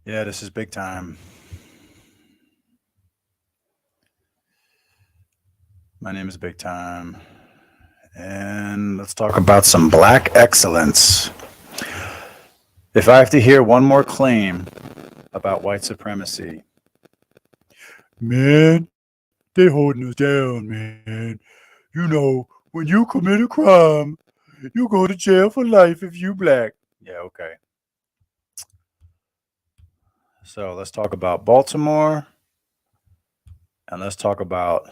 Yeah, this is big time. My name is Big Time. And let's talk about some black excellence. If I have to hear one more claim about white supremacy, man, they holding us down, man. You know, when you commit a crime, you go to jail for life if you black. Yeah, okay. So let's talk about Baltimore and let's talk about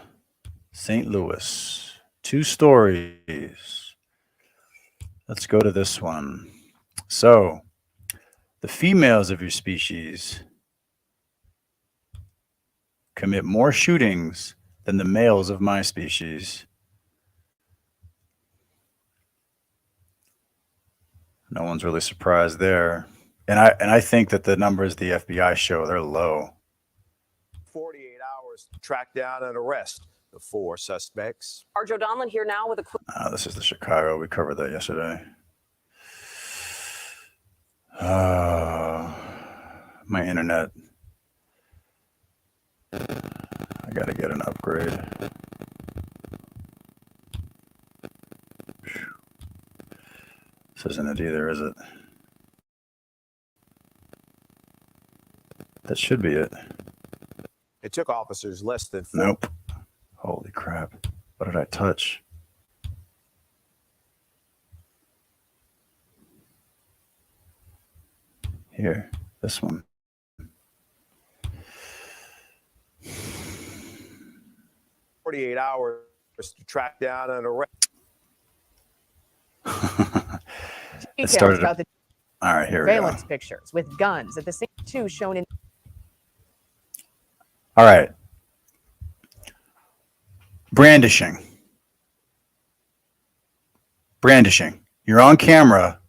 St. Louis. Two stories. Let's go to this one. So, the females of your species commit more shootings than the males of my species. No one's really surprised there. And I think that the numbers the FBI show, they're low. 48 hours to track down and arrest the four suspects. Arjo Donlin here now with a This is the Chicago. We covered that yesterday. My internet. I gotta get an upgrade. This isn't it either, is it? That should be it. It took officers less than Nope. Holy crap. What did I touch? Here, this one. 48 hours to track down and arrest. It started. About the All right, here we go. surveillance pictures with guns at the same two shown in. All right. Brandishing. Brandishing. You're on camera.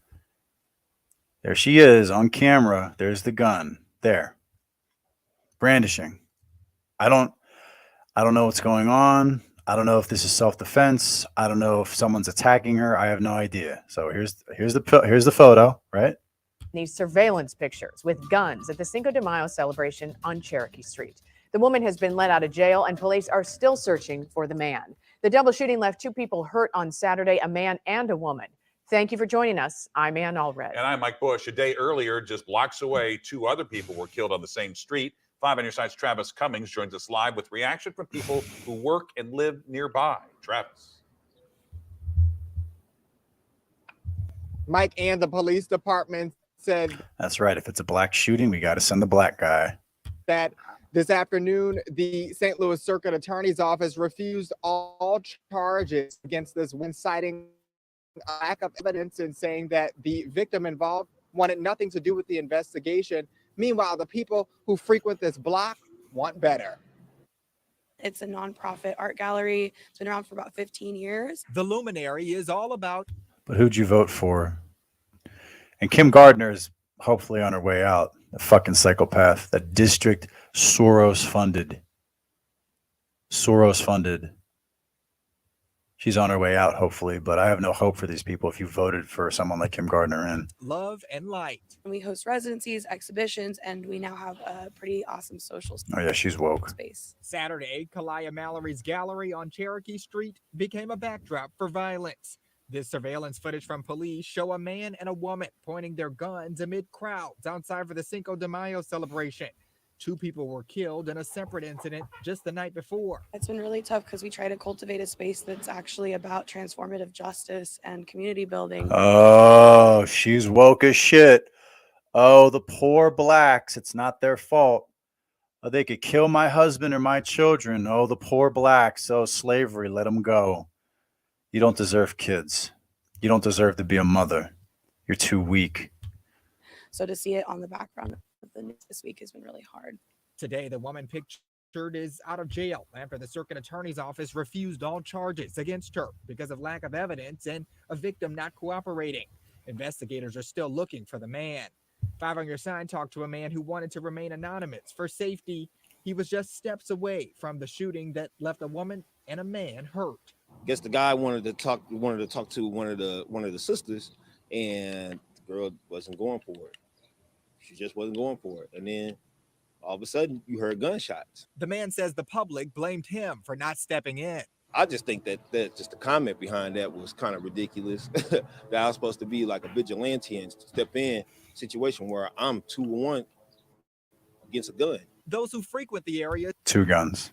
There she is on camera. There's the gun. There. Brandishing. I don't know what's going on. I don't know if this is self-defense. I don't know if someone's attacking her. I have no idea. So here's the photo, right? These surveillance pictures with guns at the Cinco de Mayo celebration on Cherokee Street. The woman has been let out of jail, and police are still searching for the man. The double shooting left two people hurt on Saturday, a man and a woman. Thank you for joining us. I'm Ann Allred. And I'm Mike Bush. A day earlier, just blocks away, two other people were killed on the same street. 5 on Your Side's Travis Cummings joins us live with reaction from people who work and live nearby. Travis. Mike and the police department said That's right. If it's a black shooting, we got to send the black guy. that this afternoon, the St. Louis Circuit Attorney's Office refused all charges against this one, citing a lack of evidence and saying that the victim involved wanted nothing to do with the investigation. Meanwhile, the people who frequent this block want better. It's a nonprofit art gallery. It's been around for about 15 years. The Luminary is all about. But who'd you vote for? And Kim Gardner is hopefully on her way out. The fucking psychopath. That district Soros funded. She's on her way out, hopefully, but I have no hope for these people if you voted for someone like Kim Gardner in. Love and light. We host residencies, exhibitions, and we now have a pretty awesome social Oh yeah, she's woke. space. Saturday, Kalia Mallory's gallery on Cherokee Street became a backdrop for violence. This surveillance footage from police show a man and a woman pointing their guns amid crowds outside for the Cinco de Mayo celebration. 2 people were killed in a separate incident just the night before. It's been really tough because we try to cultivate a space that's actually about transformative justice and community building. Oh, she's woke as shit. Oh, the poor blacks. It's not their fault. Oh, they could kill my husband or my children. Oh, the poor blacks. Oh, slavery. Let them go. You don't deserve kids. You don't deserve to be a mother. You're too weak. So to see it on the background of the news this week has been really hard. Today, the woman pictured is out of jail after the circuit attorney's office refused all charges against her because of lack of evidence and a victim not cooperating. Investigators are still looking for the man. 5 on Your Side talked to a man who wanted to remain anonymous for safety. He was just steps away from the shooting that left a woman and a man hurt. I guess the guy wanted to talk to one of the sisters, and the girl wasn't going for it. She just wasn't going for it. And then all of a sudden, you heard gunshots. The man says the public blamed him for not stepping in. I just think that just the comment behind that was kind of ridiculous. That I was supposed to be like a vigilante and step in a situation where I'm 2-1 against a gun. Those who frequent the area 2 guns.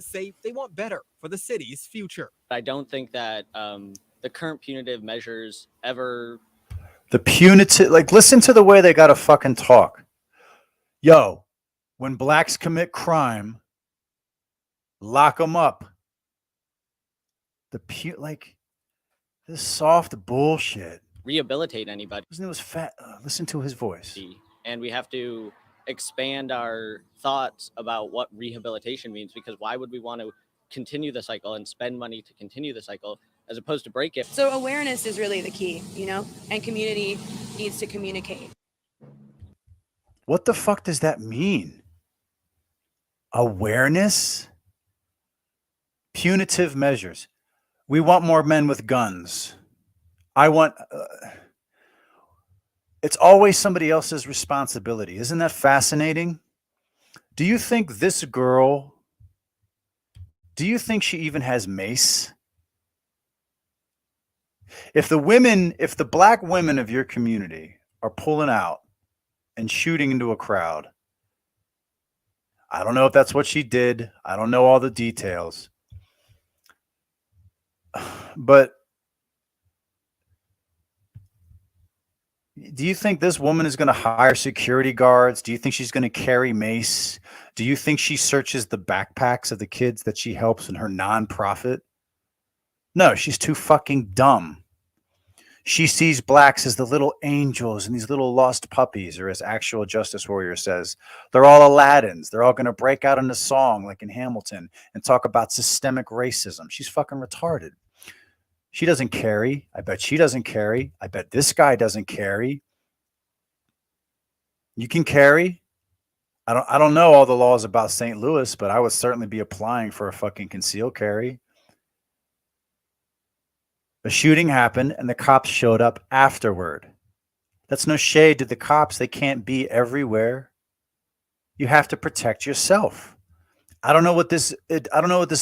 say they want better for the city's future. I don't think that the current punitive measures ever. The punitive, like, listen to the way they got to fucking talk. Yo, when blacks commit crime, lock them up. Like, this soft bullshit. Rehabilitate anybody. Listen to his listen to his voice. And we have to expand our thoughts about what rehabilitation means, because why would we want to continue the cycle and spend money to continue the cycle as opposed to break it? So awareness is really the key, and community needs to communicate. What the fuck does that mean? Awareness? Punitive measures. We want more men with guns. I want... it's always somebody else's responsibility. Isn't that fascinating? Do you think this girl... Do you think she even has mace? If the black women of your community are pulling out and shooting into a crowd, I don't know if that's what she did. I don't know all the details. But do you think this woman is going to hire security guards? Do you think she's going to carry mace? Do you think she searches the backpacks of the kids that she helps in her nonprofit? No, she's too fucking dumb. She sees blacks as the little angels and these little lost puppies, or as Actual Justice Warrior says, they're all Aladdins. They're all going to break out in a song like in Hamilton and talk about systemic racism. She's fucking retarded. She doesn't carry. I bet she doesn't carry. I bet this guy doesn't carry. You can carry. I don't know all the laws about St. Louis, but I would certainly be applying for a fucking concealed carry. A shooting happened and the cops showed up afterward. That's no shade to the cops. They can't be everywhere. You have to protect yourself. I don't know what this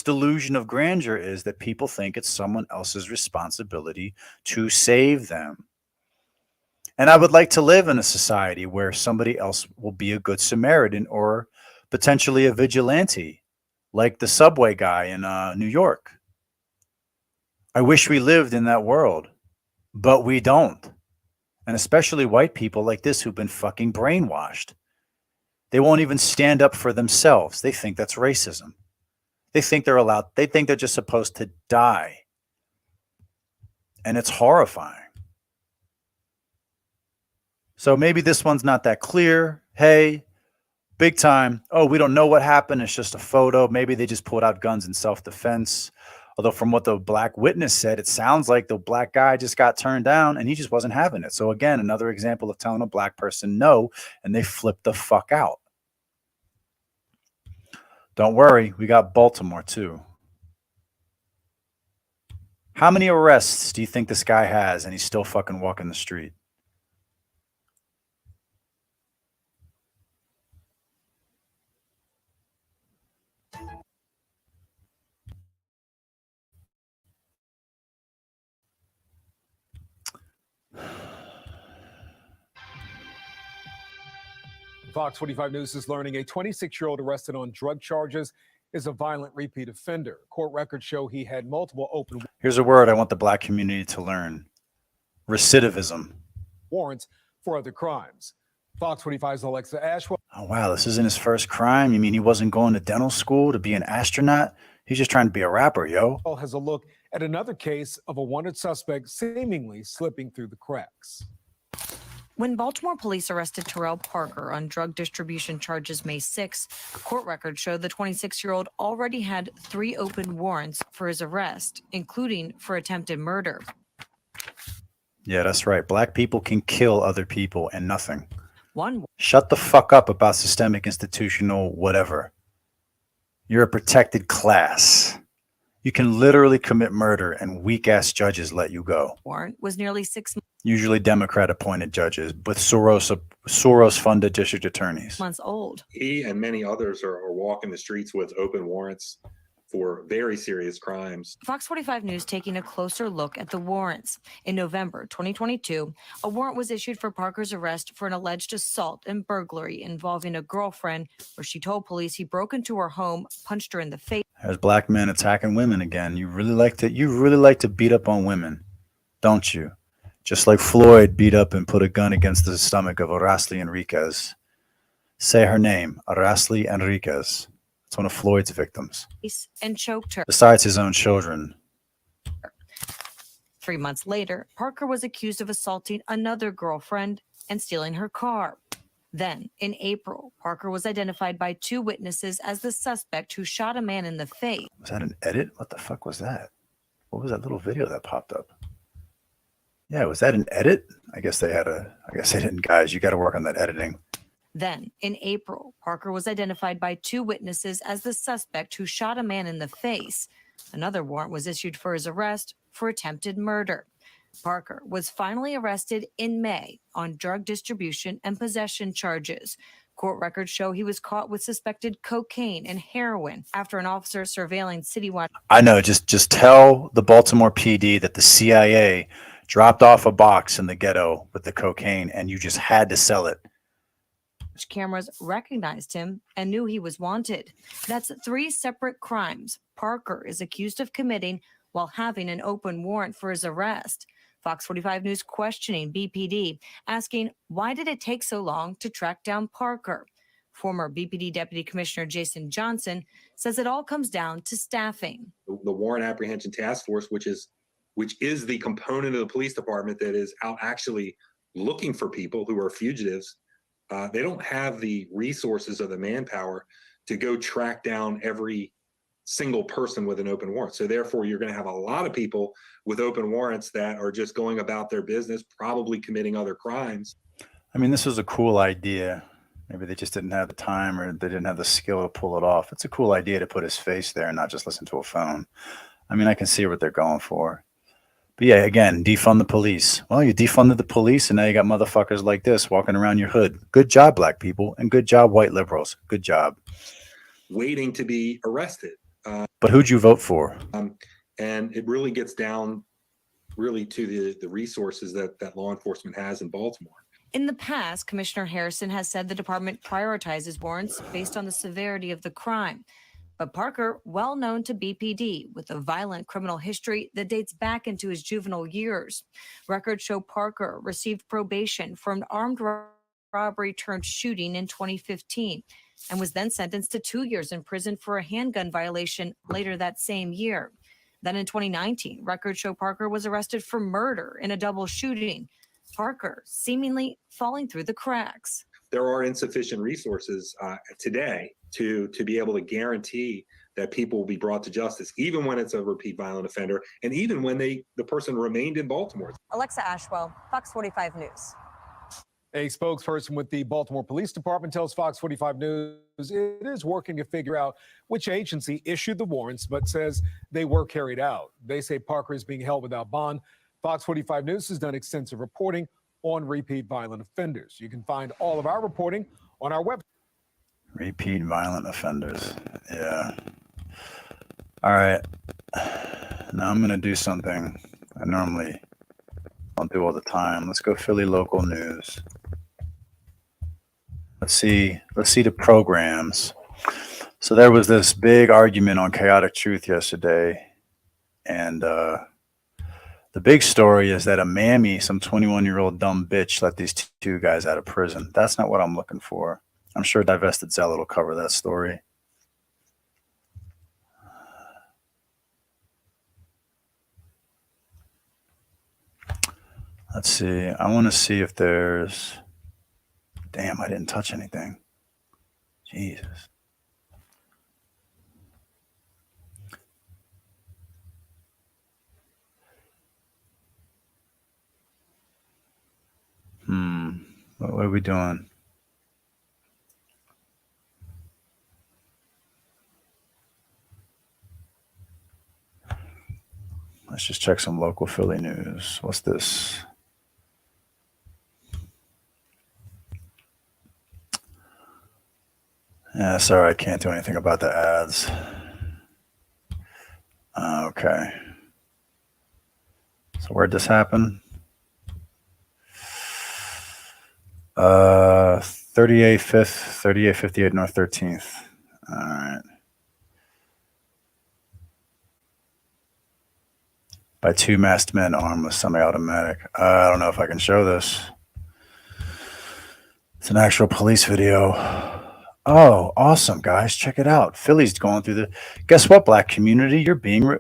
delusion of grandeur is, that people think it's someone else's responsibility to save them. And I would like to live in a society where somebody else will be a good Samaritan or potentially a vigilante, like the subway guy in New York. I wish we lived in that world, but we don't. And especially white people like this who've been fucking brainwashed. They won't even stand up for themselves. They think that's racism. They think they're just supposed to die. And it's horrifying. So maybe this one's not that clear. Hey, big time. Oh, we don't know what happened. It's just a photo. Maybe they just pulled out guns in self-defense. Although from what the black witness said, it sounds like the black guy just got turned down and he just wasn't having it. So again, another example of telling a black person no, and they flip the fuck out. Don't worry, we got Baltimore too. How many arrests do you think this guy has and he's still fucking walking the street? Fox 45 News is learning a 26-year-old arrested on drug charges is a violent repeat offender. Court records show he had multiple open Here's a word I want the black community to learn. Recidivism. warrants for other crimes. Fox 45's Alexa Ashwell. Oh, wow, this isn't his first crime? You mean he wasn't going to dental school to be an astronaut? He's just trying to be a rapper, yo. Has a look at another case of a wanted suspect seemingly slipping through the cracks. When Baltimore police arrested Terrell Parker on drug distribution charges May 6, court records show the 26-year-old already had 3 open warrants for his arrest, including for attempted murder. Yeah, that's right. Black people can kill other people and nothing. One. Shut the fuck up about systemic, institutional, whatever. You're a protected class. You can literally commit murder and weak ass judges let you go. warrant was nearly 6 Usually Democrat appointed judges with Soros funded district attorneys. months old. He and many others are walking the streets with open warrants for very serious crimes. Fox 45 News taking a closer look at the warrants. In November 2022, a warrant was issued for Parker's arrest for an alleged assault and burglary involving a girlfriend, where she told police he broke into her home, punched her in the face. There's black men attacking women again. You really like to beat up on women, don't you? Just like Floyd beat up and put a gun against the stomach of Araceli Enriquez. Say her name, Araceli Enriquez. It's one of Floyd's victims. And choked her. Besides his own children. 3 months later, Parker was accused of assaulting another girlfriend and stealing her car. Then, in April, Parker was identified by 2 witnesses as the suspect who shot a man in the face. Was that an edit? What the fuck was that? What was that little video that popped up? Yeah, was that an edit? I guess they didn't, guys. You got to work on that editing. Then, in April, Parker was identified by 2 witnesses as the suspect who shot a man in the face. Another warrant was issued for his arrest for attempted murder. Parker was finally arrested in May on drug distribution and possession charges. Court records show he was caught with suspected cocaine and heroin after an officer surveilling citywide. I know. Just tell the Baltimore PD that the CIA dropped off a box in the ghetto with the cocaine and you just had to sell it. Cameras recognized him and knew he was wanted. That's 3 separate crimes Parker is accused of committing while having an open warrant for his arrest. Fox 45 News questioning BPD, asking why did it take so long to track down Parker? Former BPD Deputy Commissioner Jason Johnson says it all comes down to staffing. The Warrant Apprehension Task Force, which is the component of the police department that is out actually looking for people who are fugitives, they don't have the resources or the manpower to go track down every single person with an open warrant. So therefore, you're going to have a lot of people with open warrants that are just going about their business, probably committing other crimes. I mean, this was a cool idea. Maybe they just didn't have the time or they didn't have the skill to pull it off. It's a cool idea to put his face there and not just listen to a phone. I mean, I can see what they're going for. But yeah, again, defund the police. Well, you defunded the police and now you got motherfuckers like this walking around your hood. Good job, black people, and good job, white liberals. Good job. Waiting to be arrested. But who'd you vote for? And it really gets down really to the resources that law enforcement has in Baltimore. In the past, Commissioner Harrison has said the department prioritizes warrants based on the severity of the crime. But Parker, well known to BPD with a violent criminal history that dates back into his juvenile years. Records show Parker received probation for an armed robbery turned shooting in 2015 and was then sentenced to 2 years in prison for a handgun violation later that same year. Then in 2019, records show Parker was arrested for murder in a double shooting. Parker seemingly falling through the cracks. There are insufficient resources today to be able to guarantee that people will be brought to justice, even when it's a repeat violent offender, and even when the person remained in Baltimore. Alexa Ashwell, Fox 45 News. A spokesperson with the Baltimore Police Department tells Fox 45 News it is working to figure out which agency issued the warrants, but says they were carried out. They say Parker is being held without bond. Fox 45 News has done extensive reporting on repeat violent offenders. You can find all of our reporting on our website. Repeat violent offenders. Yeah. All right. Now I'm going to do something I normally don't do all the time. Let's go Philly local news. Let's see the programs. So there was this big argument on Chaotic Truth yesterday. And the big story is that a mammy, some 21-year-old dumb bitch, let these 2 guys out of prison. That's not what I'm looking for. I'm sure Divested Zealot will cover that story. Let's see. I want to see if there's... Damn, I didn't touch anything. Jesus. What are we doing? Let's just check some local Philly news. What's this? Yeah, sorry, I can't do anything about the ads. Okay. So where'd this happen? 3858 North 13th. All right. By two masked men armed with semi-automatic. I don't know if I can show this. It's an actual police video. Oh, awesome, guys. Check it out. Philly's going through the... Guess what, black community? You're being...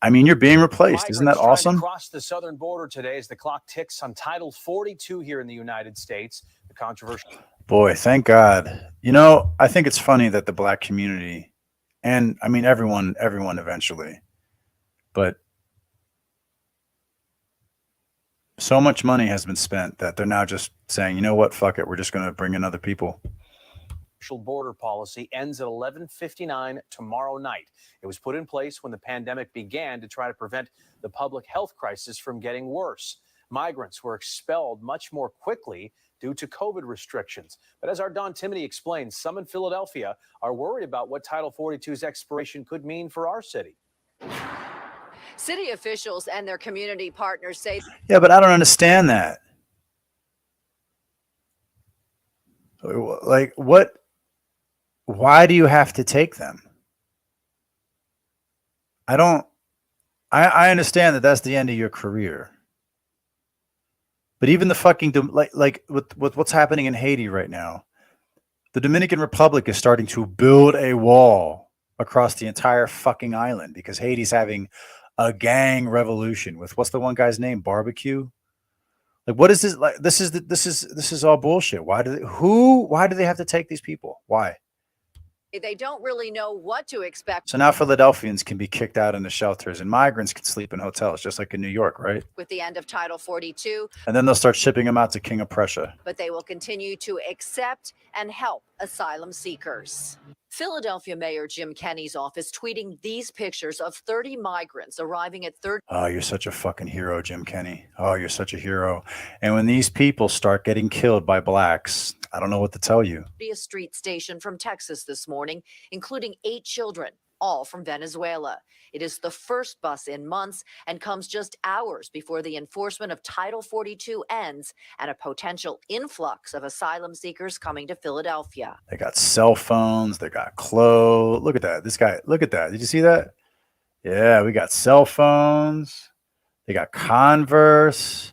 you're being replaced. Isn't that awesome? Across the southern border today as the clock ticks on Title 42 here in the United States. The controversial... Boy, thank God. I think it's funny that the black community, and I mean everyone eventually, but so much money has been spent that they're now just saying, you know what, fuck it, we're just going to bring in other people. Border policy ends at 11:59 tomorrow night. It was put in place when the pandemic began to try to prevent the public health crisis from getting worse. Migrants were expelled much more quickly due to COVID restrictions. But as our Don Timoney explains, some in Philadelphia are worried about what Title 42's expiration could mean for our city. City officials and their community partners say... Yeah, but I don't understand that. Like, what? Why do you have to take them? I understand that that's the end of your career. But even the fucking, like with what's happening in Haiti right now, the Dominican Republic is starting to build a wall across the entire fucking island because Haiti's having a gang revolution with, what's the one guy's name? Barbecue? Like, what is this? Like, this is all bullshit. Why do they have to take these people? Why? They don't really know what to expect. So now Philadelphians can be kicked out into shelters and migrants can sleep in hotels, just like in New York, right? With the end of Title 42. And then they'll start shipping them out to King of Prussia. But they will continue to accept and help asylum seekers. Philadelphia Mayor Jim Kenney's office tweeting these pictures of 30 migrants arriving at 30. Oh, you're such a fucking hero, Jim Kenney. Oh, you're such a hero. And when these people start getting killed by blacks, I don't know what to tell you. A street station from Texas this morning, including 8 children, all from Venezuela. It is the first bus in months and comes just hours before the enforcement of Title 42 ends and a potential influx of asylum seekers coming to Philadelphia. They got cell phones. They got clothes. Look at that. This guy, look at that. Did you see that? Yeah, we got cell phones. They got Converse.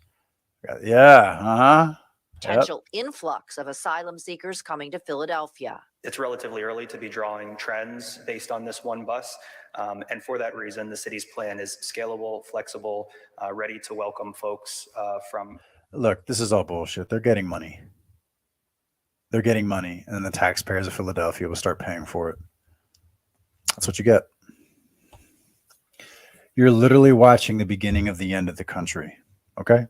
Potential influx of asylum seekers coming to Philadelphia. It's relatively early to be drawing trends based on this one bus. And for that reason, the city's plan is scalable, flexible, ready to welcome folks from. Look, this is all bullshit. They're getting money. They're getting money. And then the taxpayers of Philadelphia will start paying for it. That's what you get. You're literally watching the beginning of the end of the country. Okay?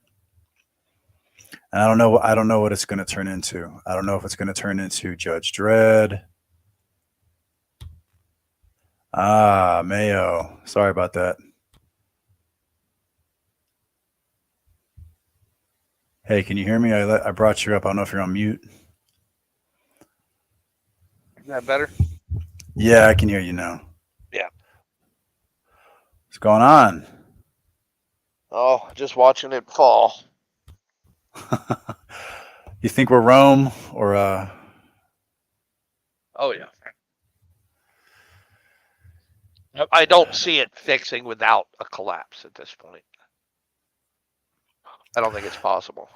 And I don't know what it's going to turn into. I don't know if it's going to turn into Judge Dredd. Mayo. Sorry about that. Hey, can you hear me? I brought you up. I don't know if you're on mute. Is that better? Yeah, I can hear you now. Yeah. What's going on? Oh, just watching it fall. You think we're Rome or Oh yeah. I don't see it fixing without a collapse at this point. I don't think it's possible.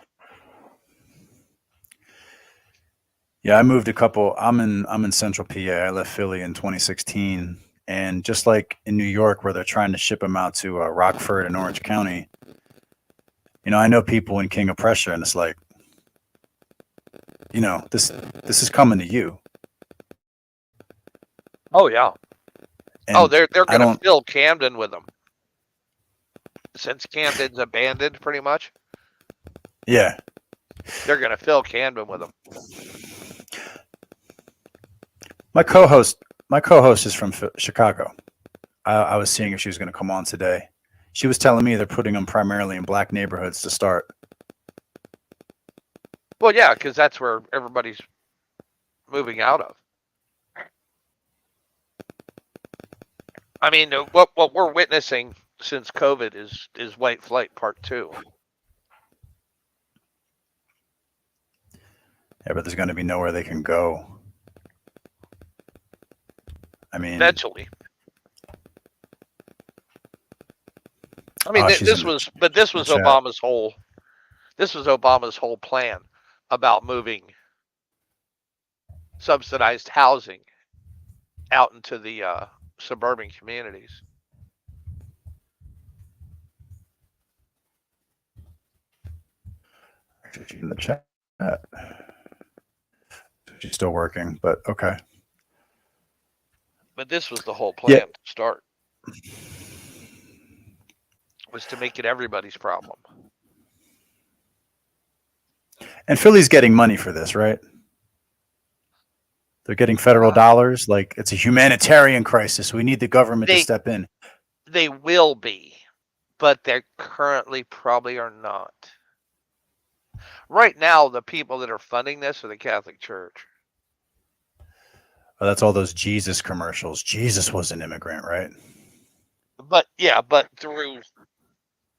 Yeah, I moved I'm in Central PA. I left Philly in 2016, and just like in New York where they're trying to ship them out to Rockford and Orange County, I know people in King of Prussia, and it's like, this is coming to you. Oh yeah. And they're going to fill Camden with them. Since Camden's abandoned pretty much. Yeah. They're going to fill Camden with them. My co-host is from Chicago. I was seeing if she was going to come on today. She was telling me they're putting them primarily in black neighborhoods to start. Well, yeah, because that's where everybody's moving out of. I mean, what we're witnessing since COVID is white flight part 2. Yeah, but there's going to be nowhere they can go. I mean, Eventually. I mean, this was Obama's whole. This was Obama's whole plan about moving subsidized housing out into the suburban communities. In the chat. She's still working, but okay. But this was the whole plan to start. Was to make it everybody's problem. And Philly's getting money for this, right? They're getting federal dollars. Like, it's a humanitarian crisis. We need the government to step in. They will be, but they currently probably are not. Right now, the people that are funding this are the Catholic Church. Oh, that's all those Jesus commercials. Jesus was an immigrant, right? But yeah, but through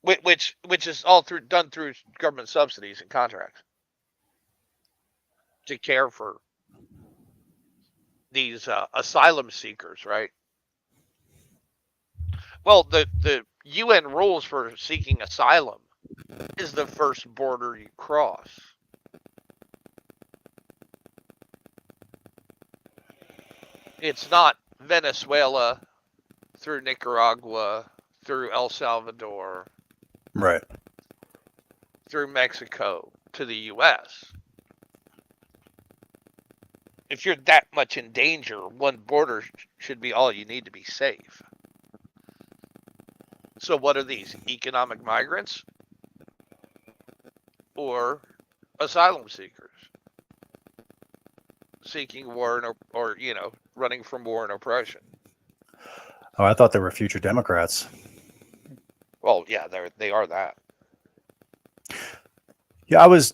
which is all done through government subsidies and contracts to care for these asylum seekers, right? Well, the UN rules for seeking asylum is the first border you cross. It's not Venezuela through Nicaragua, through El Salvador, right, through Mexico to the U.S. If you're that much in danger, one border should be all you need to be safe. So what are these? Economic migrants or asylum seekers seeking war or running from war and oppression? Oh, I thought they were future Democrats. Well, yeah, they are that. Yeah, I was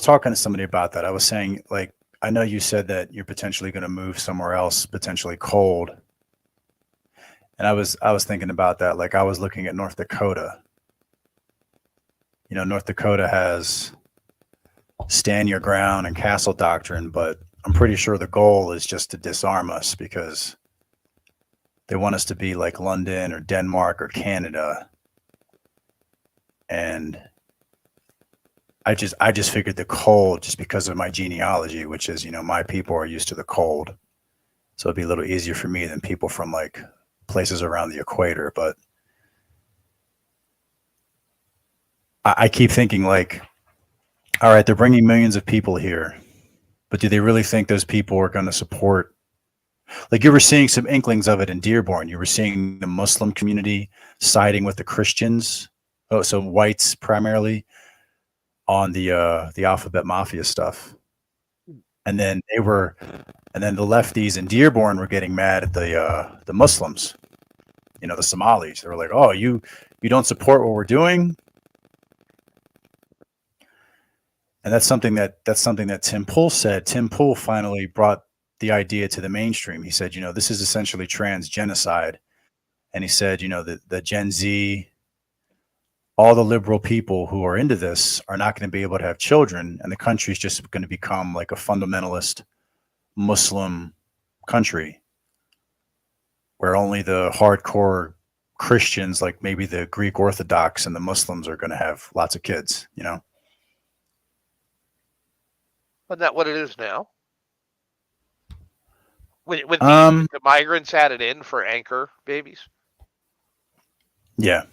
talking to somebody about that. I was saying, like, I know you said that you're potentially going to move somewhere else, potentially cold. And I was thinking about that. Like, I was looking at North Dakota. You know, North Dakota has stand your ground and castle doctrine, but I'm pretty sure the goal is just to disarm us because they want us to be like London or Denmark or Canada. And I just figured the cold, just because of my genealogy, which is, my people are used to the cold. So it'd be a little easier for me than people from like places around the equator. But I keep thinking, like, all right, they're bringing millions of people here, but do they really think those people are going to support? Like, you were seeing some inklings of it in Dearborn. You were seeing the Muslim community siding with the Christians. Oh, so whites primarily on the alphabet mafia stuff. And then the lefties in Dearborn were getting mad at the Muslims, the Somalis. They were like, "Oh, you don't support what we're doing." And that's something that Tim Pool said. Tim Pool finally brought the idea to the mainstream. He said, this is essentially trans genocide. And he said, the Gen Z, all the liberal people who are into this are not going to be able to have children. And the country's just going to become like a fundamentalist Muslim country where only the hardcore Christians, like maybe the Greek Orthodox and the Muslims, are going to have lots of kids, Isn't that what it is now? With the migrants added in for anchor babies? Yeah.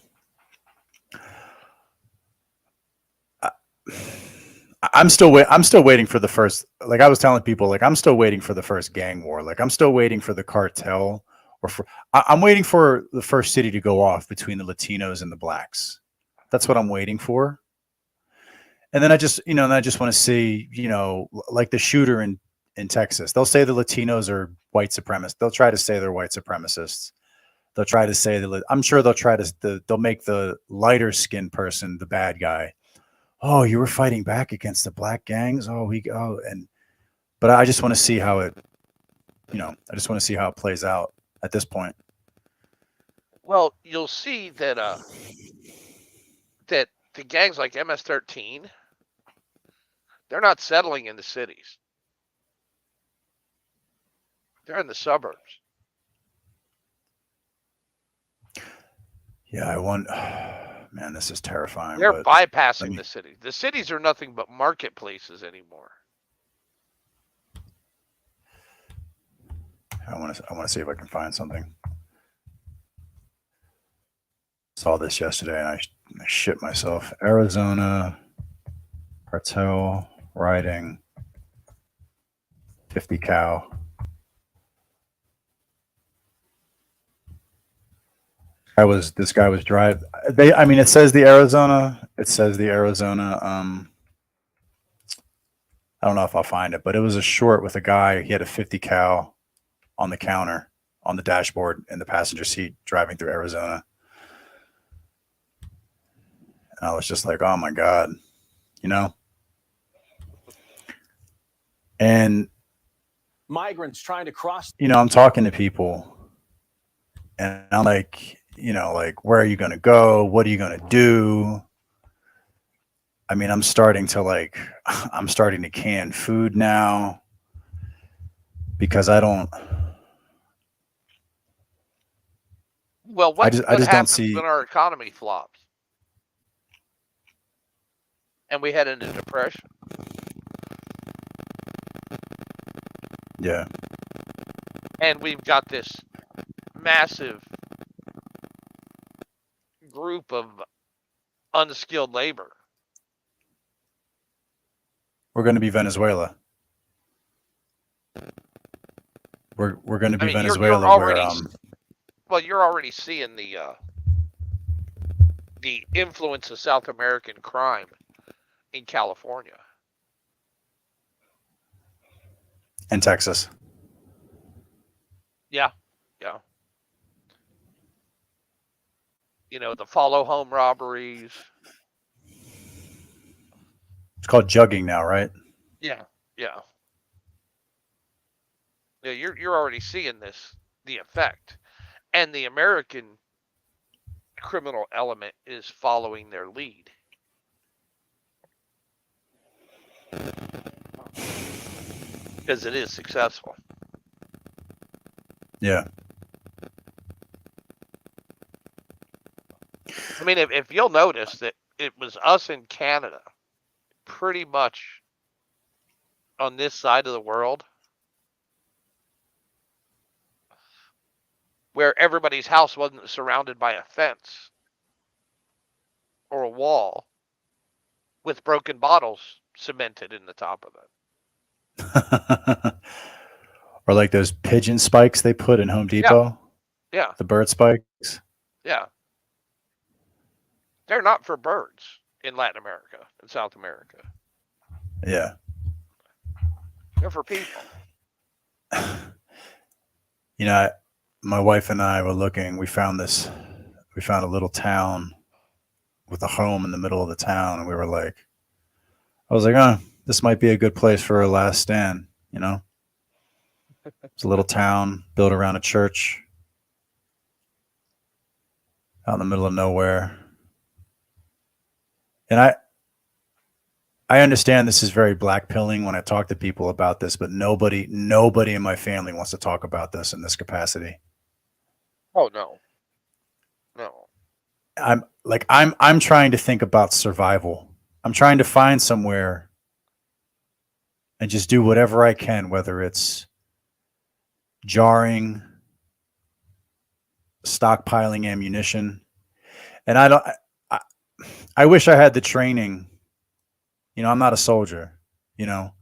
I'm still waiting for the first, like I was telling people, like, I'm still waiting for the first gang war. Like, I'm still waiting for the cartel I'm waiting for the first city to go off between the Latinos and the blacks. That's what I'm waiting for. And then I just want to see, like the shooter in Texas. They'll say the Latinos are white supremacists. They'll try to say they're white supremacists. they'll try to say that. I'm sure they'll try to they'll make the lighter skinned person the bad guy. Oh, you were fighting back against the black gangs. But I just want to see how it, I just want to see how it plays out at this point. Well, you'll see that that the gangs like MS-13, they're not settling in the cities. They're in the suburbs. Yeah, I want. Man, this is terrifying. They're but bypassing the city. The cities are nothing but marketplaces anymore. I want to see if I can find something. Saw this yesterday and I shit myself. Arizona cartel riding 50 cal. This guy was driving. It says the Arizona. I don't know if I'll find it, but it was a short with a guy. He had a 50 cal on the counter, on the dashboard, in the passenger seat, driving through Arizona. And I was just like, oh my God, And migrants trying to cross. I'm talking to people, and I'm like, where are you going to go? What are you going to do? I'm starting to can food now because I don't. Well, what just don't happens see when our economy flops and we head into depression? Yeah. And we've got this massive group of unskilled labor. We're going to be Venezuela. We're going to be Venezuela. You're already seeing the influence of South American crime in California and Texas. Yeah. The follow home robberies. It's called jugging now, right? Yeah. You're already seeing the effect, and the American criminal element is following their lead. Because it is successful. Yeah. If you'll notice that it was us in Canada, pretty much on this side of the world, where everybody's house wasn't surrounded by a fence or a wall with broken bottles cemented in the top of it. Or like those pigeon spikes they put in Home Depot. Yeah. The bird spikes. Yeah. They're not for birds in Latin America and South America. Yeah. They're for people. My wife and I were looking. We found a little town with a home in the middle of the town, and I was like, oh, this might be a good place for a last stand. It's a little town built around a church out in the middle of nowhere. And I understand this is very black pilling when I talk to people about this, but nobody in my family wants to talk about this in this capacity. Oh no. I'm trying to think about survival. I'm trying to find somewhere and just do whatever I can, whether it's jarring, stockpiling ammunition. And I wish I had the training. I'm not a soldier, and I'll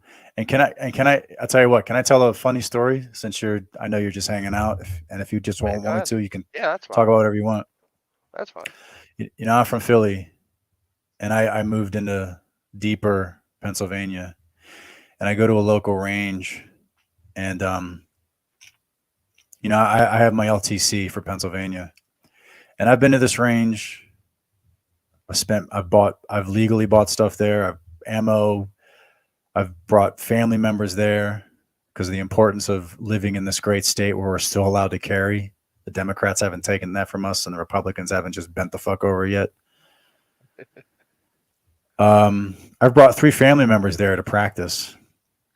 tell you what, can I tell a funny story since I know you're just hanging out, if you just want me to, you can that's fine. Talk about whatever you want. That's fine. I'm from Philly, and I moved into deeper Pennsylvania, and I go to a local range, and You know, I have my LTC for Pennsylvania, and I've been to this range. I've legally bought stuff there. I've ammo. I've brought family members there because of the importance of living in this great state where we're still allowed to carry. The Democrats haven't taken that from us, and the Republicans haven't just bent the fuck over yet. I've brought 3 family members there to practice.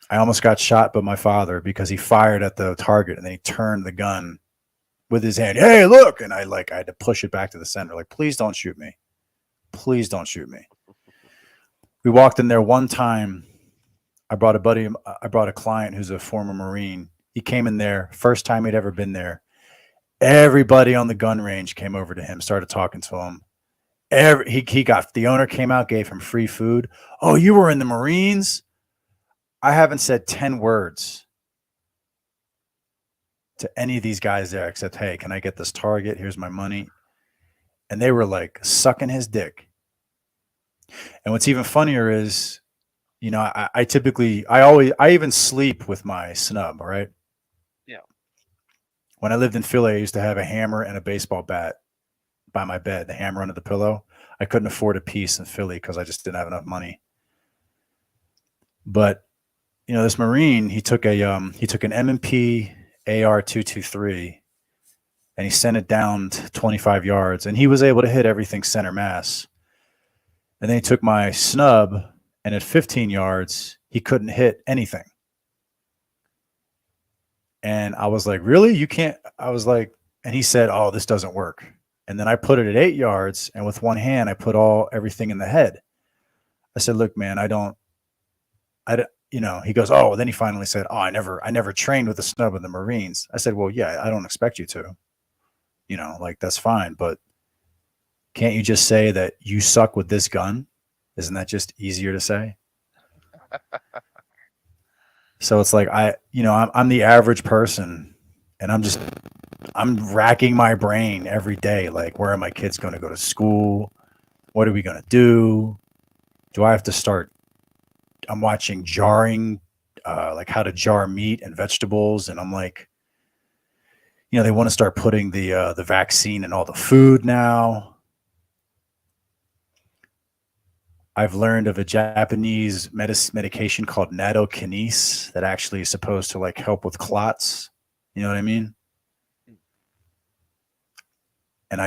I almost got shot by my father because he fired at the target and then he turned the gun with his hand. Hey, look! And I had to push it back to the center. Like, please don't shoot me. Please don't shoot me. We walked in there one time. I brought a client who's a former Marine. He came in there, first time he'd ever been there. Everybody on the gun range came over to him, started talking to him. The owner came out, gave him free food. Oh, you were in the Marines? I haven't said 10 words to any of these guys there except, hey, can I get this target? Here's my money. And they were like sucking his dick. And what's even funnier is, you know, I even sleep with my snub, all right? Yeah. When I lived in Philly, I used to have a hammer and a baseball bat by my bed, the hammer under the pillow. I couldn't afford a piece in Philly because I just didn't have enough money. But you know, this Marine, he took an M&P AR-223 and he sent it down to 25 yards, and he was able to hit everything center mass. And then he took my snub, and at 15 yards, he couldn't hit anything. And I was like, really? You can't? I was like, and he said, oh, this doesn't work. And then I put it at 8 yards, and with one hand, I put everything in the head. I said, look, man, you know, he goes, oh, then he finally said, oh, I never trained with a snub in the Marines. I said, well, yeah, I don't expect you to, you know, like, that's fine. But can't you just say that you suck with this gun? Isn't that just easier to say? So it's like, I'm the average person, and I'm racking my brain every day. Like, where are my kids going to go to school? What are we going to do? Do I have to start? I'm watching jarring, like how to jar meat and vegetables. And I'm like, you know, they want to start putting the vaccine in all the food now. I've learned of a Japanese medication called nattokinase that actually is supposed to like help with clots. You know what I mean? And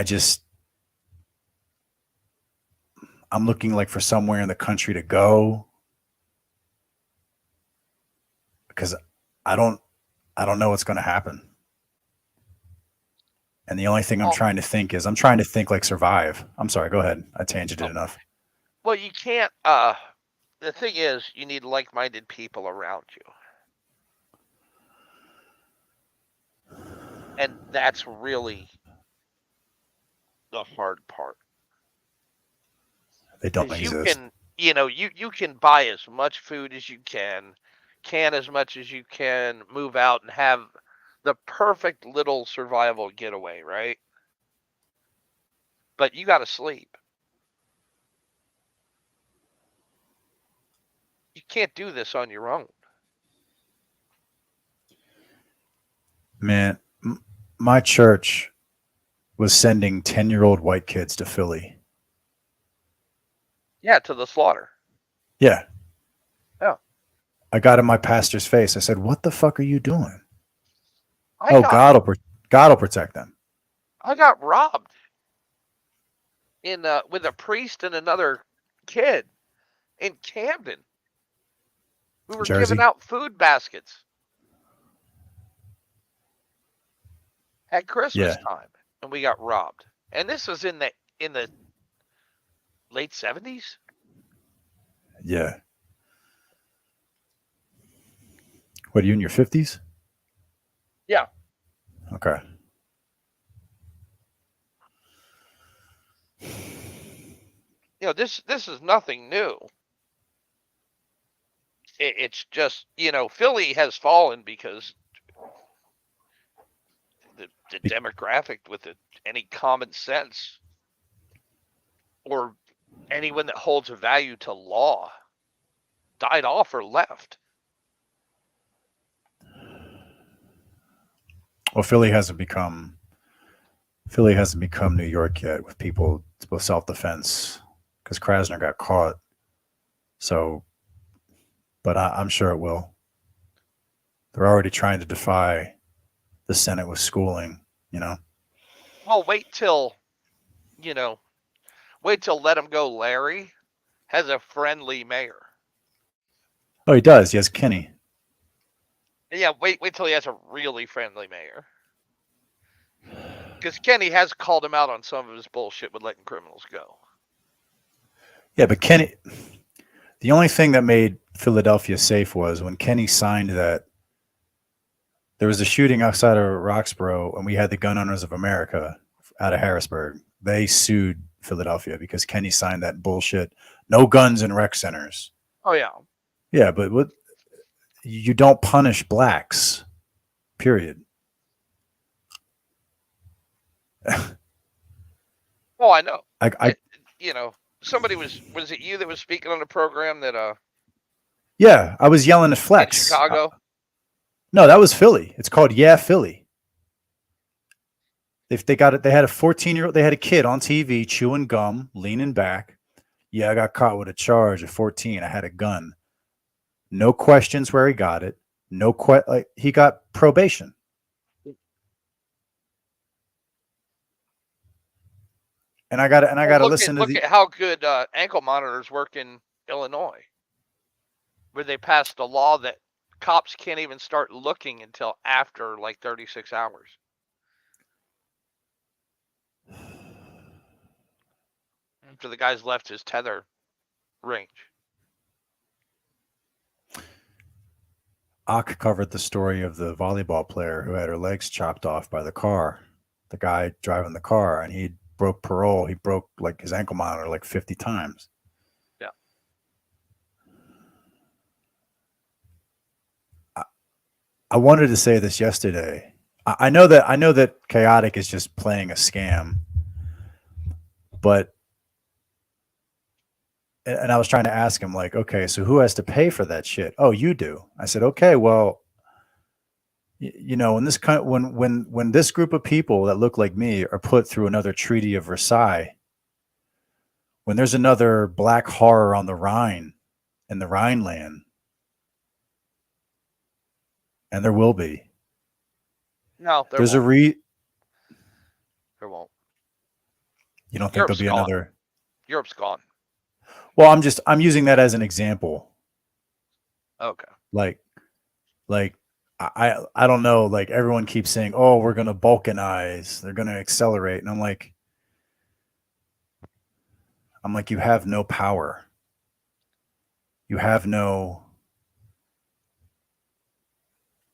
I'm looking like for somewhere in the country to go because I don't know what's going to happen. And the only thing I'm trying to think like survive. I'm sorry, go ahead. I tangented enough. Well, you can't. The thing is, you need like-minded people around you, and that's really the hard part. They don't exist. You can buy as much food as you can as much as you can, move out and have the perfect little survival getaway, right? But you got to sleep. You can't do this on your own. Man, my church was sending 10-year-old white kids to Philly. Yeah, to the slaughter. Yeah. Yeah. I got in my pastor's face. I said, what the fuck are you doing? God will protect them. I got robbed with a priest and another kid in Camden. We were giving out food baskets at Christmas time, and we got robbed. And this was in the late 70s. Yeah. What, are you in your 50s? Yeah. Okay. You know, this is nothing new. It's just, you know, Philly has fallen because the demographic with any common sense or anyone that holds a value to law died off or left. Well, Philly hasn't become New York yet with people with self-defense because Krasner got caught. So, but I'm sure it will. They're already trying to defy the Senate with schooling, you know. Well, wait till Let Him Go Larry has a friendly mayor. Oh, he does. He has Kenny. Yeah, wait till he has a really friendly mayor. Because Kenny has called him out on some of his bullshit with letting criminals go. Yeah, but Kenny, the only thing that made Philadelphia safe was when Kenny signed that there was a shooting outside of Roxborough and we had the Gun Owners of America out of Harrisburg. They sued Philadelphia because Kenny signed that bullshit. No guns in rec centers. Oh, yeah. Yeah, but what you don't punish blacks, period. Oh, I know. I Somebody was it you that was speaking on the program that yeah, I was yelling at in Flex. Chicago? No, that was Philly. It's called Yeah Philly. If they got it, they had a 14-year-old, they had a kid on TV chewing gum, leaning back. Yeah, I got caught with a charge at 14. I had a gun. No questions where he got it. He got probation. And I got to listen to look at how good ankle monitors work in Illinois, where they passed a law that cops can't even start looking until after like 36 hours. After the guy's left his tether range. Ak covered the story of the volleyball player who had her legs chopped off by the car, the guy driving the car, and he broke parole. He broke like his ankle monitor like 50 times. Yeah. I wanted to say this yesterday. I know that Chaotic is just playing a scam, but and I was trying to ask him like, okay, so who has to pay for that shit? Oh, you do. I said, okay, well, when this group of people that look like me are put through another Treaty of Versailles, when there's another black horror on the Rhine, in the Rhineland, and there will be. No, there won't. You don't think Europe's there'll be gone. another? Europe's gone. Well, I'm using that as an example. Okay. Like I don't know. Like everyone keeps saying, "Oh, we're going to balkanize. They're going to accelerate," and I'm like, you have no power. You have no.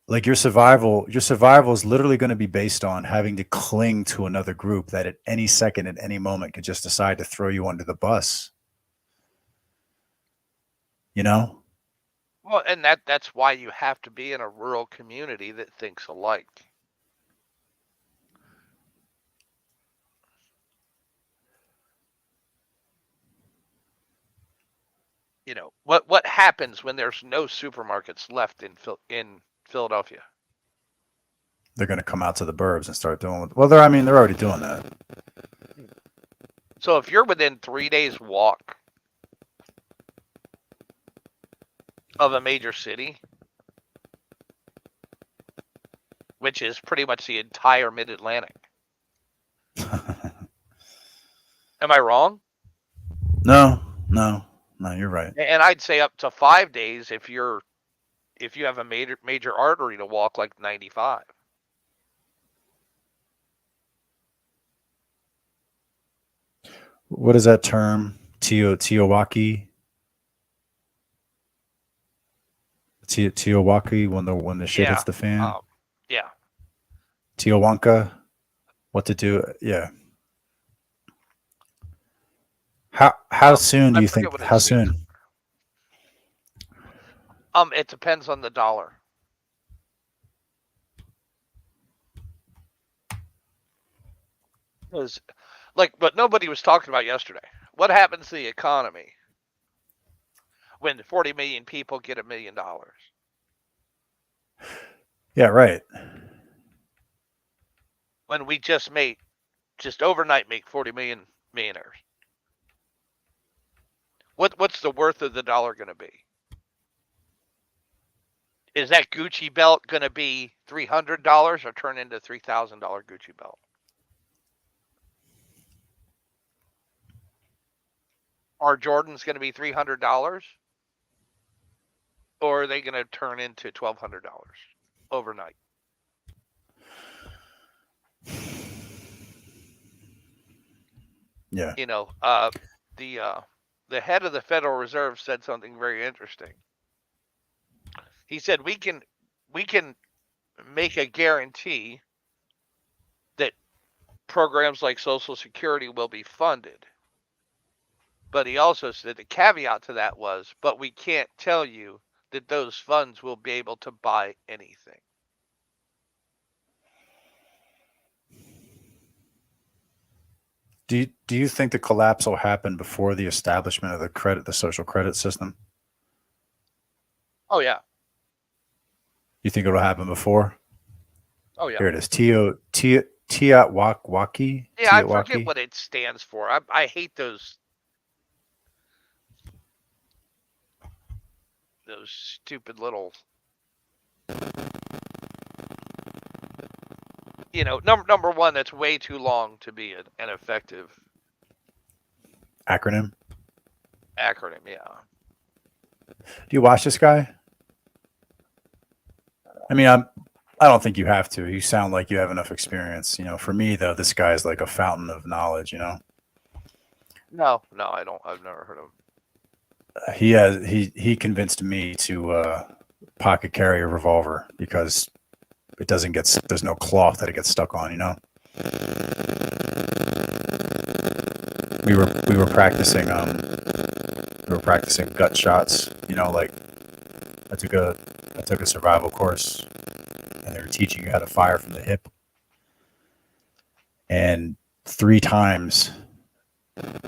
Like your survival is literally going to be based on having to cling to another group that at any second, at any moment, could just decide to throw you under the bus. You know? Well, and that's why you have to be in a rural community that thinks alike. What happens when there's no supermarkets left in Philadelphia? They're going to come out to the burbs and start doing. Well, they're already doing that. So if you're within 3 days walk of a major city, which is pretty much the entire Mid-Atlantic. Am I wrong? No, you're right. And I'd say up to 5 days if you have a major artery to walk, like 95. What is that term? Teowaki? Teowaki when the shit hits the fan? Yeah. Teowanka? What to do? Yeah. How soon do you think? How soon? It depends on the dollar. But nobody was talking about yesterday. What happens to the economy when 40 million people get $1 million? Yeah, right. when we just overnight make 40 million millionaires? What's the worth of the dollar going to be? Is that Gucci belt going to be $300 or turn into $3,000 Gucci belt? Are Jordans going to be $300? Or are they going to turn into $1,200 overnight? Yeah. You know, the head of the Federal Reserve said something very interesting. He said we can make a guarantee that programs like Social Security will be funded. But he also said the caveat to that was, but we can't tell you that those funds will be able to buy anything. Do you think the collapse will happen before the establishment of the social credit system? Oh yeah. You think it'll happen before? Oh yeah. Here it is. Tiatwaki. Yeah, I forget what it stands for. I hate those stupid little, you know, number one, that's way too long to be an effective acronym. Yeah. Do you watch this guy? I mean, I don't think you have to. You sound like you have enough experience. You know, for me though, this guy is like a fountain of knowledge. You know. No, I don't. I've never heard of him. He convinced me to pocket carry a revolver because it doesn't get, there's no cloth that it gets stuck on, you know. We were practicing gut shots, you know, like I took a survival course and they were teaching you how to fire from the hip. And 3 times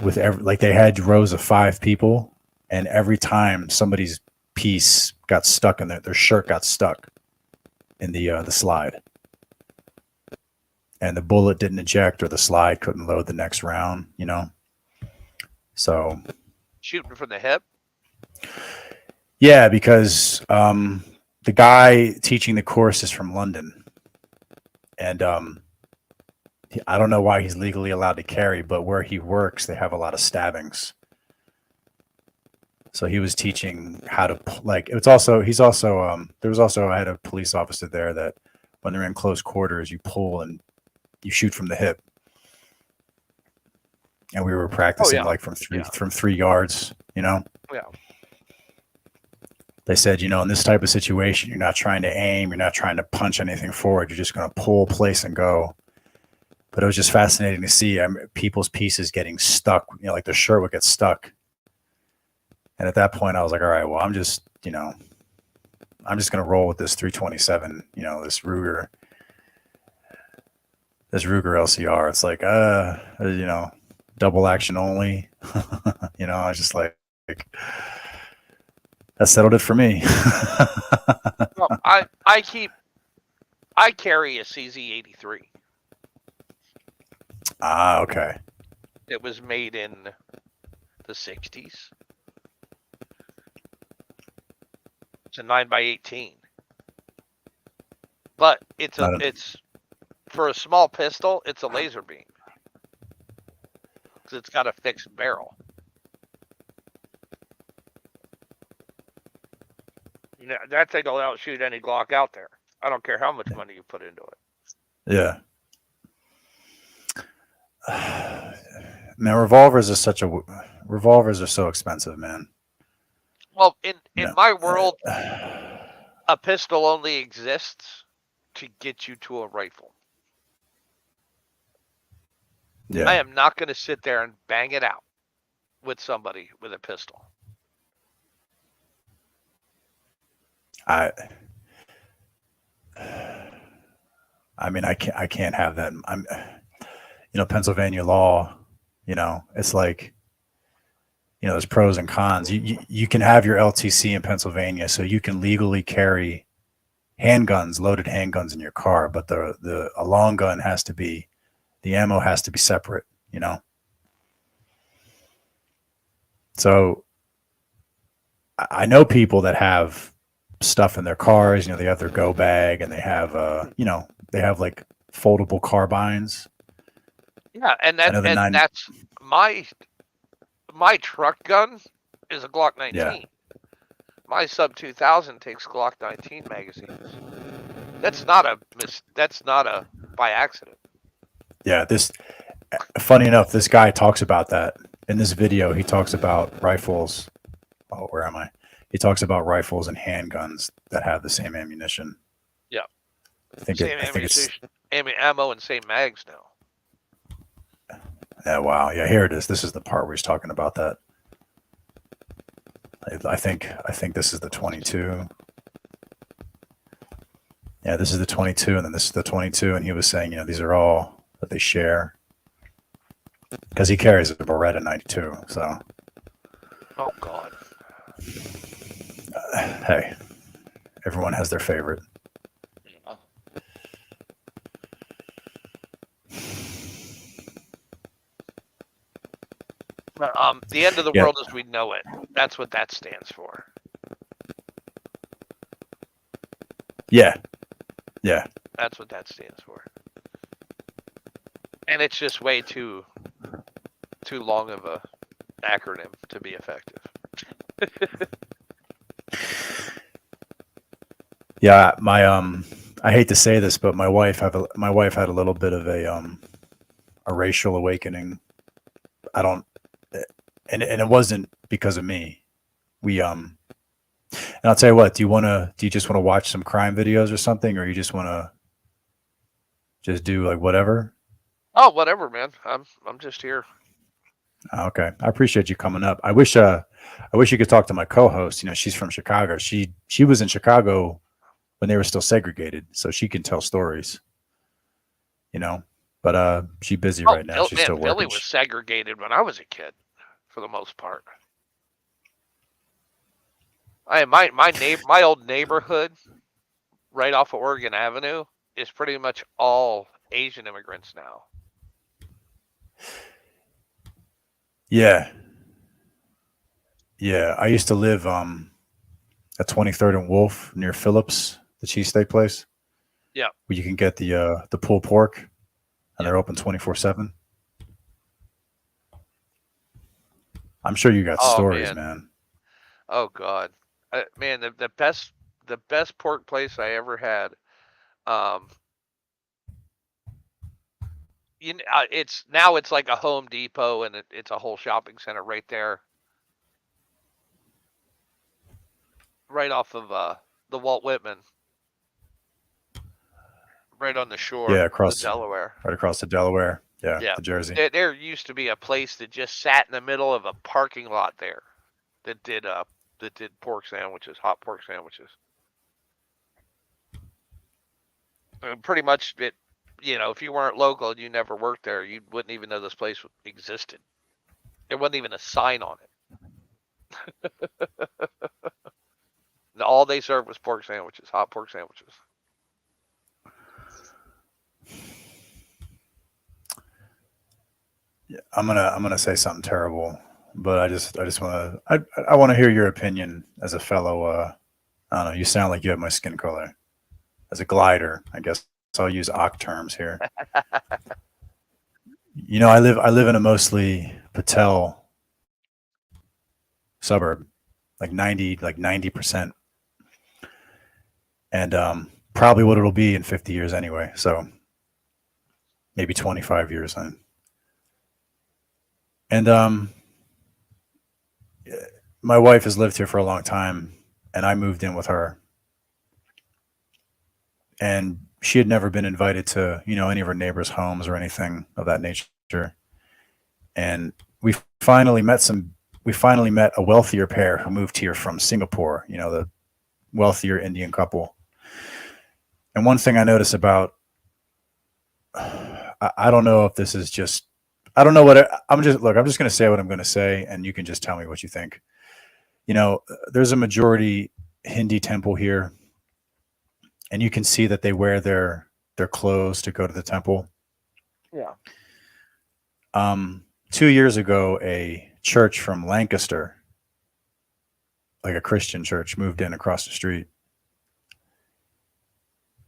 with they had rows of 5 people, and every time somebody's piece got stuck in their shirt got stuck in the slide, and the bullet didn't eject or the slide couldn't load the next round, you know. So shooting from the hip. Yeah, because the guy teaching the course is from London, and I don't know why he's legally allowed to carry, but where he works, they have a lot of stabbings. So he was teaching how to, like, there was also I had a police officer there that when they're in close quarters, you pull and you shoot from the hip. And we were practicing like from 3 yards, you know? Yeah. They said, you know, in this type of situation, you're not trying to aim, you're not trying to punch anything forward, you're just going to pull, place, and go. But it was just fascinating to see people's pieces getting stuck, you know, like their shirt would get stuck. And at that point, I was like, all right, well, I'm just going to roll with this 327, you know, this Ruger LCR. It's like, you know, double action only. You know, I was just like, that settled it for me. Well, I carry a CZ83. Ah, okay. It was made in the 60s. It's a 9x18, but it's for a small pistol. It's a laser beam because it's got a fixed barrel. You know, that thing will outshoot any Glock out there. I don't care how much money you put into it. Yeah. Man, revolvers are so expensive, man. Well, in my world, a pistol only exists to get you to a rifle. Yeah. I am not going to sit there and bang it out with somebody with a pistol. I mean, I can't have that. You know, Pennsylvania law, you know, it's like, you know, there's pros and cons. You can have your LTC in Pennsylvania, so you can legally carry handguns, loaded handguns in your car, but a long gun has to be, the ammo has to be separate, you know? So I know people that have stuff in their cars, you know, they have their go bag and they have, you know, they have like foldable carbines. Yeah, and I know the nine. that's my truck gun is a Glock 19. Yeah. My sub 2000 takes Glock 19 magazines. That's not a by accident. Yeah, funny enough, this guy talks about that in this video. He talks about rifles. Oh, where am I? He talks about rifles and handguns that have the same ammunition. Yeah. I think it's ammo and same mags now. Yeah, wow. Yeah, here it is. This is the part where he's talking about that. I think this is the 22. Yeah, this is the 22, and then this is the 22, and he was saying, you know, these are all that they share because he carries a Beretta 92. So. Oh God. Hey, everyone has their favorite. The end of the world as we know it. That's what that stands for. Yeah. Yeah. That's what that stands for. And it's just way too long of a acronym to be effective. Yeah, I hate to say this, but my wife had a little bit of a racial awakening. And it wasn't because of me. And I'll tell you what, do you just want to watch some crime videos or something, or you just want to just do like whatever? Oh, whatever, man. I'm just here. Okay. I appreciate you coming up. I wish you could talk to my co-host. You know, she's from Chicago. She was in Chicago when they were still segregated, so she can tell stories. You know, but she's busy right now. She's still working. Philly was segregated when I was a kid, for the most part. My old neighborhood, right off of Oregon Avenue, is pretty much all Asian immigrants now. Yeah. Yeah. I used to live at 23rd and Wolf near Phillips, the cheesesteak place. Yeah. Where you can get the pulled pork, and they're open 24/7. I'm sure you got stories, man. Oh God. Man, the best pork place I ever had. It's like a Home Depot, and it's a whole shopping center right there, right off of the Walt Whitman, right on the shore. Yeah, across the Delaware. Right across the Delaware. Yeah, Yeah, the Jersey. There used to be a place that just sat in the middle of a parking lot there, that did pork sandwiches, hot pork sandwiches. And pretty much it. You know, if you weren't local and you never worked there, you wouldn't even know this place existed. There wasn't even a sign on it. All they served was pork sandwiches, hot pork sandwiches. Yeah, I'm gonna say something terrible, but I just want to I want to hear your opinion as a fellow. I don't know. You sound like you have my skin color. As a glider, I guess. So I'll use OC terms here. You know, I live in a mostly Patel suburb, like 90%. And probably what it'll be in 50 years anyway. So maybe 25 years then. And my wife has lived here for a long time, and I moved in with her. And she had never been invited to, you know, any of her neighbors' homes or anything of that nature. And we finally met a wealthier pair who moved here from Singapore, you know, the wealthier Indian couple. And one thing I noticed about, I don't know if this is just, I don't know what, I'm just going to say what I'm going to say, and you can just tell me what you think. You know, there's a majority Hindi temple here. and you can see that they wear their clothes to go to the temple. Yeah. 2 years ago, a church from Lancaster, like a Christian church, moved in across the street.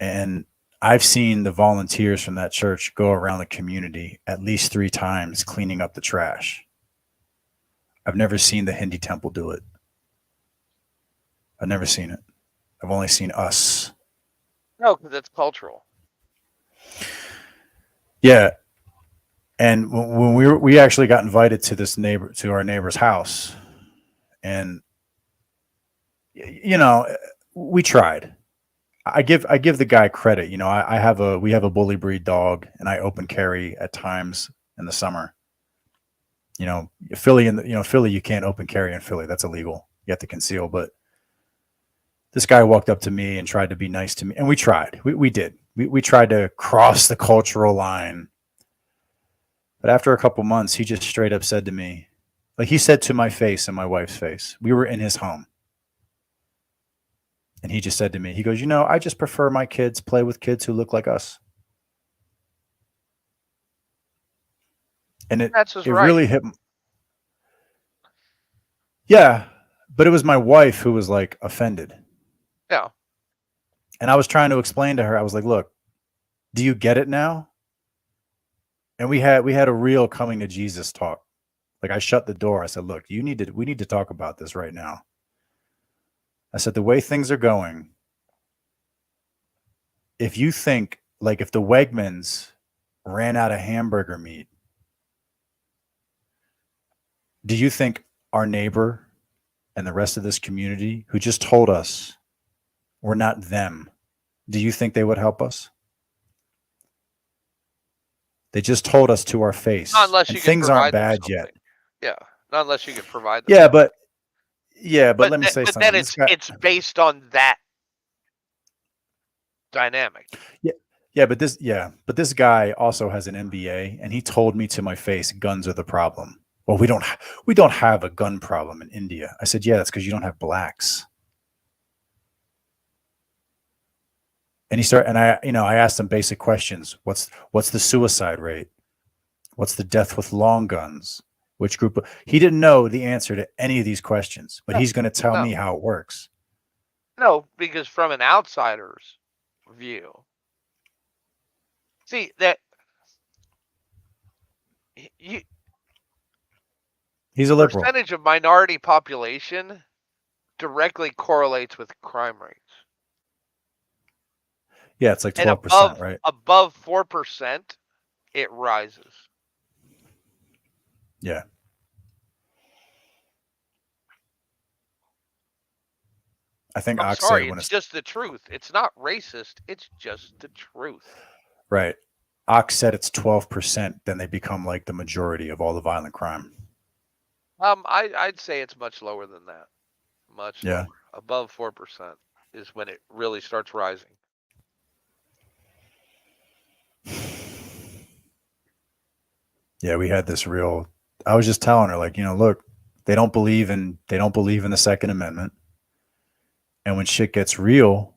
And I've seen the volunteers from that church go around the community at least 3 times cleaning up the trash. I've never seen the Hindi temple do it. I've never seen it. I've only seen us. No, because it's cultural. Yeah. And when we actually got invited to our neighbor's house, and we tried. I give the guy credit. We have a bully breed dog, and I open carry at times in the summer. Philly you can't open carry in Philly. That's illegal. You have to conceal. But this guy walked up to me and tried to be nice to me, and we tried. We did. We tried to cross the cultural line. But after a couple months, he just straight up said to me, like he said to my face and my wife's face, we were in his home. And he just said to me, he goes, I just prefer my kids play with kids who look like us. And it really hit. Yeah. But it was my wife who was like offended. Yeah. And I was trying to explain to her, I was like, look, do you get it now? And we had a real coming to Jesus talk. Like I shut the door. I said, look, we need to talk about this right now. I said, the way things are going, if you think like if the Wegmans ran out of hamburger meat, do you think our neighbor and the rest of this community who just told us we're not them, do you think they would help us? They just told us to our face. Not unless and you things aren't bad something. yet. Yeah. Not unless you can provide them. Yeah, but let me say but something. then it's based on that dynamic. But this guy also has an MBA, and he told me to my face, guns are the problem. Well, we don't have a gun problem in India. I said, yeah, that's because you don't have blacks. And I asked him basic questions. What's the suicide rate? What's the death with long guns? Which group? He didn't know the answer to any of these questions, but he's going to tell me how it works. No, because from an outsider's view, see that he's a liberal. Percentage of minority population directly correlates with crime rates. Yeah, it's like 12%, right? Above 4%, it rises. Yeah. I think I'm Ox sorry, said it's just the truth. It's not racist. It's just the truth. Right. Ox said it's 12%, then they become like the majority of all the violent crime. I'd say it's much lower than that. Much lower. Above 4% is when it really starts rising. Yeah, we had this real. I was just telling her, like, look, they don't believe in the Second Amendment, and when shit gets real,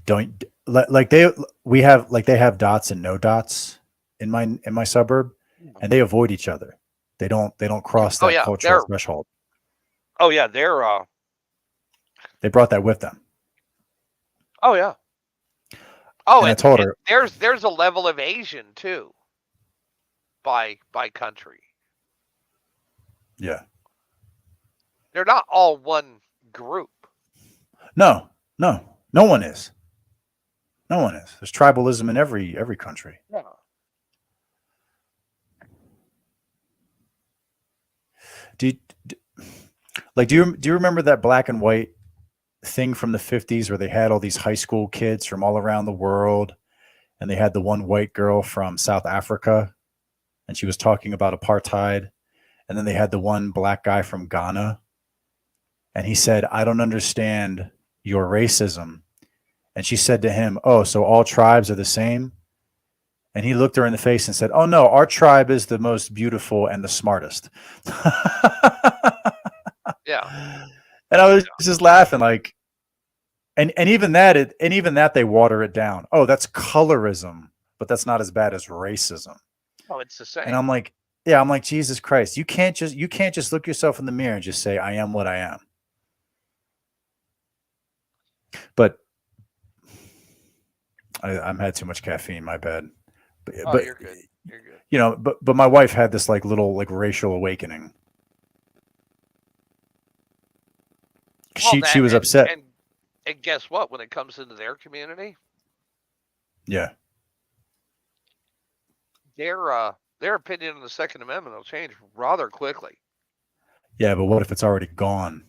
they have dots and no dots in my suburb, and they avoid each other. They don't cross that cultural threshold. Oh yeah, they brought that with them. Oh yeah. Oh, and I told her there's a level of Asian too. By country. Yeah. They're not all one group. No one is. No one is. There's tribalism in every country. Yeah. Do you remember that black and white thing from the 50s where they had all these high school kids from all around the world, and they had the one white girl from South Africa, and she was talking about apartheid, and then they had the one black guy from Ghana, and he said, "I don't understand your racism," and she said to him, "Oh, so all tribes are the same?" And he looked her in the face and said, "Oh no, our tribe is the most beautiful and the smartest." Yeah. And I was just laughing, like, And even that they water it down. Oh, that's colorism, but that's not as bad as racism. Oh, it's the same. And I'm like, yeah, I'm like, Jesus Christ, you can't just look yourself in the mirror and just say, I am what I am. But I'm had too much caffeine, my bad. But You're good. You're good. you know, but my wife had this like little like racial awakening. She was upset. And guess what? When it comes into their community, Yeah. their opinion on the Second Amendment will change rather quickly. Yeah, but what if it's already gone?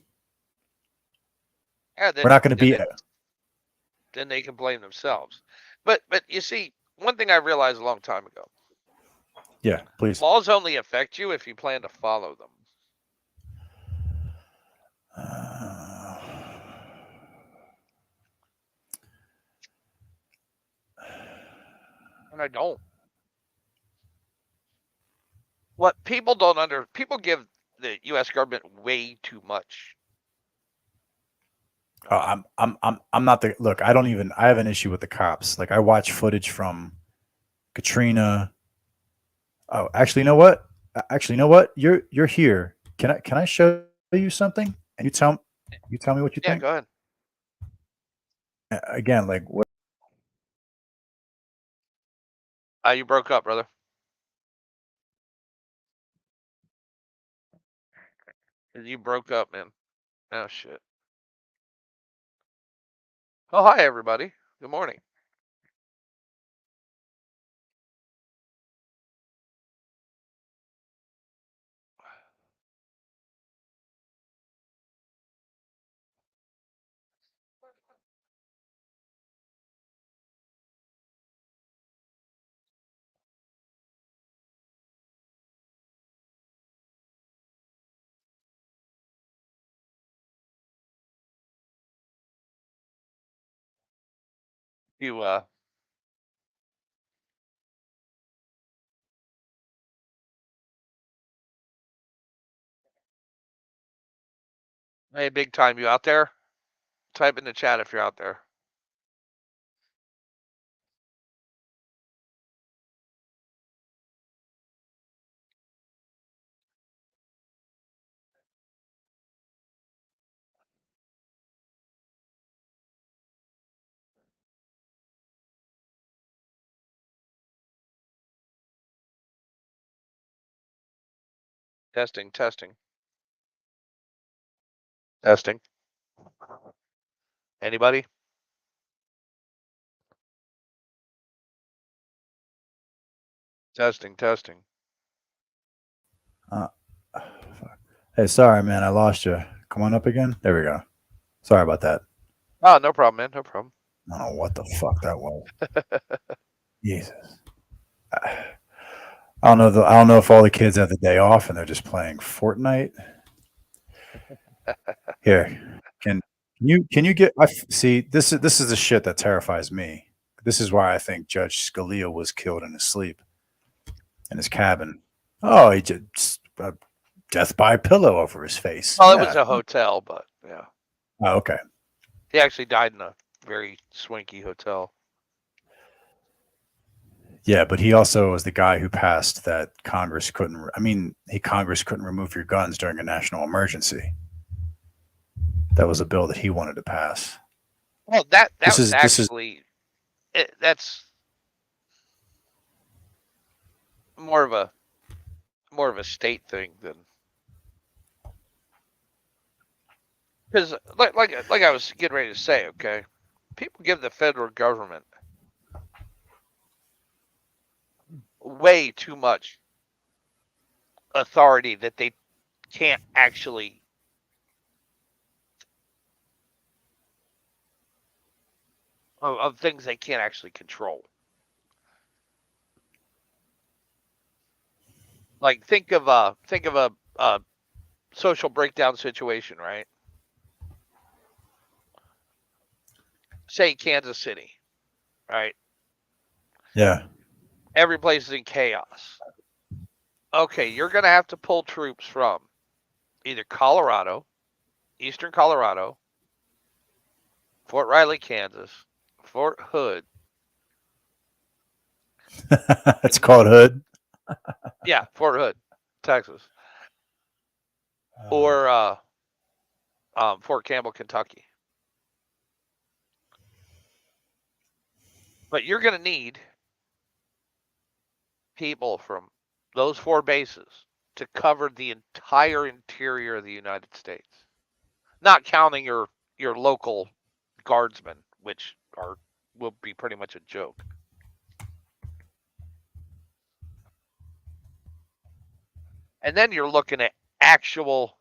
Yeah, then, We're not going to be. Then they can blame themselves. But you see, one thing I realized a long time ago. Yeah, please. Laws only affect you if you plan to follow them. And I don't. What people don't people give the U.S. government way too much. I'm not the look. I have an issue with the cops. Like I watch footage from Katrina. Oh, actually, you know what? You're here. Can I show you something? And you tell me what you Yeah, think. go ahead. Again, like what? You broke up, brother. You broke up, man. Oh shit. Oh, hi everybody. Good morning. You Hey, big time, you out there? Type in the chat if you're out there. Testing, testing. Testing. Anybody? Testing, testing. Hey, sorry, man. I lost you. Come on up again. There we go. Sorry about that. Oh, no problem, man. No problem. I don't know what the fuck that was. Jesus. I don't know. I don't know if all the kids have the day off and they're just playing Fortnite. Here, can you get? See, this is the shit that terrifies me. This is why I think Judge Scalia was killed in his sleep in his cabin. Oh, he just death by pillow over his face. Well, it was a hotel, but yeah. Oh, okay. He actually died in a very swanky hotel. Yeah, but he also was the guy who passed that Congress couldn't. I mean, Congress couldn't remove your guns during a national emergency. That was a bill that he wanted to pass. Well, that's more of a state thing than because like I was getting ready to say. Okay, people give the federal government way too much authority that they can't actually of things they can't actually control. Like think of a social breakdown situation, right? Say Kansas City, right? Yeah. Every place is in chaos. Okay, you're going to have to pull troops from either Colorado, eastern Colorado, Fort Riley, Kansas, Fort Hood. It's called Hood. Yeah, Fort Hood, Texas, or Fort Campbell, Kentucky. But you're going to need people from those 4 bases to cover the entire interior of the United States, not counting your local guardsmen, which will be pretty much a joke. And then you're looking at actual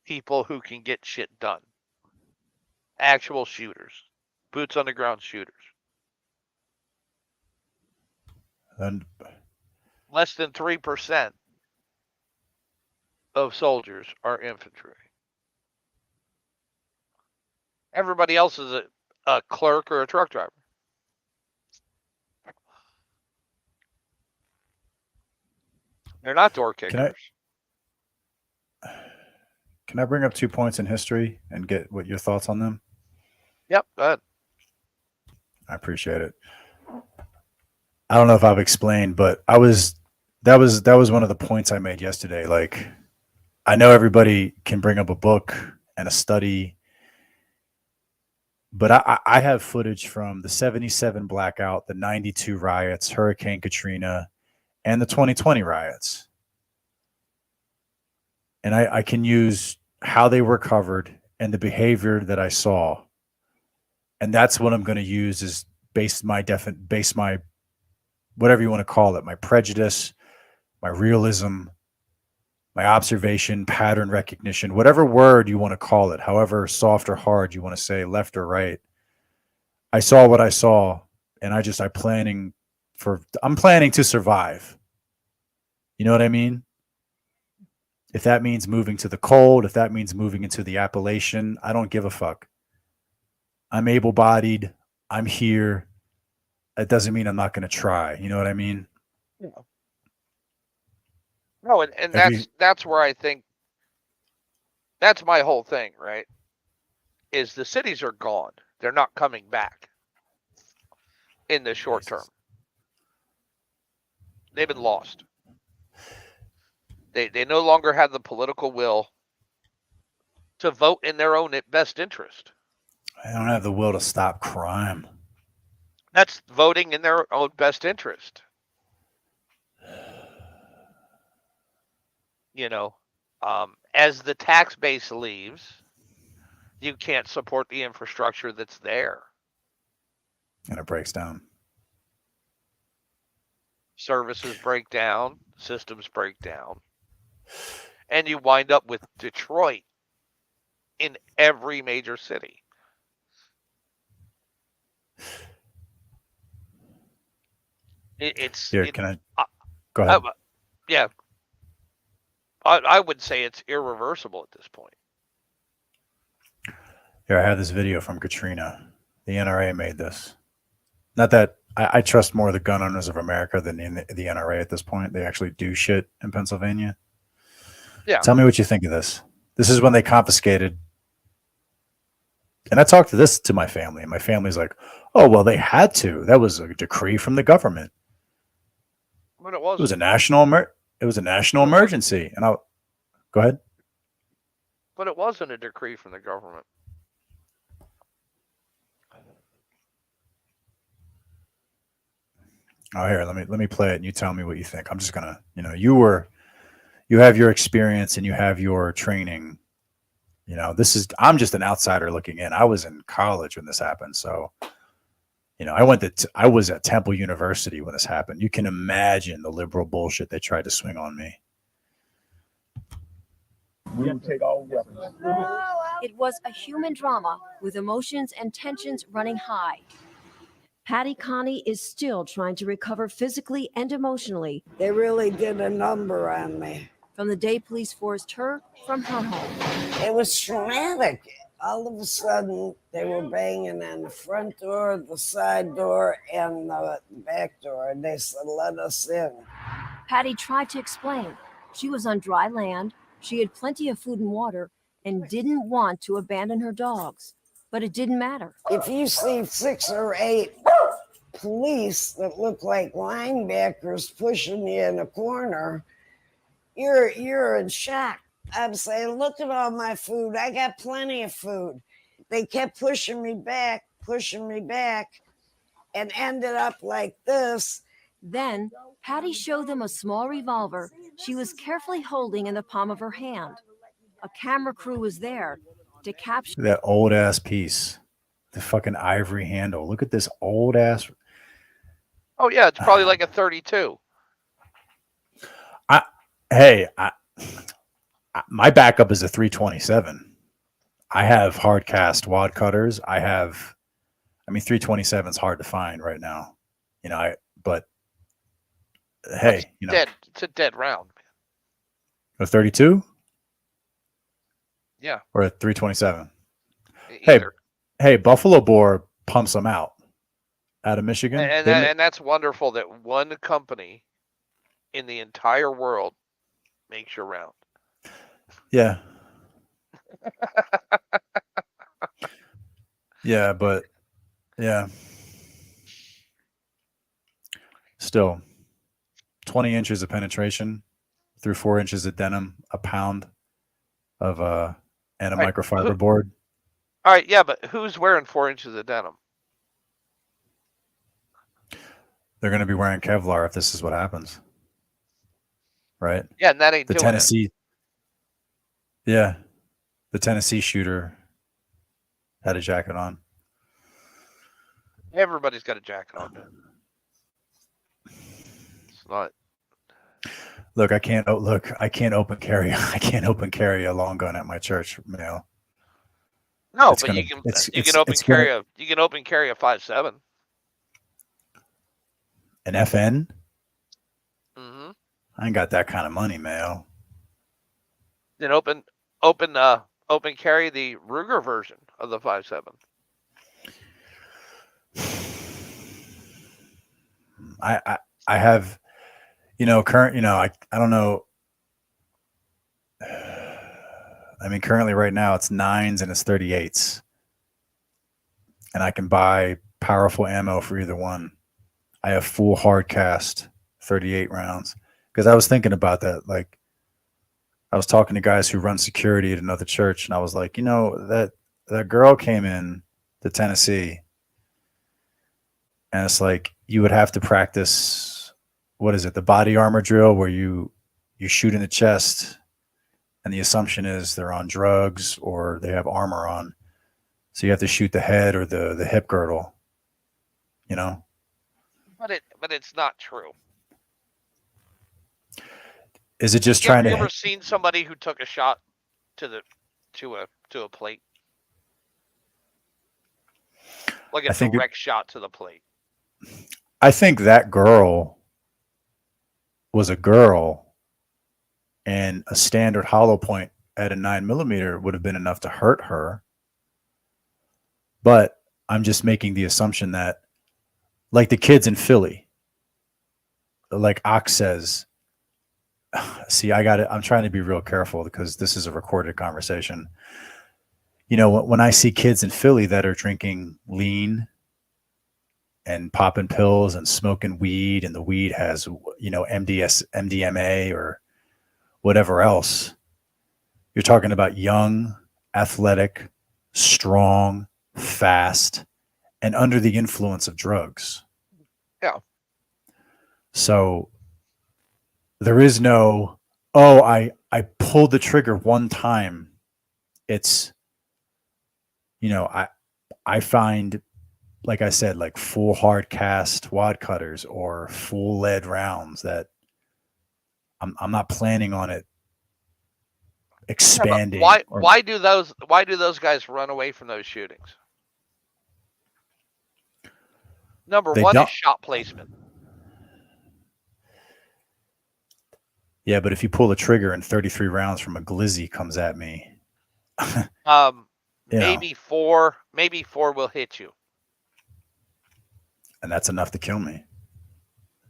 people who can get shit done. Actual shooters. Boots on the ground shooters. And less than 3% of soldiers are infantry. Everybody else is a clerk or a truck driver. They're not door kickers. Can I bring up 2 points in history and get what your thoughts on them? Yep, go ahead. I appreciate it. I don't know if I've explained, but that was one of the points I made yesterday. Like, I know everybody can bring up a book and a study, but I have footage from the 77 blackout, the 92 riots, Hurricane Katrina, and the 2020 riots. And I can use how they were covered and the behavior that I saw. And that's what I'm going to use is base my whatever you want to call it, my prejudice, my realism, my observation, pattern recognition, whatever word you want to call it, however soft or hard you want to say, left or right. I saw what I saw, and I'm planning to survive. You know what I mean? If that means moving to the cold, if that means moving into the Appalachian, I don't give a fuck. I'm able-bodied. I'm here. That doesn't mean I'm not going to try. You know what I mean? Yeah. No, and that's where I think that's my whole thing, right? Is the cities are gone. They're not coming back in the short term. They've been lost. They no longer have the political will to vote in their own best interest. I don't have the will to stop crime. That's voting in their own best interest. You know, as the tax base leaves, you can't support the infrastructure that's there. And it breaks down. Services break down, systems break down. And you wind up with Detroit in every major city. Can I go ahead? Yeah. I would say it's irreversible at this point. Here, I have this video from Katrina. The NRA made this. Not that I trust more the gun owners of America than the NRA at this point. They actually do shit in Pennsylvania. Yeah. Tell me what you think of this. This is when they confiscated. And I talked to my family, and my family's like, oh, well, they had to. That was a decree from the government. But it wasn't. It was a national emergency. And go ahead. But it wasn't a decree from the government. Oh, here, let me play it and you tell me what you think. I'm just gonna, you have your experience and you have your training. I'm just an outsider looking in. I was in college when this happened. So, I was at Temple University when this happened. You can imagine the liberal bullshit they tried to swing on me. We will take all weapons. It was a human drama with emotions and tensions running high. Patty Connie is still trying to recover physically and emotionally. They really did a number on me. From the day police forced her from her home. It was traumatic. All of a sudden, they were banging on the front door, the side door, and the back door, and they said, let us in. Patty tried to explain. She was on dry land. She had plenty of food and water, and didn't want to abandon her dogs. But it didn't matter. If you see 6 or 8 police that look like linebackers pushing you in a corner, you're in shock. I'm saying, look at all my food. I got plenty of food. They kept pushing me back, and ended up like this. Then Patty showed them a small revolver she was carefully holding in the palm of her hand. A camera crew was there to capture That old ass piece, the fucking ivory handle. Look at this old ass. Oh yeah, it's probably like a 32. My backup is a 327. I have hard cast wad cutters. 327 is hard to find right now. But hey, It's a dead round, man. a 32? Yeah. Or a 327. Either. Hey, Buffalo Boar pumps them out of Michigan. And that's wonderful that one company in the entire world makes your round. Yeah. Yeah, but yeah. Still, 20 inches of penetration through 4 inches of denim, a pound of and a microfiber board. All right, yeah, but who's wearing 4 inches of denim? They're going to be wearing Kevlar if this is what happens, right? Yeah, and that ain't the doing Tennessee. it. Yeah, the Tennessee shooter had a jacket on. Everybody's got a jacket on. It's not. Look, I can't open carry. I can't open carry a long gun at my church, Mail. No, It's but gonna- you can it's- you it's- can open it's carry gonna- a 5.7. An FN? Mm-hmm. I ain't got that kind of money, Mail. Then open carry the Ruger version of the 5.7. I have, current, I don't know. I mean, currently right now it's 9s and it's 38s. And I can buy powerful ammo for either one. I have full hard cast 38 rounds. Because I was thinking about that. Like, I was talking to guys who run security at another church, and I was like, that girl came in to Tennessee, and it's like you would have to practice, what is it, the body armor drill where you shoot in the chest, and the assumption is they're on drugs or they have armor on. So you have to shoot the head or the hip girdle, But it's not true. Is it just You trying ever to? seen somebody who took a shot to a plate? Like a I think direct shot to the plate. I think that girl was a girl, and a standard hollow point at a 9mm would have been enough to hurt her. But I'm just making the assumption that, like the kids in Philly, like Ox says, see, I'm trying to be real careful because this is a recorded conversation. When I see kids in Philly that are drinking lean and popping pills and smoking weed, and the weed has, MDMA or whatever else, you're talking about young, athletic, strong, fast, and under the influence of drugs. Yeah. So there is no, I pulled the trigger one time. It's, I find, like I said, like full hard cast wad cutters or full lead rounds that I'm not planning on it expanding. Yeah, why do those guys run away from those shootings? Number one is shot placement. Yeah, but if you pull the trigger and 33 rounds from a glizzy comes at me, maybe four will hit you. And that's enough to kill me.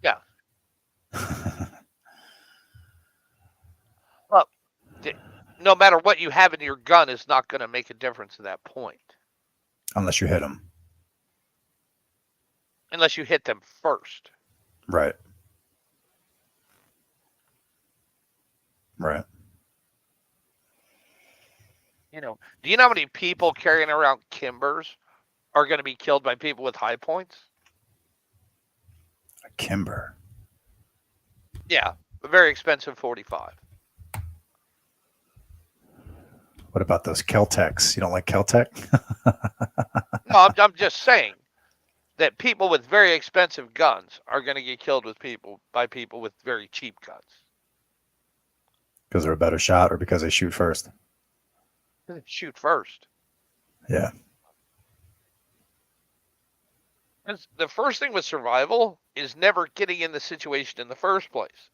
Yeah. Well, no matter what you have in your gun is not going to make a difference at that point. Unless you hit them. Unless you hit them first. Right. Right. You know, do you know how many people carrying around Kimbers are going to be killed by people with high points? A Kimber. Yeah, a very expensive 45. What about those Keltecs? You don't like Keltec? No, I'm just saying that people with very expensive guns are going to get killed by people with very cheap guns. Because they're a better shot or because they shoot first? Shoot first. Yeah. The first thing with survival is never getting in the situation in the first place.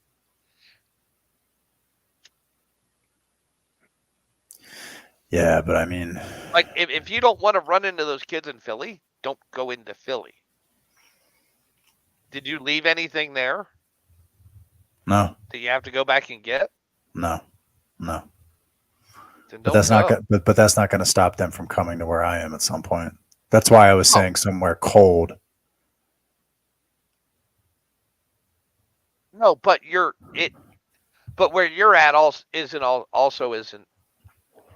Yeah, but I mean... Like, if you don't want to run into those kids in Philly, don't go into Philly. Did you leave anything there? No. That you have to go back and get? No. No. Then But don't that's go. not but that's not going to stop them from coming to where I am at some point. That's why I was saying somewhere cold. No, but but where you're at also isn't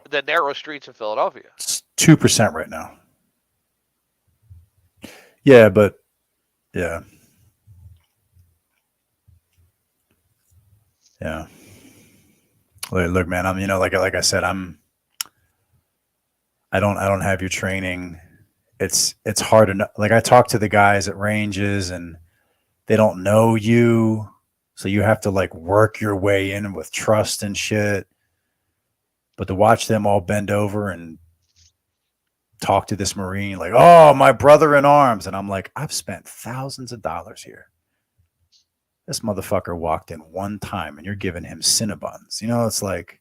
the narrow streets of Philadelphia. It's 2% right now. Yeah, but yeah. Yeah. Look, man, I'm like I said, I don't have your training. It's hard enough. Like I talk to the guys at ranges and they don't know you. So you have to like work your way in with trust and shit. But to watch them all bend over and talk to this Marine like, oh, my brother in arms. And I'm like, I've spent thousands of dollars here. This motherfucker walked in one time and you're giving him Cinnabons. You know, it's like.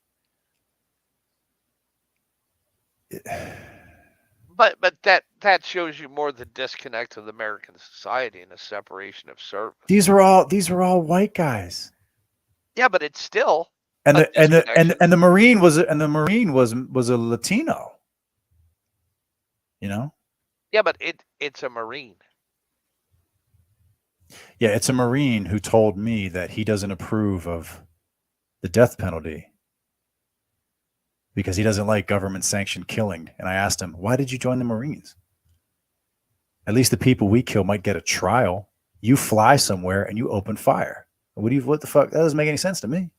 But that shows you more the disconnect of American society and the separation of service. These were all white guys. Yeah, but it's still And the Marine was a Latino. You know? Yeah, but it's a Marine. Yeah, it's a Marine who told me that he doesn't approve of the death penalty because he doesn't like government sanctioned killing. And I asked him, why did you join the Marines? At least the people we kill might get a trial. You fly somewhere and you open fire. What the fuck? That doesn't make any sense to me.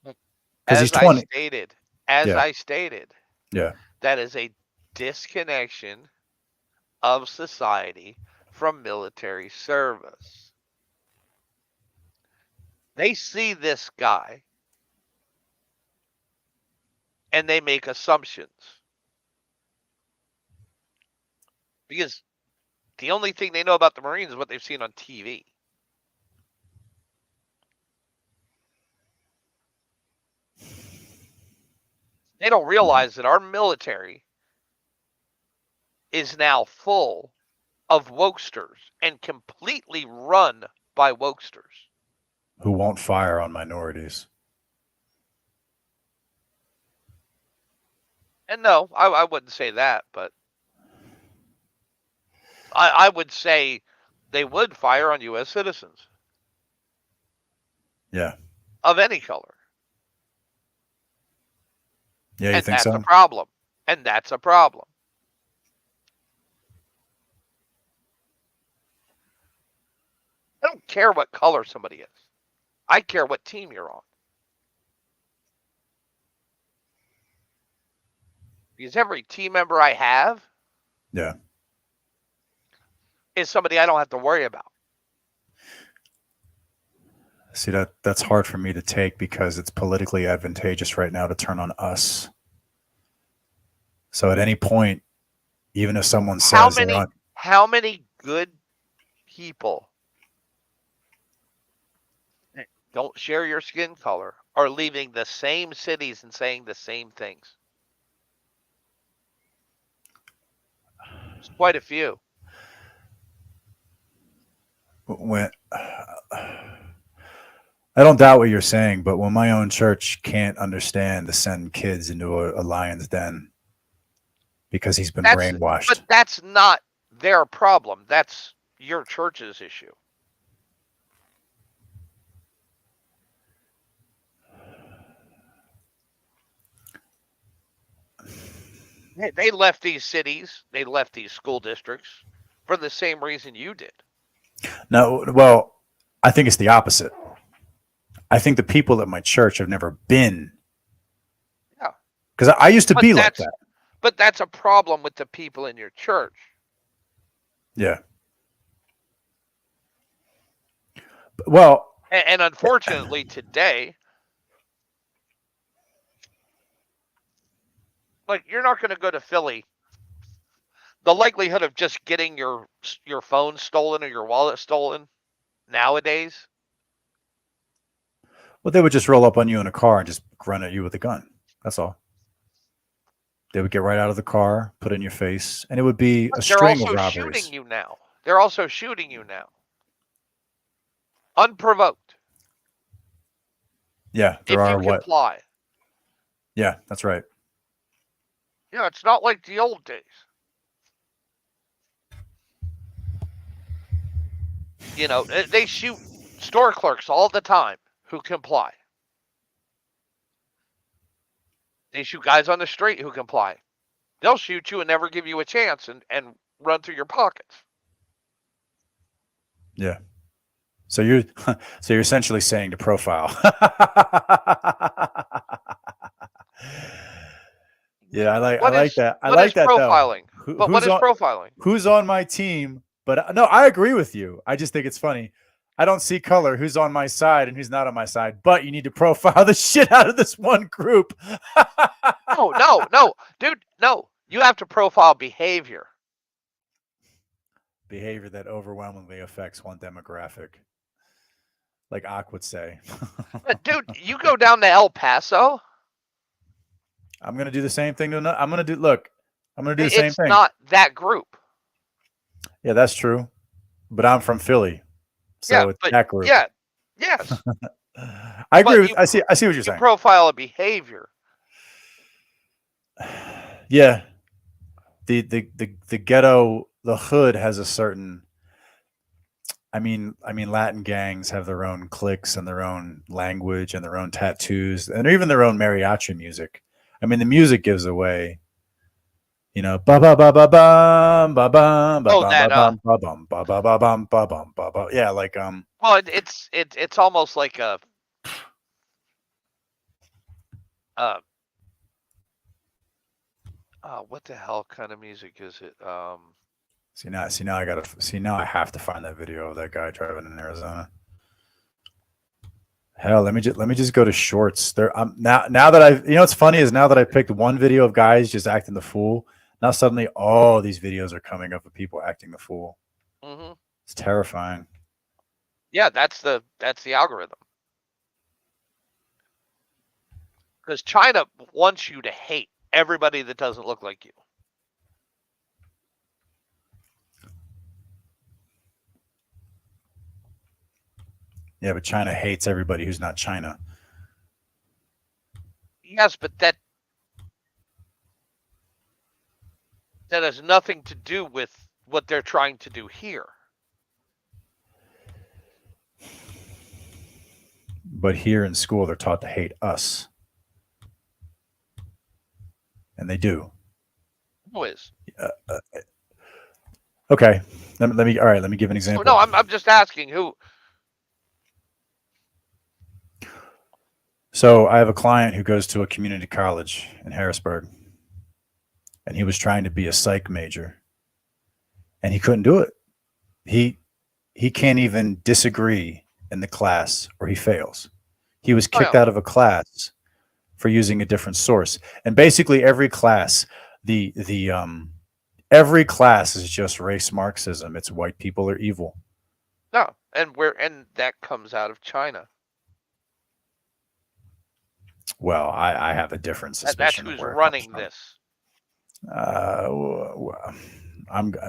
Because he's 20. I stated, yeah, that is a disconnection of society from military service. They see this guy and they make assumptions. Because the only thing they know about the Marines is what they've seen on TV. They don't realize that our military is now full of wokesters and completely run by wokesters. who won't fire on minorities. And no, I wouldn't say that, but I would say they would fire on U.S. citizens. Yeah. Of any color. Yeah, you and think that's so? a problem. And that's a problem. I don't care what color somebody is. I care what team you're on. Because every team member I have Yeah. is somebody I don't have to worry about. See, that's hard for me to take because it's politically advantageous right now to turn on us. So at any point, even if someone says how many good people that don't share your skin color are leaving the same cities and saying the same things? It's quite a few. when I don't doubt what you're saying, but when my own church can't understand to send kids into a lion's den because he's been brainwashed. But that's not their problem. That's your church's issue. They left these cities, they left these school districts for the same reason you did. No, well, I think it's the opposite. I think the people at my church have never been. Yeah. Because I used to be like that. But that's a problem with the people in your church. Yeah. Well, and unfortunately today, like, you're not going to go to Philly. The likelihood of just getting your phone stolen or your wallet stolen nowadays. Well, they would just roll up on you in a car and just run at you with a gun. That's all. They would get right out of the car, put it in your face, and it would be a string of robberies. They're also shooting you now. They're also shooting you now. Unprovoked. Yeah, there are what? Comply. Yeah, that's right. Yeah, it's not like the old days. You know, they shoot store clerks all the time who comply. They shoot guys on the street who comply. They'll shoot you and never give you a chance and run through your pockets. Yeah. So you're essentially saying to profile. Yeah, I like that. I like that profiling? Though. But what is profiling? Who's on my team? But no, I agree with you. I just think it's funny. I don't see color. Who's on my side and who's not on my side? But you need to profile the shit out of this one group. No, dude, no. You have to profile behavior. Behavior that overwhelmingly affects one demographic, like Ak would say. But dude, you go down to El Paso. I'm gonna do the same thing. I'm gonna do the same thing. It's not that group. Yeah, that's true. But I'm from Philly, so it's that group. Yeah, yes. I agree with. I see what you're saying. Profile a behavior. Yeah, the ghetto, the hood has a certain. I mean, Latin gangs have their own cliques and their own language and their own tattoos and even their own mariachi music. I mean, the music gives away. You know, ba ba ba ba bum ba bum ba bum ba bum ba ba ba bum ba bum ba ba. Yeah, like Well, it's almost like a what the hell kind of music is it? See now I have to find that video of that guy driving in Arizona. Hell, let me just go to shorts. There, now that what's funny is now that I picked one video of guys just acting the fool. Now suddenly all these videos are coming up of people acting the fool. Mm-hmm. It's terrifying. Yeah, that's the algorithm. Because China wants you to hate everybody that doesn't look like you. Yeah, but China hates everybody who's not China. Yes, but that has nothing to do with what they're trying to do here. But here in school, they're taught to hate us. And they do. Who is? Okay. Let me give an example. No, I'm just asking who. So I have a client who goes to a community college in Harrisburg. And he was trying to be a psych major. And he couldn't do it. He can't even disagree in the class or he fails. He was kicked out of a class for using a different source. And basically every class, every class is just race Marxism. It's white people are evil. No, and that comes out of China. Well, I have a different suspicion. That's who's running this. I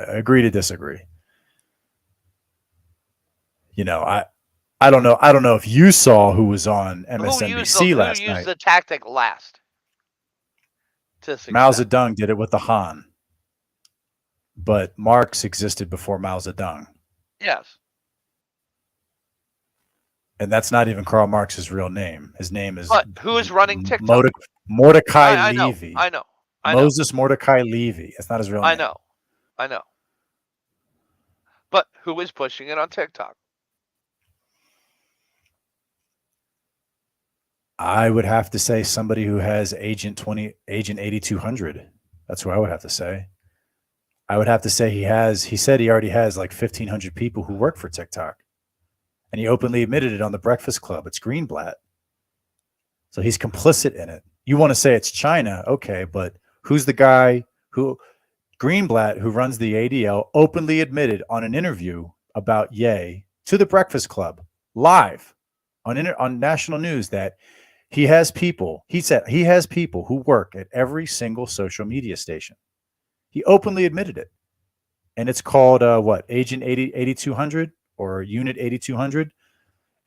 agree to disagree. You know, I don't know. I don't know if you saw who was on Who MSNBC last used night. the tactic last to Mao success? Zedong did it with the Han, but Marx existed before Mao Zedong, Yes. and that's not even Karl Marx's real name. His name is But who is running TikTok? Mordecai I know. Levy. I know. Moses Mordecai Levy. That's not his real name. I know. But who is pushing it on TikTok? I would have to say somebody who has Agent 8200. That's who I would have to say. I would have to say he said he already has like 1,500 people who work for TikTok. And he openly admitted it on the Breakfast Club. It's Greenblatt. So he's complicit in it. You want to say it's China, okay, but who's the guy who, Greenblatt, who runs the ADL, openly admitted on an interview about Ye to the Breakfast Club, live on national news, that he has people, he said he has people who work at every single social media station. He openly admitted it. And it's called, Agent 8200 or Unit 8200.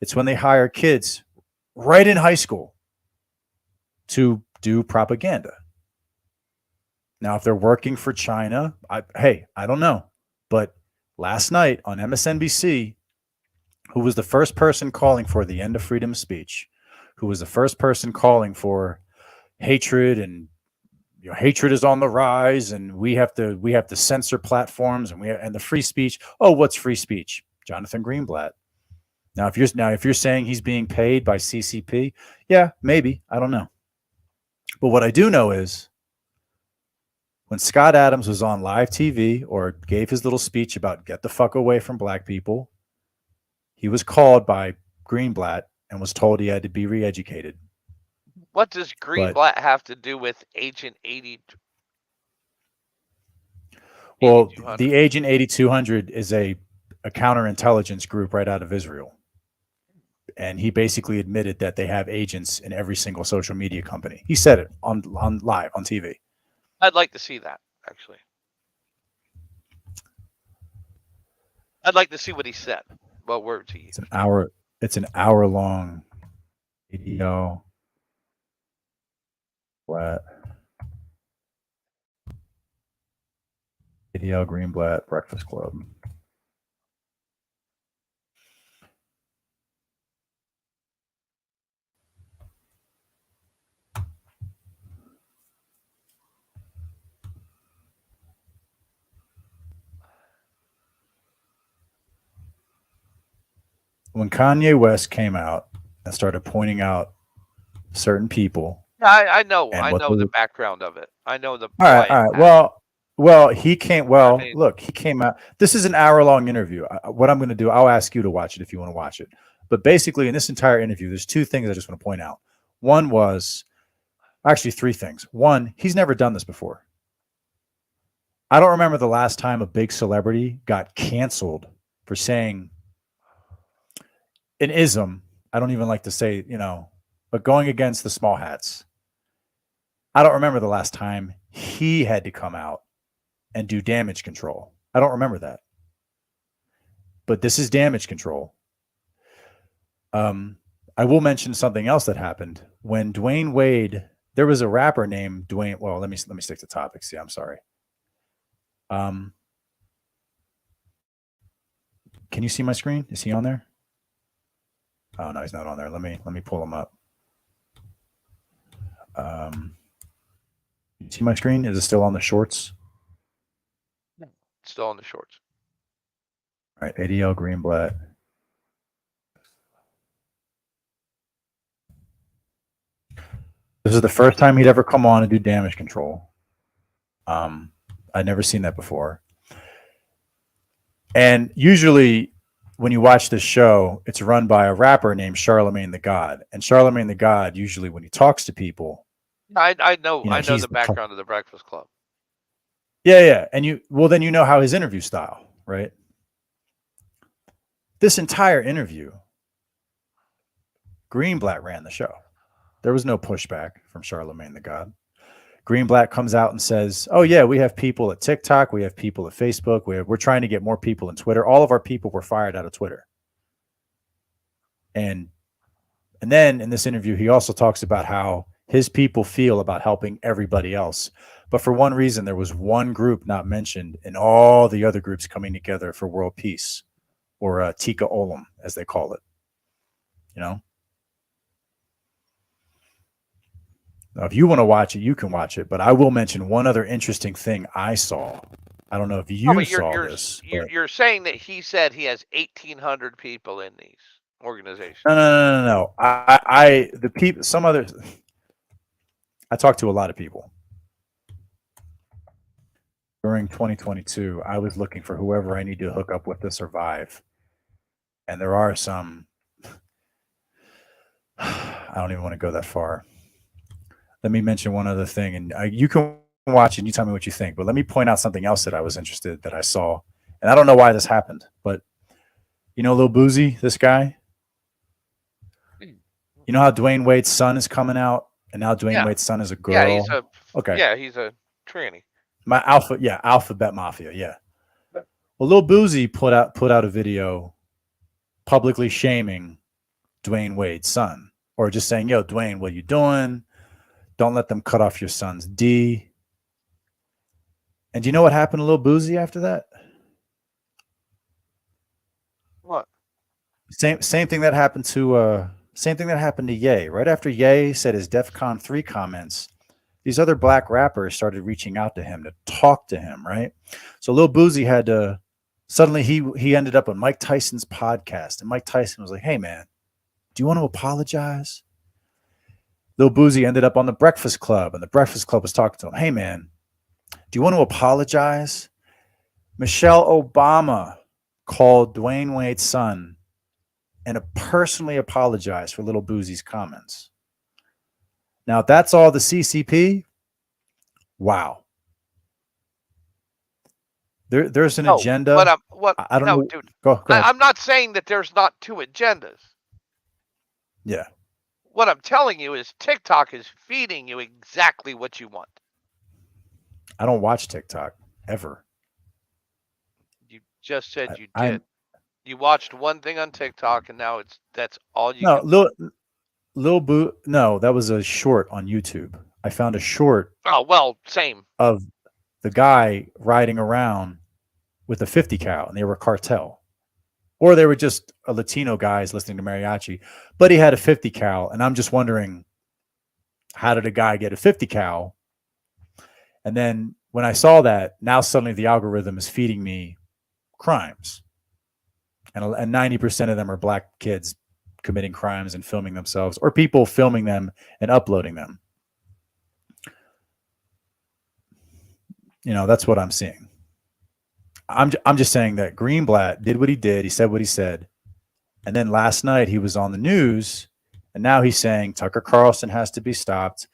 It's when they hire kids right in high school to do propaganda. Now, if they're working for China, I don't know. But last night on MSNBC, who was the first person calling for the end of freedom of speech, who was the first person calling for hatred, and hatred is on the rise, and we have to censor platforms, and the free speech. Oh, what's free speech? Jonathan Greenblatt. Now, if you're saying he's being paid by CCP, yeah, maybe, I don't know. But what I do know is when Scott Adams was on live TV or gave his little speech about get the fuck away from black people, he was called by Greenblatt and was told he had to be re-educated. What does Greenblatt have to do with Agent 80? Well, the Agent 8200 is a counterintelligence group right out of Israel. And he basically admitted that they have agents in every single social media company. He said it on live on TV. I'd like to see that, actually. I'd like to see what he said. What words he used. It's an hour long video. What? ADL Greenblatt Breakfast Club. When Kanye West came out and started pointing out certain people. I know the background of it. I know the. All right. Well, he came. Well, look, he came out. This is an hour-long interview. What I'm going to do, I'll ask you to watch it if you want to watch it. But basically, in this entire interview, there's two things I just want to point out. One was, actually, three things. One, he's never done this before. I don't remember the last time a big celebrity got canceled for saying an ism. I don't even like to say, but going against the small hats. I don't remember the last time he had to come out and do damage control. I don't remember that. But this is damage control. I will mention something else that happened when Dwayne Wade. There was a rapper named Dwayne. Well, let me stick to topics. Yeah, I'm sorry. Can you see my screen? Is he on there? Oh no, he's not on there. Let me pull him up. You see my screen? Is it still on the shorts? Still on the shorts. All right, ADL Greenblatt. This is the first time he'd ever come on and do damage control. I'd never seen that before. And usually when you watch this show, it's run by a rapper named Charlemagne the God. And Charlemagne the God, usually when he talks to people. I know the background of the Breakfast Club. Yeah. And then you know how his interview style, right? This entire interview, Greenblatt ran the show. There was no pushback from Charlemagne the God. Greenblatt comes out and says, oh, yeah, we have people at TikTok. We have people at Facebook. We're trying to get more people in Twitter. All of our people were fired out of Twitter. And then in this interview, he also talks about how his people feel about helping everybody else. But for one reason, there was one group not mentioned in all the other groups coming together for world peace, or Tika Olam, as they call it. You know? Now, if you want to watch it, you can watch it. But I will mention one other interesting thing I saw. I don't know if you but saw this. But you're saying that he said he has 1,800 people in these organizations. no. The people, some other. I talked to a lot of people during 2022. I was looking for whoever I need to hook up with to survive, and there are some. I don't even want to go that far. Let me mention one other thing, and you can watch and you tell me what you think. But let me point out something else that I was interested that I saw, and I don't know why this happened, but you know, Lil Boozy, this guy. You know how Dwayne Wade's son is coming out, and now Dwayne Wade's son is a girl. He's a tranny. Alphabet Mafia, yeah. Well, Lil Boozy put out a video publicly shaming Dwayne Wade's son, or just saying, "Yo, Dwayne, what you doing? Don't let them cut off your son's D." And do you know what happened to Lil Boozy after that? What? Same thing that happened to Ye. Right after Ye said his DEFCON 3 comments, these other black rappers started reaching out to him to talk to him, right? So Lil Boozy had to suddenly he ended up on Mike Tyson's podcast, and Mike Tyson was like, "Hey man, do you want to apologize?" Lil Boozy ended up on the Breakfast Club, and the Breakfast Club was talking to him. "Hey man, do you want to apologize?" Michelle Obama called Dwayne Wade's son and personally apologized for Lil Boozy's comments. Now, if that's all the CCP, wow. There's an agenda. I don't know. Dude. Go ahead. I'm not saying that there's not two agendas. Yeah. What I'm telling you is TikTok is feeding you exactly what you want. I don't watch TikTok ever. You just said you did. You watched one thing on TikTok, and now that's all you. No, No, that was a short on YouTube. I found a short. Oh well, same. Of the guy riding around with a 50 cal, and they were cartel, or they were just a Latino guys listening to mariachi, but he had a 50 cal, and I'm just wondering, how did a guy get a 50 cal? And then when I saw that, now suddenly the algorithm is feeding me crimes, and 90% of them are black kids committing crimes and filming themselves, or people filming them and uploading them. You know, that's what I'm seeing. I'm just saying that Greenblatt did what he did. He said what he said. And then last night he was on the news, and now he's saying Tucker Carlson has to be stopped.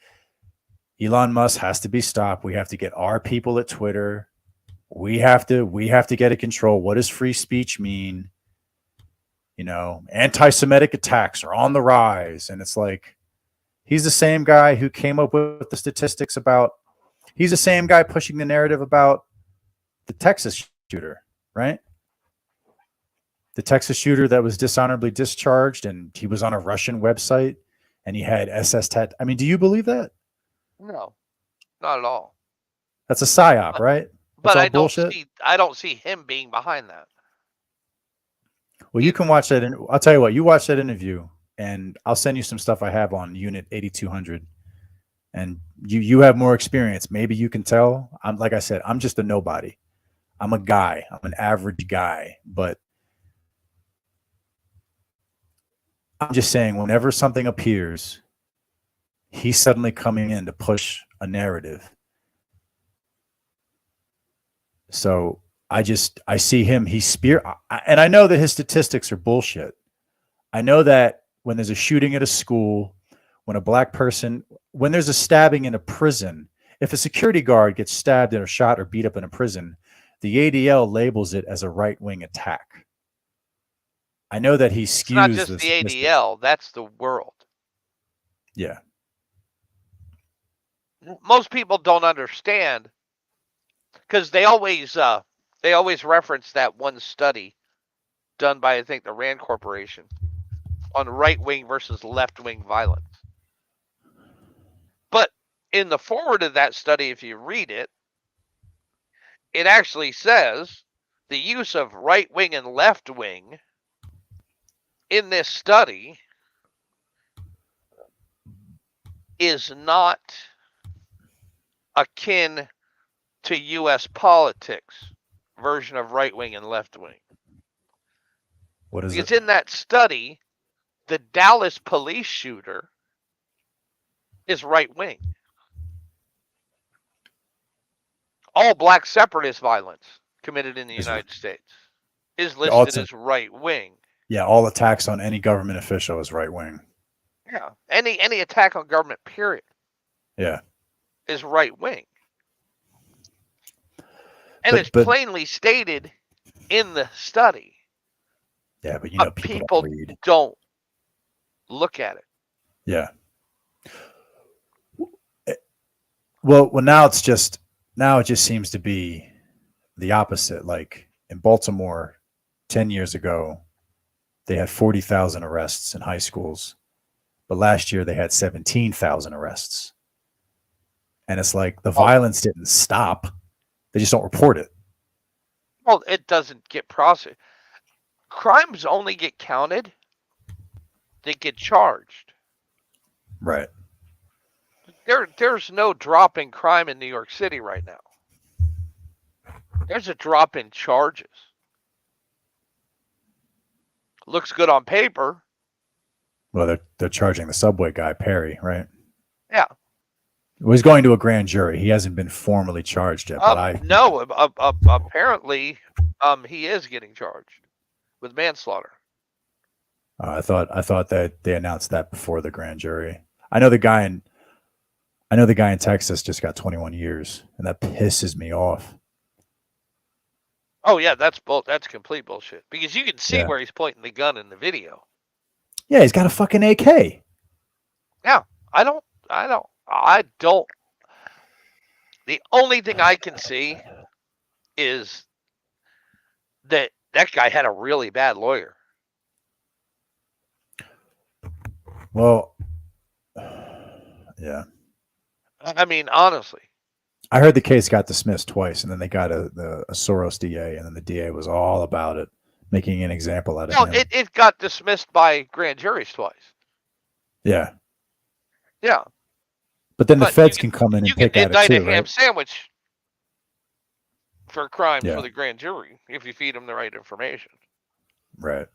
Elon Musk has to be stopped. We have to get our people at Twitter. We have to get a control. What does free speech mean? You know, anti-Semitic attacks are on the rise. And it's like, he's the same guy who came up with the statistics about, he's the same guy pushing the narrative about the Texas shooter, right? The Texas shooter that was dishonorably discharged, and he was on a Russian website, and he had SS tat. I mean, do you believe that? No, not at all. That's a psyop, right? But I don't see him being behind that. Well, you can watch that. I'll tell you what. You watch that interview, and I'll send you some stuff I have on Unit 8200. And you have more experience. Maybe you can tell. Like I said, I'm just a nobody. I'm a guy. I'm an average guy. But I'm just saying, whenever something appears, he's suddenly coming in to push a narrative. So I see him. And I know that his statistics are bullshit. I know that when there's a shooting at a school, when a black person, when there's a stabbing in a prison, if a security guard gets stabbed or shot or beat up in a prison, the ADL labels it as a right-wing attack. I know that he skews. It's not just the ADL, that's the world. Yeah. Most people don't understand, because they always reference that one study done by, I think, the Rand Corporation, on right-wing versus left-wing violence. But in the forward of that study, if you read it, it actually says the use of right-wing and left-wing in this study is not akin to U.S. politics version of right-wing and left-wing. What is Because it? in that study, the Dallas police shooter is right-wing. All black separatist violence committed in the United States is listed as right-wing. Yeah, all attacks on any government official is right wing. Yeah, any attack on government, period, Yeah. is right-wing. And But- it's but- plainly stated in the study. Yeah, but you know, people don't read. Don't look at it. Yeah. Well, now it just seems to be the opposite. Like in Baltimore, 10 years ago, they had 40,000 arrests in high schools, but last year they had 17,000 arrests. And it's like the violence didn't stop; they just don't report it. Well, it doesn't get processed. Crimes only get counted; they get charged. Right. There's no drop in crime in New York City right now. There's a drop in charges. Looks good on paper. Well, they're charging the subway guy, Perry, right? Yeah. Well, he's going to a grand jury. He hasn't been formally charged yet, but No, apparently, he is getting charged with manslaughter. I thought that they announced that before the grand jury. I know the guy in Texas just got 21 years, and that pisses me off. Oh yeah, that's complete bullshit. Because you can see Yeah. where he's pointing the gun in the video. Yeah, he's got a fucking AK. Yeah, I don't. The only thing I can see is that guy had a really bad lawyer. Well, yeah. I mean, honestly. I heard the case got dismissed twice, and then they got a Soros DA, and then the DA was all about it, making an example out of No, him. it got dismissed by grand juries twice. Yeah. Yeah. But then the feds can come in and pick at it indict too, a ham right? sandwich for crimes Yeah. with a grand jury if you feed them the right information. Right.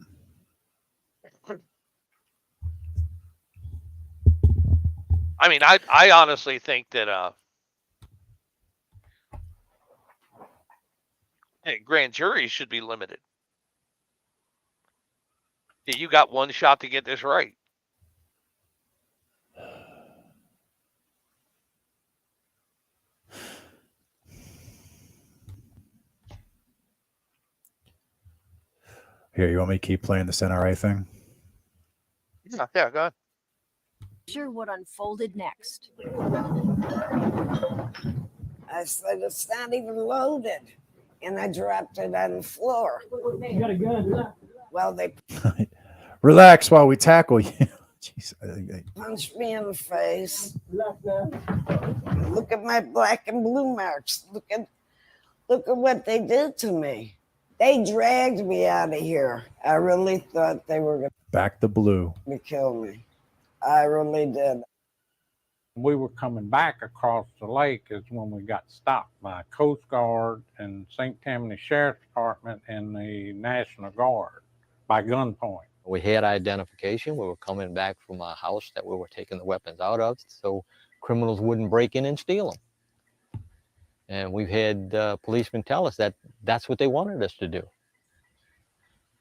I mean, I honestly think that grand juries should be limited. You got one shot to get this right. Here, you want me to keep playing this NRA thing? Yeah, go ahead. Sure what unfolded next. I said, it's not even loaded. And I dropped it on the floor. You got a gun. Well, they Relax while we tackle you. Jeez, punched me in the face. Look at my black and blue marks. Look at what they did to me. They dragged me out of here. I really thought they were going Back the blue. to kill me. I really did. We were coming back across the lake is when we got stopped by Coast Guard and St. Tammany Sheriff's Department and the National Guard by gunpoint. We had identification. We were coming back from a house that we were taking the weapons out of, so criminals wouldn't break in and steal them. And we've had policemen tell us that that's what they wanted us to do,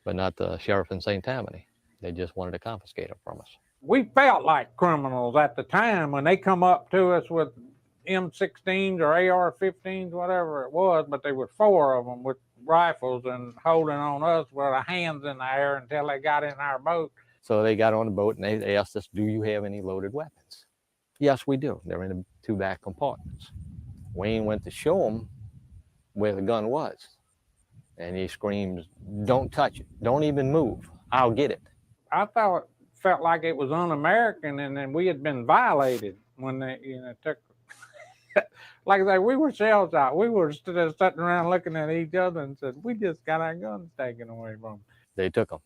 but not the sheriff in St. Tammany. They just wanted to confiscate them from us. We felt like criminals at the time when they come up to us with M16s or AR-15s, whatever it was, but there were 4 of them with rifles and holding on us with our hands in the air until they got in our boat. So they got on the boat and they asked us, do you have any loaded weapons? Yes, we do. They're in the 2 back compartments. Wayne went to show him where the gun was. And he screams, don't touch it. Don't even move. I'll get it. I thought felt like it was un-American, and then we had been violated when they, took. Like I say, we were shell-shocked. We were just sitting around looking at each other and said, "We just got our guns taken away from them." They took them,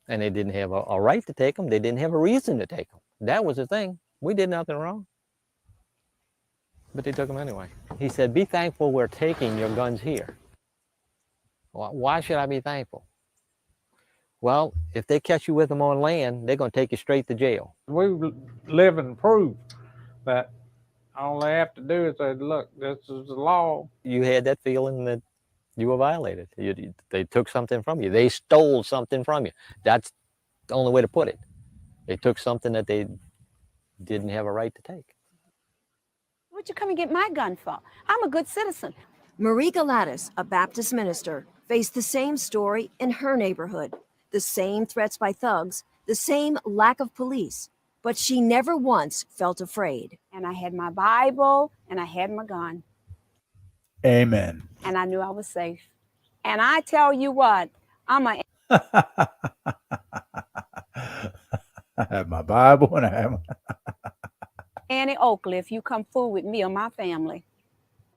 and they didn't have a right to take them. They didn't have a reason to take them. That was the thing. We did nothing wrong, but they took them anyway. He said, "Be thankful we're taking your guns here." Why should I be thankful? Well, if they catch you with them on land, they're going to take you straight to jail. We live and prove that all they have to do is say, "Look, this is the law." You had that feeling that you were violated. They took something from you. They stole something from you. That's the only way to put it. They took something that they didn't have a right to take. What'd you come and get my gun for? I'm a good citizen. Marie Galatis, a Baptist minister, faced the same story in her neighborhood. The same threats by thugs, the same lack of police, but she never once felt afraid. And I had my Bible and I had my gun. Amen. And I knew I was safe. And I tell you what, I'm a I have my Bible and I have Annie Oakley. If you come fool with me or my family,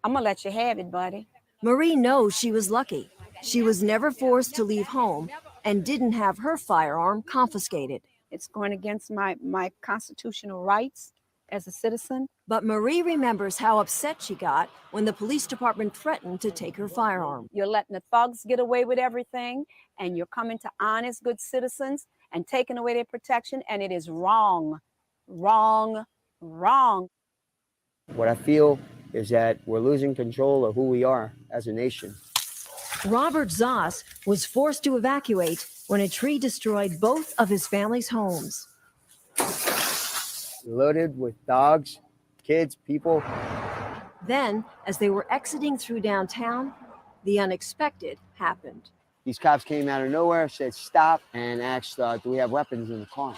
I'm gonna let you have it, buddy. Marie knows she was lucky. She was never forced to leave home and didn't have her firearm confiscated. It's going against my constitutional rights as a citizen. But Marie remembers how upset she got when the police department threatened to take her firearm. You're letting the thugs get away with everything, and you're coming to honest, good citizens and taking away their protection, and it is wrong, wrong, wrong. What I feel is that we're losing control of who we are as a nation. Robert Zoss was forced to evacuate when a tree destroyed both of his family's homes. Loaded with dogs, kids, people. Then, as they were exiting through downtown, the unexpected happened. These cops came out of nowhere, said stop, and asked, do we have weapons in the car?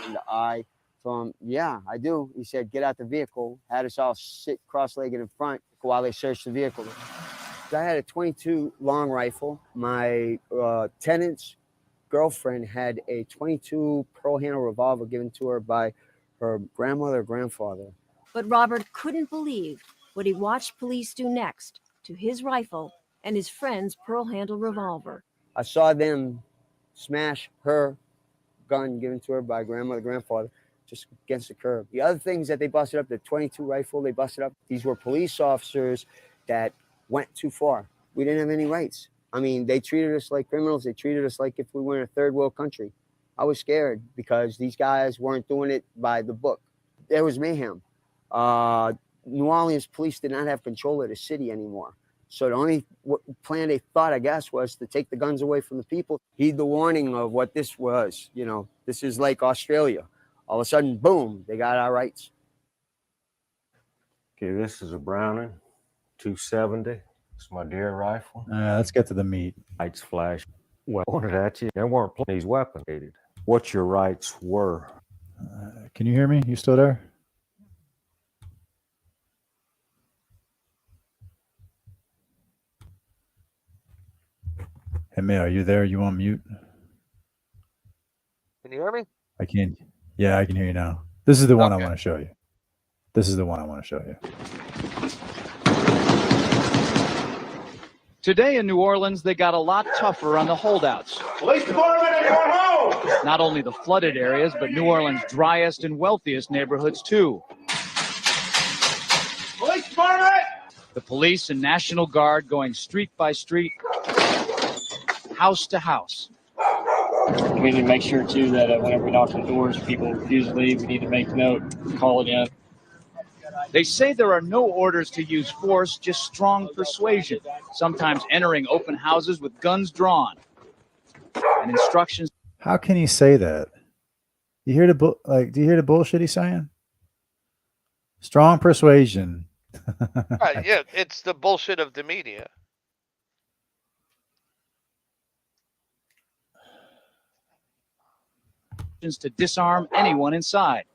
And I told him, yeah, I do. He said, get out the vehicle. Had us all sit cross-legged in front while they searched the vehicle. I had a .22 long rifle. My tenant's girlfriend had a .22 pearl handle revolver given to her by her grandmother or grandfather. But Robert couldn't believe what he watched police do next to his rifle and his friend's pearl handle revolver. I saw them smash her gun given to her by grandmother, grandfather, just against the curb. The other things that they busted up, the .22 rifle they busted up, these were police officers that went too far. We didn't have any rights. I mean, they treated us like criminals. They treated us like if we were in a third world country. I was scared because these guys weren't doing it by the book. There was mayhem. New Orleans police did not have control of the city anymore. So the only plan they thought, I guess, was to take the guns away from the people. Heed the warning of what this was. You know, this is like Australia. All of a sudden, boom, they got our rights. Okay, this is a Browning 270. It's my deer rifle. Let's get to the meat. Lights flash. Well, I pointed at you. There weren't these weapons. What your rights were. Can you hear me? You still there? Hey, May, are you there? You on mute? Can you hear me? I can. Yeah, I can hear you now. This is the one I want to show you. This is the one I want to show you. Today in New Orleans, they got a lot tougher on the holdouts. Police department at your home! Not only the flooded areas, but New Orleans' driest and wealthiest neighborhoods, too. Police department! The police and National Guard going street by street, house to house. We need to make sure, too, that whenever we knock on doors, people refuse to leave, we need to make note, call it in. They say there are no orders to use force, just strong persuasion, sometimes entering open houses with guns drawn. And instructions. How can he say that? You hear the do you hear the bullshit he's saying? Strong persuasion. Right, yeah, it's the bullshit of the media. To disarm anyone inside.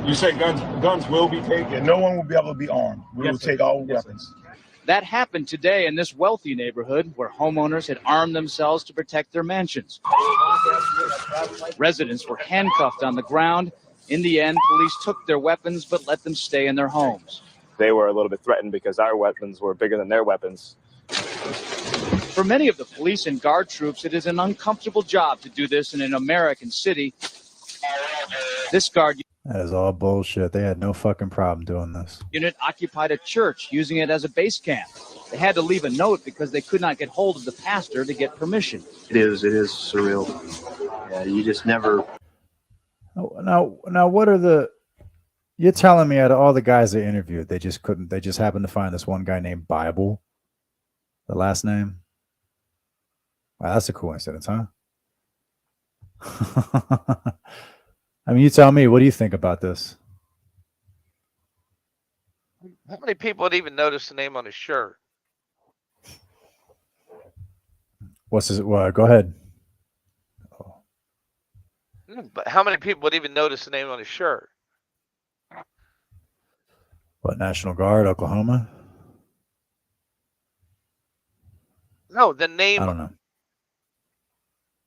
You say guns will be taken. No one will be able to be armed. We will take all weapons. That happened today in this wealthy neighborhood where homeowners had armed themselves to protect their mansions. Residents were handcuffed on the ground. In the end, police took their weapons but let them stay in their homes. They were a little bit threatened because our weapons were bigger than their weapons. For many of the police and guard troops, it is an uncomfortable job to do this in an American city. This guard That is all bullshit. They had no fucking problem doing this. unit occupied a church, using it as a base camp. They had to leave a note because they could not get hold of the pastor to get permission. It is surreal. Yeah, you just never. Now, what are the? You're telling me out of all the guys they interviewed, they just couldn't. They just happened to find this one guy named Bible, the last name. Wow, that's a coincidence, huh? I mean, you tell me. What do you think about this? How many people would even notice the name on his shirt? What's his? Well, go ahead. But how many people would even notice the name on his shirt? What, National Guard, Oklahoma? No, the name I don't know.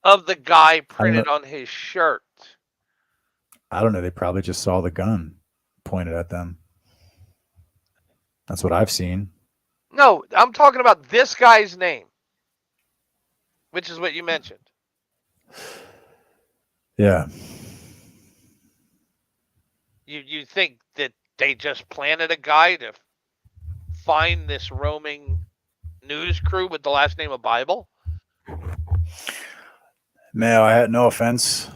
of the guy printed on his shirt. I don't know. They probably just saw the gun pointed at them. That's what I've seen. No, I'm talking about this guy's name, which is what you mentioned. Yeah. You think that they just planted a guy to find this roaming news crew with the last name of Bible? Man, I had no offense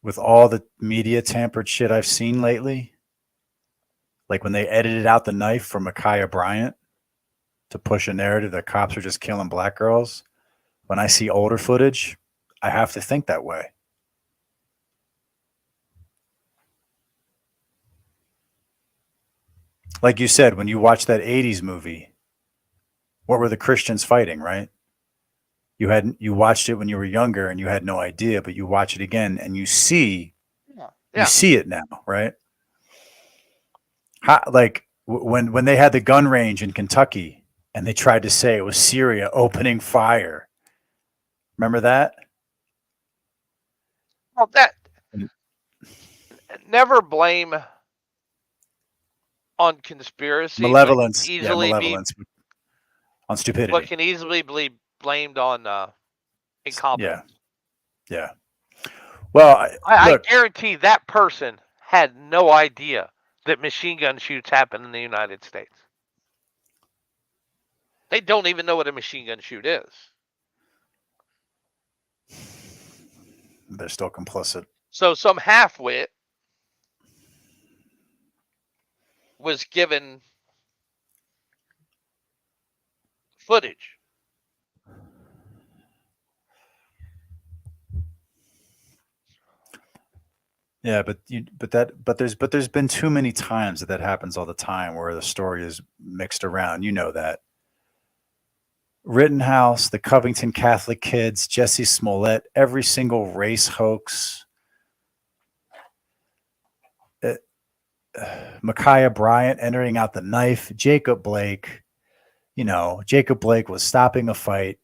with all the media tampered shit I've seen lately. Like when they edited out the knife from Micaiah Bryant to push a narrative that cops are just killing black girls. When I see older footage, I have to think that way. Like you said, when you watch that 80s movie, what were the Christians fighting, right? You watched it when you were younger and you had no idea, but you watch it again and you see it now, right? When they had the gun range in Kentucky and they tried to say it was Syria opening fire. Remember that? Well, never blame on conspiracy. Malevolence. Easily malevolence on stupidity. What can easily be blamed on incompetence. Yeah. Well, I guarantee that person had no idea that machine gun shoots happen in the United States. They don't even know what a machine gun shoot is. They're still complicit. So some halfwit was given footage. Yeah, but there's been too many times that happens all the time where the story is mixed around. You know that. Rittenhouse, the Covington Catholic kids, Jesse Smollett, every single race hoax. Micaiah Bryant entering out the knife. Jacob Blake. Jacob Blake was stopping a fight.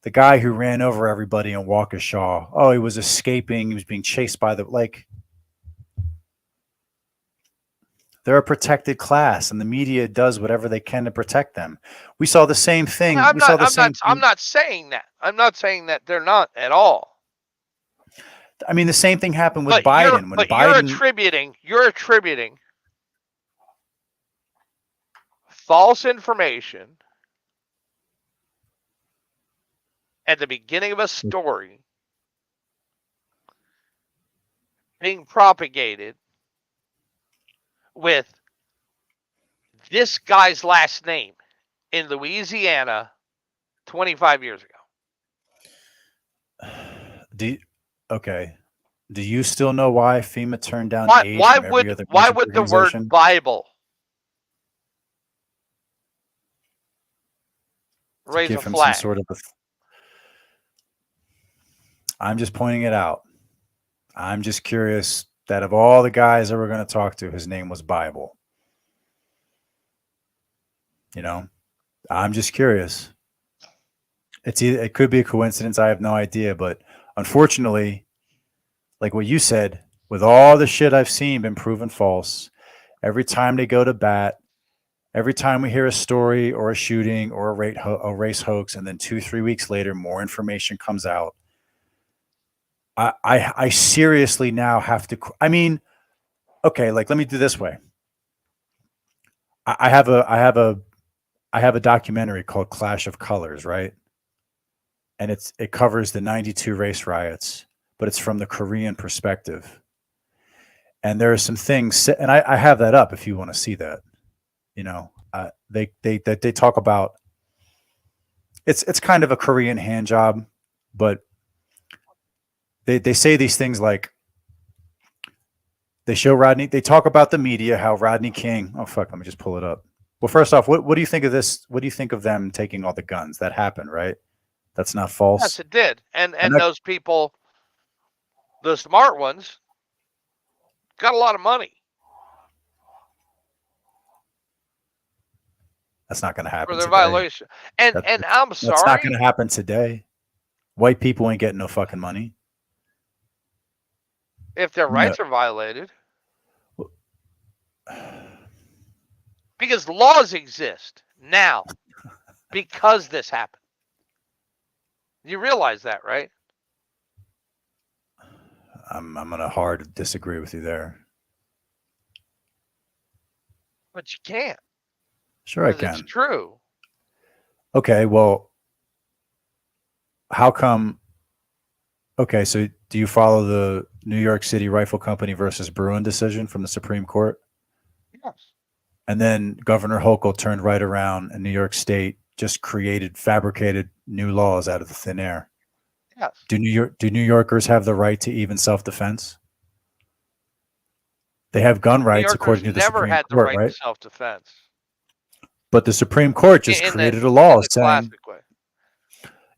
The guy who ran over everybody in Waukesha. Oh, he was escaping. He was being chased by they're a protected class, and the media does whatever they can to protect them. We saw the same thing. I'm not saying that. I'm not saying that they're not at all. I mean, the same thing happened with Biden. You're attributing false information at the beginning of a story being propagated with this guy's last name in Louisiana 25 years ago. Do you still know why FEMA turned down aid why from every other why would the word organization? Bible To raise give a him flag? some sort of I'm just pointing it out. I'm just curious that of all the guys that we're going to talk to, his name was Bible. I'm just curious. It could be a coincidence. I have no idea, but unfortunately, like what you said, with all the shit I've seen been proven false. Every time they go to bat, every time we hear a story or a shooting or a race hoax, and then 2-3 weeks later, more information comes out. I seriously now have to. I mean, okay, like let me do this way. I have a documentary called Clash of Colors, right? And it covers the 92 race riots, but it's from the Korean perspective. And there are some things, and I have that up if you want to see that. You know, they talk about it's kind of a Korean hand job, but they say these things like they show Rodney. They talk about the media, how Rodney King. Oh fuck, let me just pull it up. Well, first off, what do you think of this? What do you think of them taking all the guns? That happened, right? That's not false. Yes, it did. And those people, the smart ones, got a lot of money. That's not going to happen for their today. violation. And I'm sorry. That's not going to happen today. White people ain't getting no fucking money. If their rights are violated. Because laws exist now because this happened. You realize that, right? I'm going to hard disagree with you there. But you can't. Sure I can. It's true. Okay, well, how come? Okay, so do you follow the New York City Rifle Company versus Bruin decision from the Supreme Court? Yes. And then Governor Hochul turned right around, and New York State just fabricated new laws out of the thin air. Yes. Do New Yorkers have the right to even self-defense? They have gun rights according to the Supreme had the Court, right right? to self-defense. But the Supreme Court just created a law saying, way.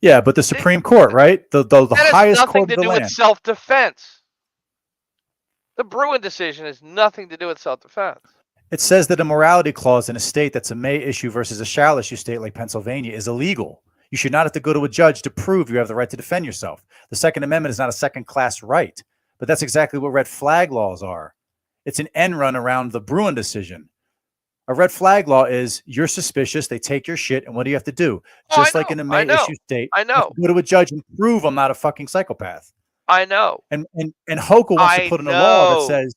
yeah, but the Supreme Court, right? The highest court of the do land. with self-defense. The Bruin decision has nothing to do with self-defense. It says that a morality clause in a state that's a may issue versus a shall issue state like Pennsylvania is illegal. You should not have to go to a judge to prove you have the right to defend yourself. The Second Amendment is not a second-class right, but that's exactly what red flag laws are. It's an end run around the Bruin decision. A red flag law is you're suspicious, they take your shit, and what do you have to do? Just like in a may issue state, I know. You have to go to a judge and prove I'm not a fucking psychopath. I know. And Hochul wants to put in a law that says,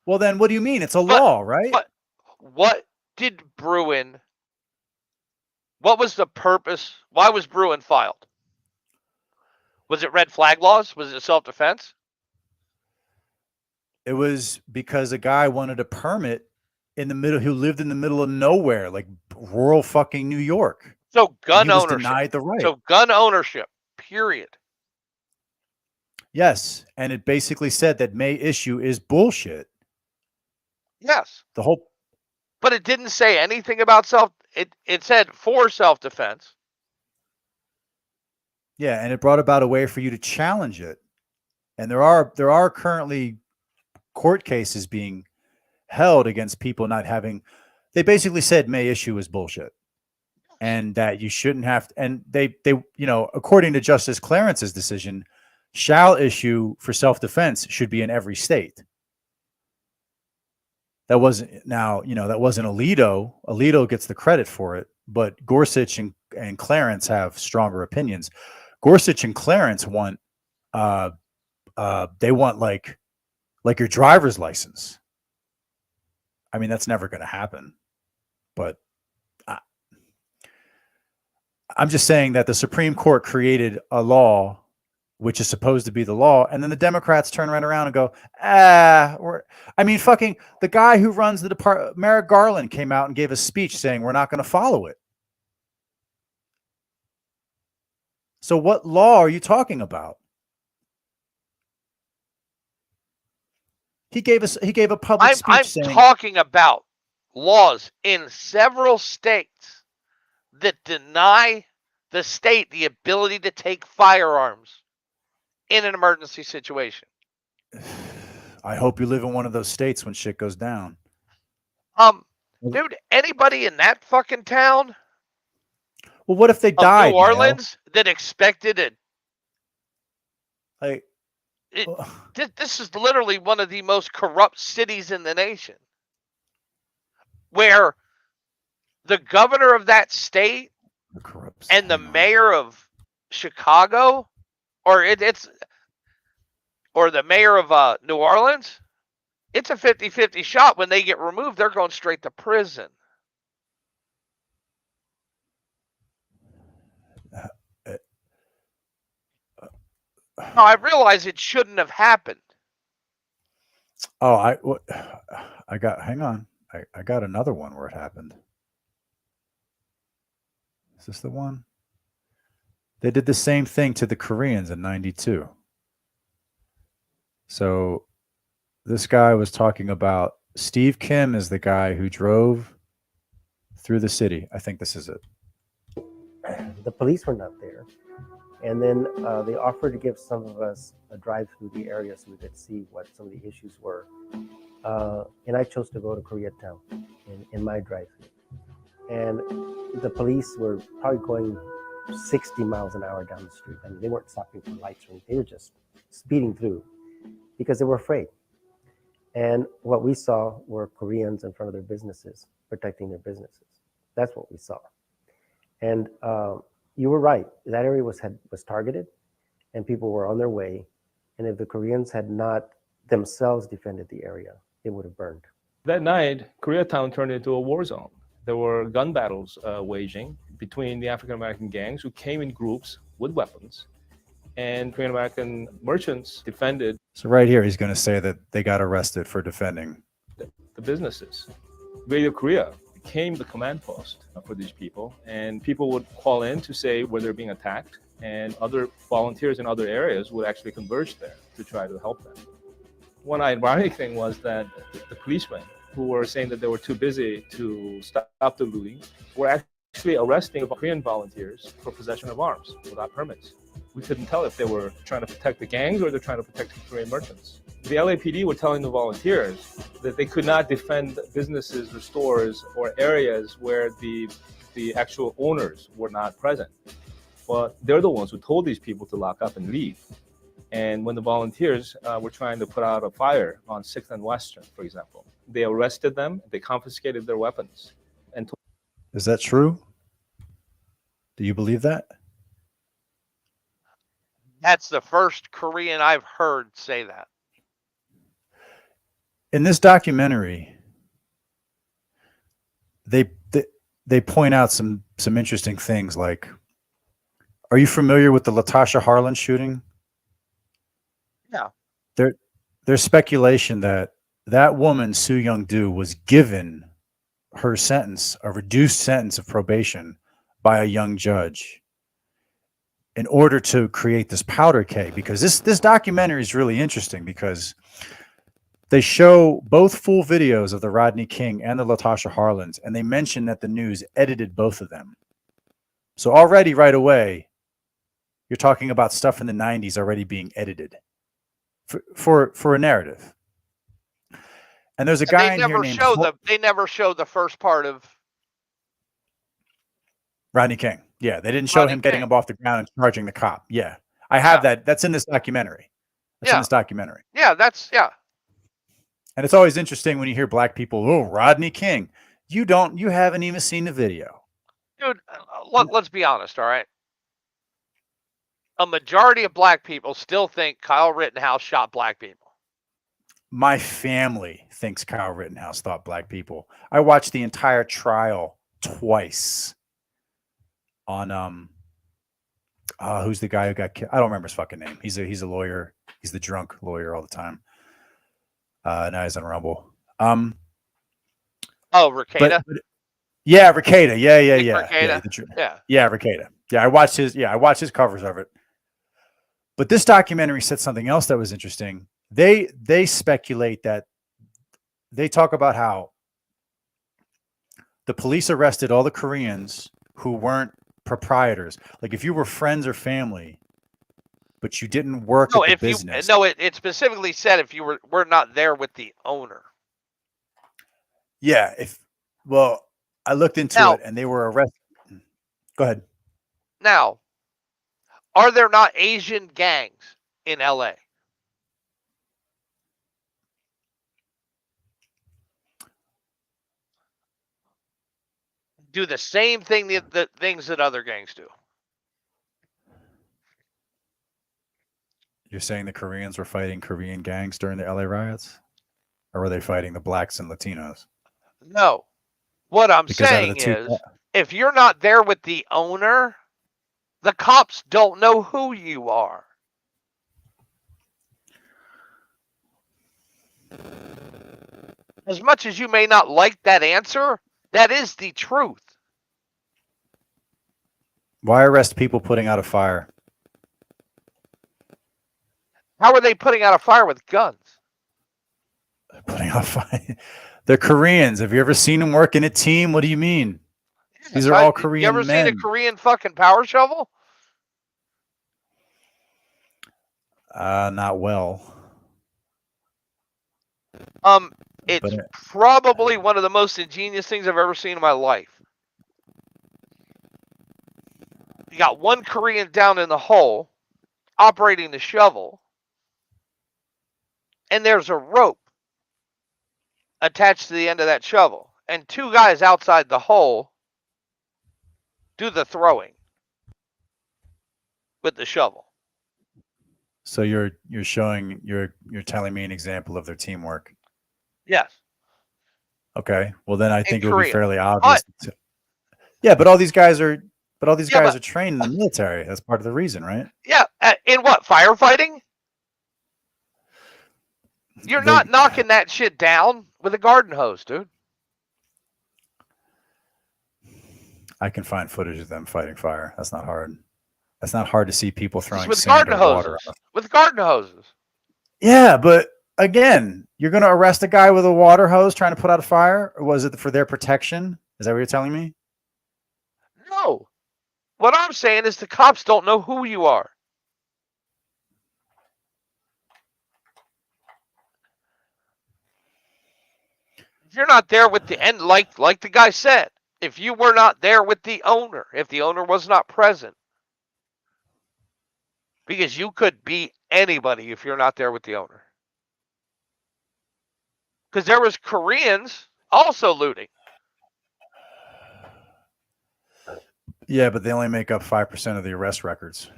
well, then what do you mean? It's a law, right? But what did Bruin, what was the purpose? Why was Bruin filed? Was it red flag laws? Was it self-defense? It was because a guy wanted a permit in the middle, who lived in the middle of nowhere, like rural fucking New York. So gun was ownership. Denied the right. So gun ownership, period. Yes, and it basically said that may issue is bullshit. Yes. But it didn't say anything about it said for self-defense. Yeah, and it brought about a way for you to challenge it. And there are currently court cases being held against people not having. They basically said may issue is bullshit, and that you shouldn't have to, and they according to Justice Clarence's decision, shall issue for self-defense should be in every state. That wasn't Alito. Alito gets the credit for it, but Gorsuch and Clarence have stronger opinions. Gorsuch and Clarence want they want like your driver's license. I mean, that's never going to happen, but I'm just saying that the Supreme Court created a law which is supposed to be the law, and then the Democrats turn right around and go, fucking the guy who runs the department, Merrick Garland, came out and gave a speech saying we're not going to follow it. So what law are you talking about? He gave a public speech saying, I'm talking about laws in several states that deny the state the ability to take firearms in an emergency situation. I hope you live in one of those states when shit goes down. Dude, anybody in that fucking town Well, what if they of died? New Orleans that expected it. Like, This is literally one of the most corrupt cities in the nation, where the governor of that state and the mayor of Chicago, or or the mayor of New Orleans, it's a 50-50 shot. When they get removed, they're going straight to prison. No, I realize it shouldn't have happened. Oh, hang on. I got another one where it happened. Is this the one? They did the same thing to the Koreans in 92. So this guy was talking about Steve Kim is the guy who drove through the city. I think this is it. The police were not there. And then they offered to give some of us a drive through the area so we could see what some of the issues were. And I chose to go to Koreatown in my drive through. And the police were probably going 60 miles an hour down the street. I mean, they weren't stopping for lights or anything. They were just speeding through because they were afraid. And what we saw were Koreans in front of their businesses, protecting their businesses. That's what we saw. And you were right. That area was targeted, and people were on their way. And if the Koreans had not themselves defended the area, it would have burned. That night, Koreatown turned into a war zone. There were gun battles waging between the African-American gangs who came in groups with weapons, and Korean-American merchants defended. So right here, he's going to say that they got arrested for defending the businesses. Radio Korea became the command post for these people, and people would call in to say where they're being attacked, and other volunteers in other areas would actually converge there to try to help them. One ironic thing was that the policemen who were saying that they were too busy to stop the looting were actually arresting Korean volunteers for possession of arms without permits. We couldn't tell if they were trying to protect the gangs or they're trying to protect the Korean merchants. The LAPD were telling the volunteers that they could not defend businesses or stores or areas where the actual owners were not present. But they're the ones who told these people to lock up and leave. And when the volunteers were trying to put out a fire on 6th and Western, for example, they arrested them, they confiscated their weapons. And Is that true? Do you believe that? That's the first Korean I've heard say that. In this documentary, they point out some interesting things. Like, are you familiar with the Latasha Harlan shooting? Yeah. There's speculation that that woman, Soo Young-do, was given her sentence, a reduced sentence of probation, by a young judge in order to create this powder keg. Because this documentary is really interesting because they show both full videos of the Rodney King and the Latasha Harlans, and they mention that the news edited both of them. So already right away, you're talking about stuff in the 90s already being edited for a narrative. And there's a guy in here named they never show the first part of Rodney King. Yeah, they didn't show him getting up off the ground and charging the cop. Yeah, I have that. That's in this documentary. That's in this documentary. Yeah, And it's always interesting when you hear black people, oh, Rodney King. You haven't even seen the video. Dude, let's be honest, all right? A majority of black people still think Kyle Rittenhouse shot black people. My family thinks Kyle Rittenhouse thought black people. I watched the entire trial twice on who's the guy who got killed? I don't remember his fucking name. He's a lawyer. He's the drunk lawyer all the time. Now he's on Rumble. Rekieta? Yeah, Rekieta. Yeah. Rekieta. Yeah, Rekieta. Yeah, I watched his covers of it. But this documentary said something else that was interesting. They speculate that they talk about how the police arrested all the Koreans who weren't proprietors. Like if you were friends or family, but you didn't work at the business. It specifically said if you were not there with the owner. Yeah, I looked into it and they were arrested. Go ahead. Now, are there not Asian gangs in LA? Do the same thing the things that other gangs do. You're saying the Koreans were fighting Korean gangs during the LA riots? Or were they fighting the blacks and Latinos? No. What I'm Because out of the saying two, is, if you're not there with the owner, the cops don't know who you are. As much as you may not like that answer, that is the truth. why arrest people putting out a fire? How are they putting out a fire with guns? Putting out a fire. They're Koreans. Have you ever seen them work in a team? What do you mean? These are all Korean You ever men. seen a Korean fucking power shovel? Not well. It's But probably one of the most ingenious things I've ever seen in my life. You got one Korean down in the hole operating the shovel, and there's a rope attached to the end of that shovel, and two guys outside the hole do the throwing with the shovel. So you're telling me an example of their teamwork. Yes. Okay. Well, then I think it would be Korea. fairly obvious. Yeah, but all these guys are trained in the military. That's part of the reason, right? Yeah. In what? Firefighting? You're not knocking that shit down with a garden hose, dude. I can find footage of them fighting fire. That's not hard. That's not hard to see people throwing With sand garden or water. hoses. With garden hoses. Yeah, but again, you're going to arrest a guy with a water hose trying to put out a fire? Or was it for their protection? Is that what you're telling me? No. What I'm saying is the cops don't know who you are. If you're not there with the end, like the guy said, if you were not there with the owner, if the owner was not present, because you could be anybody if you're not there with the owner. Because there was Koreans also looting. Yeah, but they only make up 5% of the arrest records.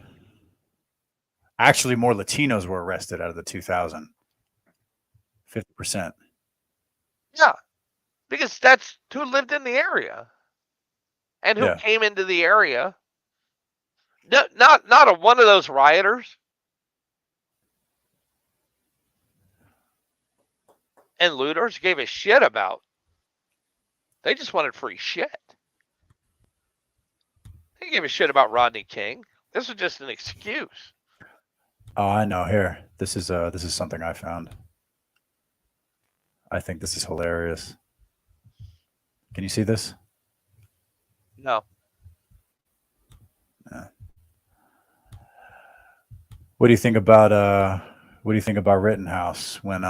Actually, more Latinos were arrested out of the 2,000. 50%. Yeah, because that's who lived in the area and who came into the area. No, not a one of those rioters and looters gave a shit about. They just wanted free shit. They gave a shit about Rodney King. This was just an excuse. Oh, I know. Here, this is something I found. I think this is hilarious. Can you see this? No. What do you think about Rittenhouse when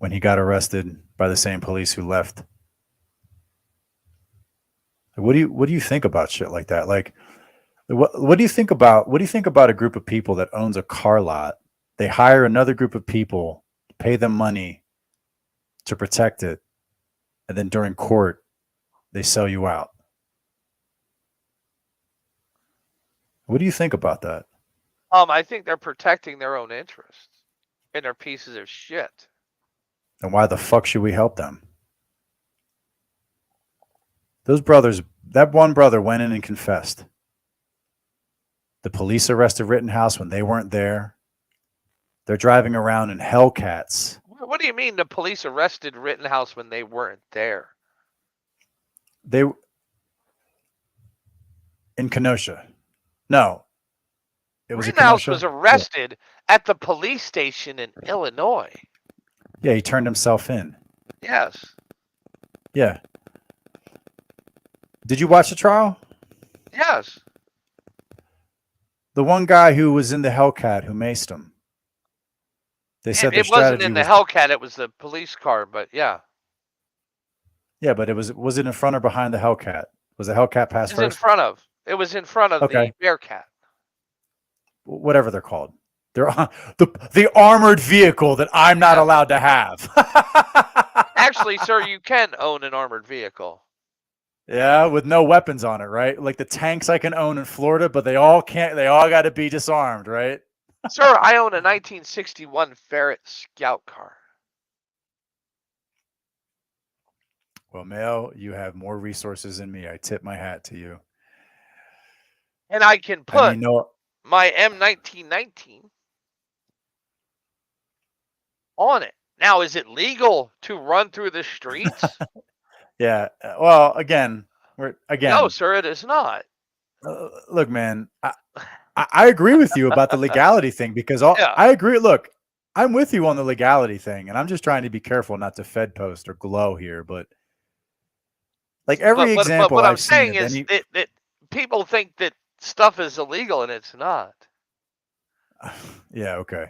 he got arrested by the same police who left? What do you think about shit like that? Like, what do you think about a group of people that owns a car lot? They hire another group of people, pay them money to protect it, and then during court, they sell you out. What do you think about that? I think they're protecting their own interests, and they're pieces of shit. And why the fuck should we help them? Those brothers, that one brother went in and confessed. The police arrested Rittenhouse when they weren't there. They're driving around in Hellcats. What do you mean the police arrested Rittenhouse when they weren't there? They in Kenosha. No. It was Rittenhouse was arrested at the police station in Illinois. Yeah, he turned himself in. Yes. Yeah. Did you watch the trial? Yes. The one guy who was in the Hellcat who maced him. They said it wasn't in the Hellcat, it was the police car, but yeah. Yeah, but was it in front or behind the Hellcat? Was the Hellcat pass It was in first? front of. It was in front of Okay. the Bearcat. Whatever they're called. They're the armored vehicle that I'm not allowed to have. Actually, sir, you can own an armored vehicle. Yeah, with no weapons on it, right? Like the tanks I can own in Florida, but they all got to be disarmed, right? Sir, I own a 1961 Ferret Scout car. Well, Mayo, you have more resources than me. I tip my hat to you. And I can put I mean, no, my M1919 on it. Now, is it legal to run through the streets? yeah. Well, again, No, sir, it is not. Look, man, I agree with you about the legality thing because Yeah. I agree. Look, I'm with you on the legality thing, and I'm just trying to be careful not to Fed post or glow here, but like every example what I'm I've seen saying of is any, that people think that stuff is illegal and it's not. yeah, okay.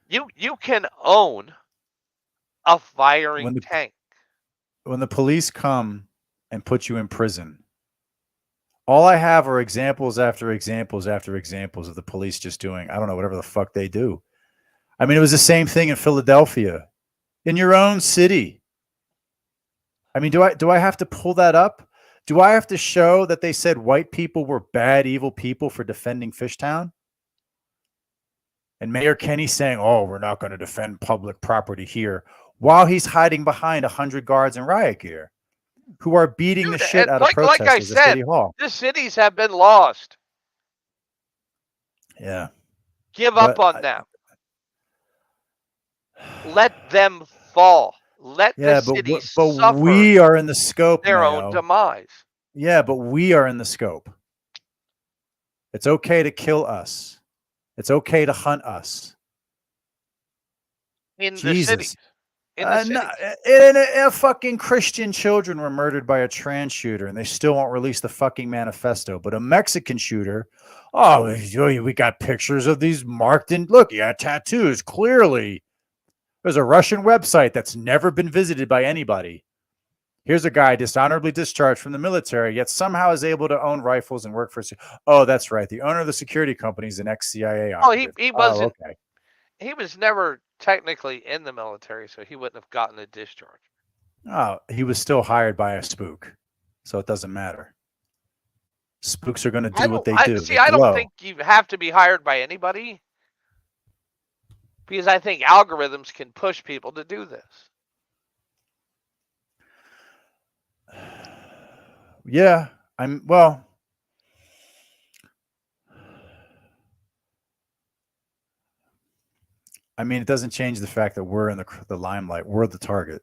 You can own a firing tank. When the police come and put you in prison, all I have are examples after examples after examples of the police just doing, I don't know, whatever the fuck they do. I mean, it was the same thing in Philadelphia, in your own city. I mean, do I have to pull that up? Do I have to show that they said white people were bad, evil people for defending Fishtown? And Mayor Kenny saying, oh, we're not going to defend public property here, while he's hiding behind 100 guards in riot gear who are beating the shit out of protesters Like I at said, City Hall. the cities have been lost. Yeah. Give up on them. Let them fall. Let Yeah, the city but suffer we are in the scope, their Mayo. own demise. Yeah, but we are in the scope. It's okay to kill us. It's okay to hunt us. In the Jesus. cities. In the cities. And fucking Christian children were murdered by a trans shooter, and they still won't release the fucking manifesto. But a Mexican shooter, oh, we got pictures of these marked in. Look, yeah, tattoos. Clearly, there's a Russian website that's never been visited by anybody. Here's a guy dishonorably discharged from the military, yet somehow is able to own rifles and work for. Oh, that's right. The owner of the security company is an ex-CIA operative. Oh, he wasn't. Oh, okay. He was never technically in the military, so he wouldn't have gotten a discharge. Oh, he was still hired by a spook, so it doesn't matter. Spooks are going to do what they do. See, I don't think you have to be hired by anybody, because I think algorithms can push people to do this. Yeah, well. I mean, it doesn't change the fact that we're in the limelight. We're the target.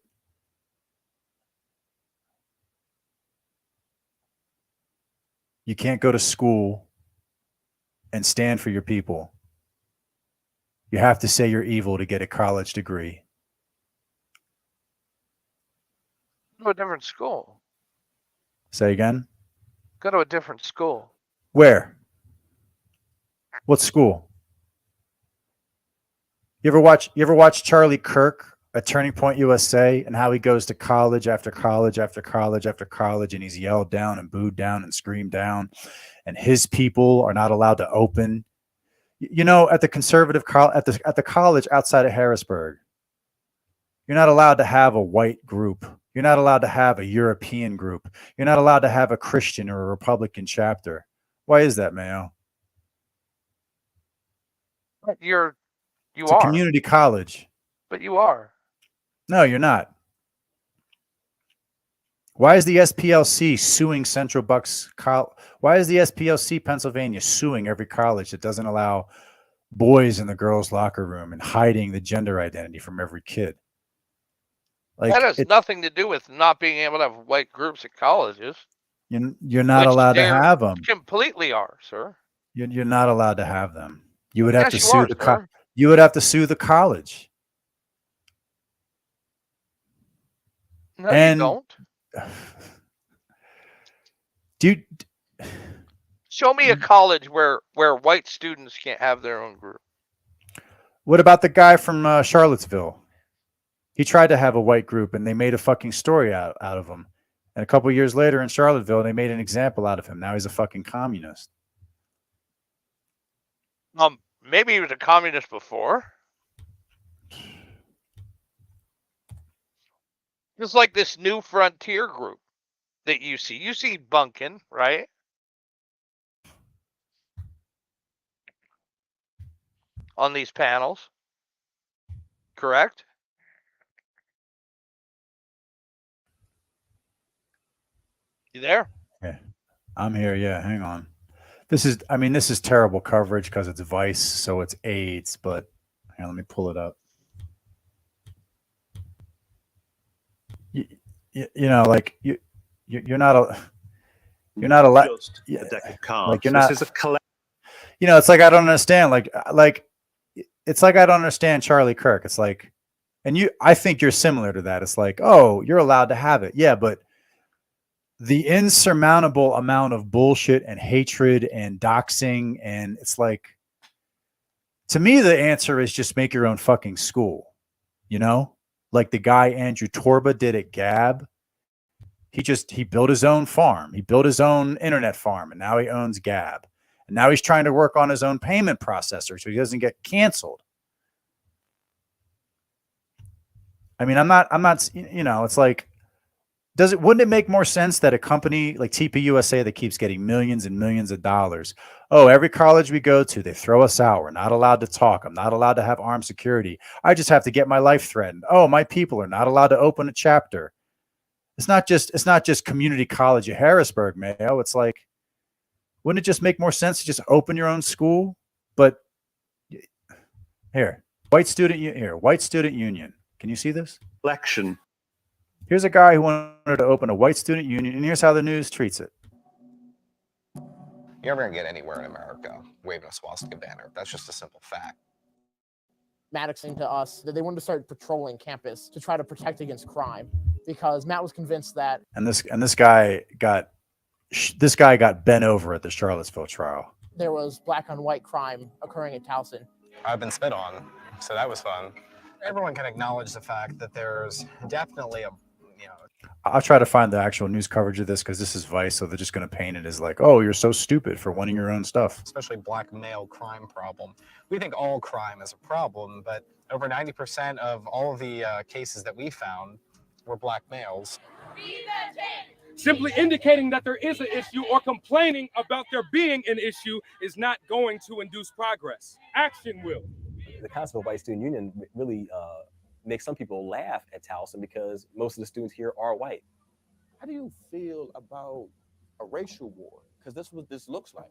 You can't go to school and stand for your people. You have to say you're evil to get a college degree. Go to a different school. Say again? Go to a different school. Where? What school? You ever watch Charlie Kirk at Turning Point USA and how he goes to college after college after college after college, and he's yelled down and booed down and screamed down, and his people are not allowed to open. You know, at the conservative at the college outside of Harrisburg, you're not allowed to have a white group. You're not allowed to have a European group. You're not allowed to have a Christian or a Republican chapter. Why is that, Mayo? It's a community college. But you are. No, you're not. Why is the SPLC suing Central Bucks? Why is the SPLC Pennsylvania suing every college that doesn't allow boys in the girls' locker room and hiding the gender identity from every kid? Like, that has nothing to do with not being able to have white groups at colleges. You're not allowed to have them. Completely are, sir. You're not allowed to have them. You would have to Yes, sue the you would have to sue the college. No, you don't. Dude, show me a college where white students can't have their own group. What about the guy from Charlottesville? He tried to have a white group, and they made a fucking story out of him. And a couple years later in Charlottesville, they made an example out of him. Now he's a fucking communist. Maybe he was a communist before. Just like this new frontier group that you see. You see Bunkin, right? On these panels. Correct? You there? Yeah. I'm here. Yeah, hang on. This is terrible coverage because it's Vice, so it's AIDS, but here, let me pull it up. You know, like you're not allowed. Just Yeah, a deck of like cards. you're not. This is a collect. You know, it's like I don't understand. Like it's like I don't understand Charlie Kirk. It's like, and I think you're similar to that. It's like, oh, you're allowed to have it, yeah, but the insurmountable amount of bullshit and hatred and doxing, and it's like, to me, the answer is just make your own fucking school. You know, like the guy Andrew Torba did at Gab. He built his own farm. He built his own internet farm, and now he owns Gab. And now he's trying to work on his own payment processor so he doesn't get canceled. I mean, I'm not, you know, it's like, wouldn't it make more sense that a company like TP USA that keeps getting millions and millions of dollars, oh, every college we go to, they throw us out. We're not allowed to talk. I'm not allowed to have armed security. I just have to get my life threatened. Oh, my people are not allowed to open a chapter. It's not just community college at Harrisburg, Mayo. It's like, wouldn't it just make more sense to just open your own school? But here, white student union. Can you see this? Election. Here's a guy who wanted to open a white student union, and here's how the news treats it. You're never going to get anywhere in America waving a swastika banner. That's just a simple fact. Maddox saying to us that they wanted to start patrolling campus to try to protect against crime because Matt was convinced that. And this guy got bent over at the Charlottesville trial. There was black on white crime occurring at Towson. I've been spit on, so that was fun. Everyone can acknowledge the fact that there's definitely a, I'll try to find the actual news coverage of this because this is Vice, so they're just going to paint it as like, oh, you're so stupid for wanting your own stuff. especially black male crime problem. We think all crime is a problem, but over 90% of all of the cases that we found were black males. Simply indicating that there is an issue or complaining about there being an issue is not going to induce progress. Action will. The concept of white student union really makes some people laugh at Towson because most of the students here are white. How do you feel about a racial war? Because this is what this looks like.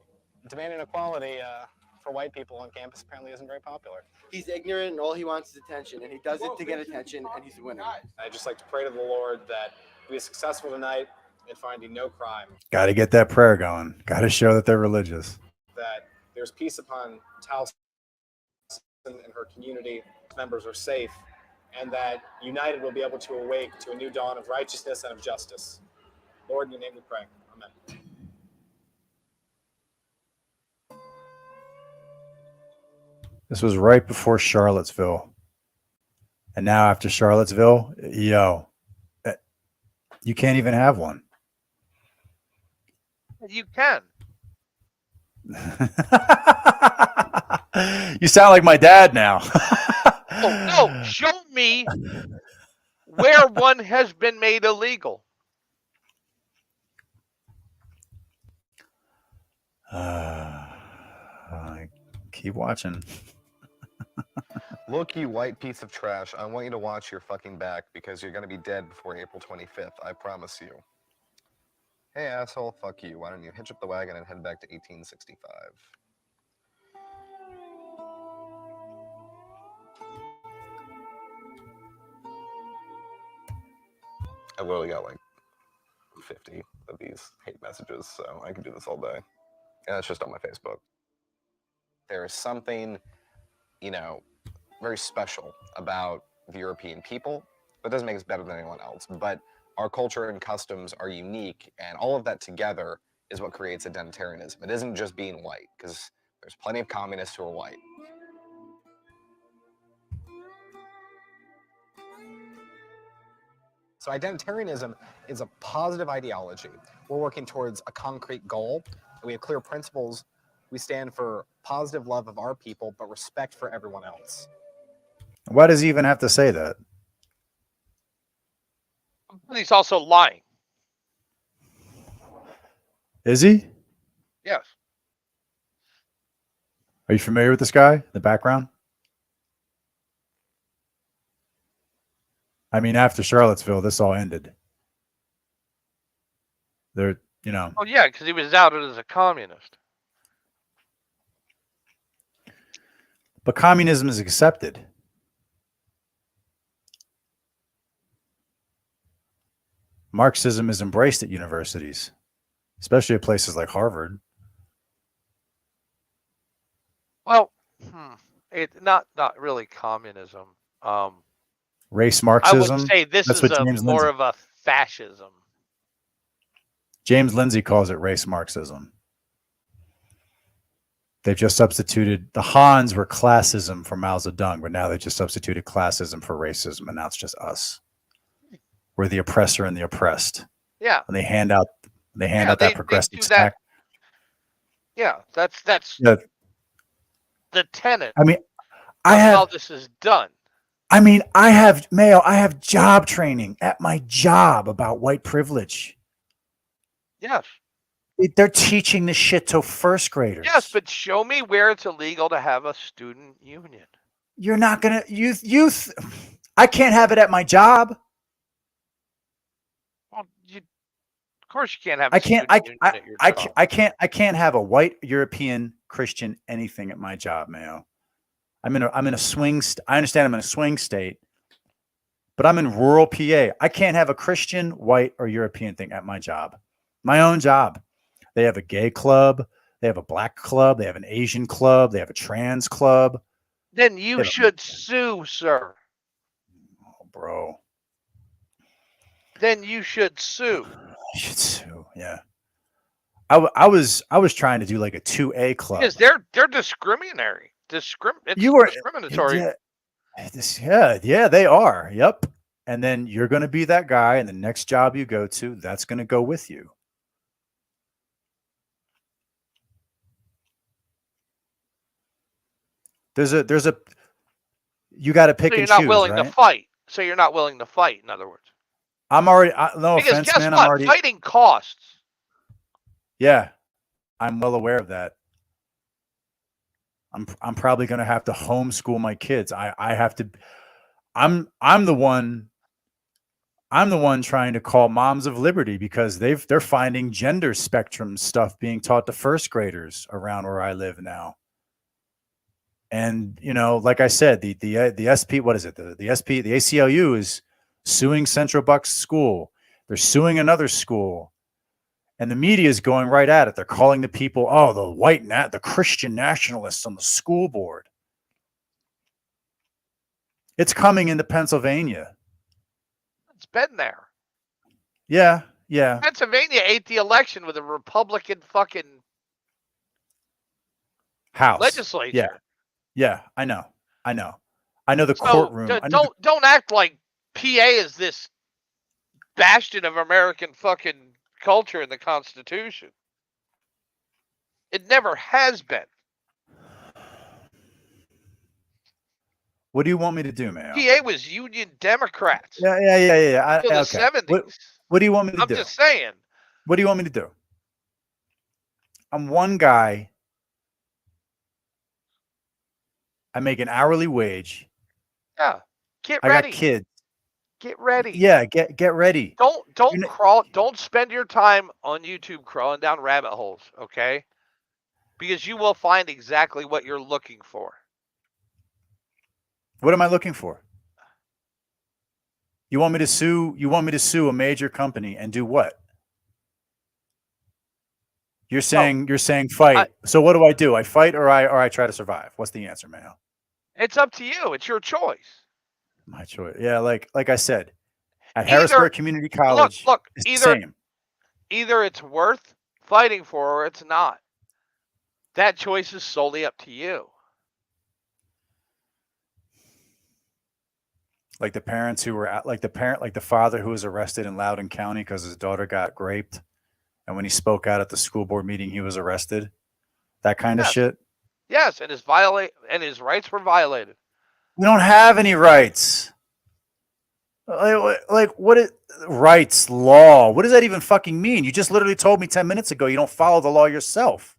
Demanding equality for white people on campus apparently isn't very popular. He's ignorant and all he wants is attention, and he does it to get attention, and he's winning. I'd just like to pray to the Lord that we be successful tonight in finding no crime, Got to get that prayer going. Got to show that they're religious. that there's peace upon Towson and her community, members are safe, and that united we'll be able to awake to a new dawn of righteousness and of justice. Lord, in your name we pray. Amen. This was right before Charlottesville. And now after Charlottesville, yo, you can't even have one. You can. You sound like my dad now. Oh, no, show me where one has been made illegal. Keep watching. Look, you white piece of trash, I want you to watch your fucking back because you're going to be dead before April 25th. I promise you. Hey, asshole, fuck you. Why don't you hitch up the wagon and head back to 1865? I literally got like 50 of these hate messages, so I can do this all day. And that's just on my Facebook. There is something, very special about the European people. That doesn't make us better than anyone else, but our culture and customs are unique, and all of that together is what creates identitarianism. It isn't just being white, because there's plenty of communists who are white. So identitarianism is a positive ideology. We're working towards a concrete goal, and we have clear principles. We stand for positive love of our people, but respect for everyone else. Why does he even have to say that? But he's also lying. Is he? Yes. Are you familiar with this guy? The background? I mean, after Charlottesville, this all ended. They're, you know. Oh yeah, because he was outed as a communist. But communism is accepted. Marxism is embraced at universities, especially at places like Harvard. Well, it not really communism. Race I Marxism. would say this That's is what James more Lindsay. of a fascism. James Lindsay calls it race Marxism. They've just substituted, the Hans were classism for Mao Zedong, but now they just substituted classism for racism, and now it's just us. We're the oppressor and the oppressed. Yeah. And they hand out that progressive do that. stack. Yeah, that's Yeah. the tenet. I mean, of how this is done. I mean, I have job training at my job about white privilege. Yes. They're teaching this shit to first graders. Yes, but show me where it's illegal to have a student union. You're not gonna youth. I can't have it at my job. Well, of course you can't have. I can't. I can't have a white European Christian anything at my job, Mayo. I'm in a swing. I understand I'm in a swing state, but I'm in rural PA. I can't have a Christian, white, or European thing at my job. My own job. They have a gay club. They have a black club. They have an Asian club. They have a trans club. Then you should sue, sir. Oh, bro. Then you should sue. I should sue. Yeah. I was trying to do like a 2A club. Because they're discriminatory. It's discriminatory. Yeah, they are. Yep. And then you're going to be that guy, and the next job you go to, that's going to go with you. There's a you got to pick So and you're choose, not willing right? to fight. So you're not willing to fight, in other words. I'm already no Because offense, guess man. what? I'm already Fighting costs. Yeah. I'm well aware of that. I'm probably going to have to homeschool my kids. I have to I'm the one trying to call Moms of Liberty because they're finding gender spectrum stuff being taught to first graders around where I live now. And, you know, like I said, the SP, what is it? The ACLU is suing Central Bucks School. They're suing another school. And the media is going right at it. They're calling the people, the Christian nationalists on the school board. It's coming into Pennsylvania. It's been there. Yeah, yeah. Pennsylvania ate the election with a Republican fucking House. legislature. Yeah, I know the courtroom. Don't act like PA is this bastion of American fucking culture in the Constitution. It never has been. What do you want me to do, man? PA was Union Democrats. Yeah. Until the 70s. What do you want me to do? I'm just saying. What do you want me to do? I'm one guy. I make an hourly wage. Yeah. Get I ready. got kids. Get ready. Yeah, get ready. Don't spend your time on YouTube crawling down rabbit holes, okay? Because you will find exactly what you're looking for. What am I looking for? You want me to sue a major company and do what? You're saying fight. So what do? I fight or I try to survive? What's the answer, Mayo? It's up to you. It's your choice. My choice. Yeah, like I said, at Harrisburg Community College, look, it's the same. Either it's worth fighting for or it's not. That choice is solely up to you. Like the parents who were at, like the father who was arrested in Loudoun County because his daughter got raped, and when he spoke out at the school board meeting, he was arrested. That kind of Yes. shit. Yes, and his rights were violated. We don't have any rights. Like what is rights, law? What does that even fucking mean? You just literally told me 10 minutes ago you don't follow the law yourself.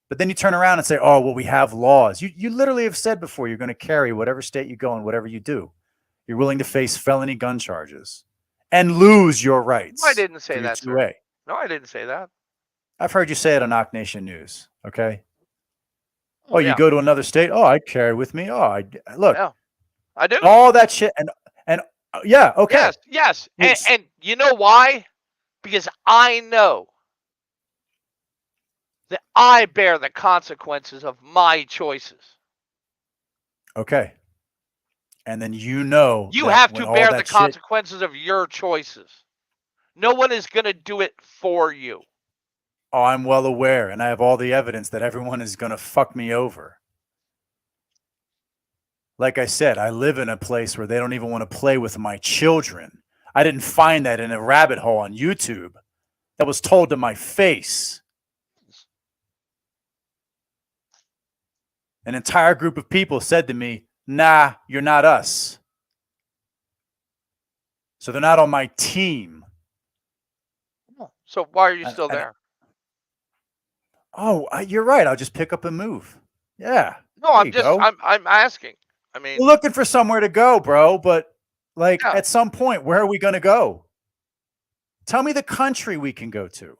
But then you turn around and say, oh, well, we have laws. You literally have said before you're going to carry whatever state you go in, whatever you do. You're willing to face felony gun charges and lose your rights. No, I didn't say for your that, 2A. sir. No, I didn't say that. I've heard you say it on Knock Nation News. Okay. Oh, you yeah. go to another state. Oh, I carry with me. Oh, I look. Yeah, I do. All that shit and yeah, okay. Yes. And you know why? Because I know that I bear the consequences of my choices. Okay. And then you know You that have when to all bear that the shit- consequences of your choices. No one is going to do it for you. Oh, I'm well aware, and I have all the evidence that everyone is going to fuck me over. Like I said, I live in a place where they don't even want to play with my children. I didn't find that in a rabbit hole on YouTube. That was told to my face. An entire group of people said to me, nah, you're not us. So they're not on my team. So why are you still there? Oh, you're right. I'll just pick up and move. Yeah. No, I'm asking. I mean, we're looking for somewhere to go, bro. But like at some point, where are we going to go? Tell me the country we can go to.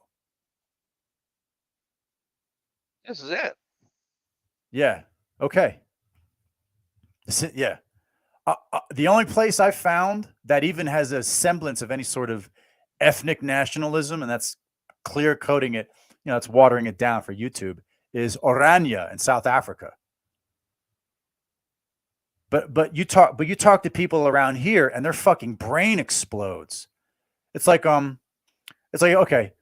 this is it. Yeah. Okay. Yeah. The only place I found that even has a semblance of any sort of ethnic nationalism, and that's clear coding it, it's watering it down for YouTube, is Oranje in South Africa. But you talk to people around here and their fucking brain explodes. It's like okay,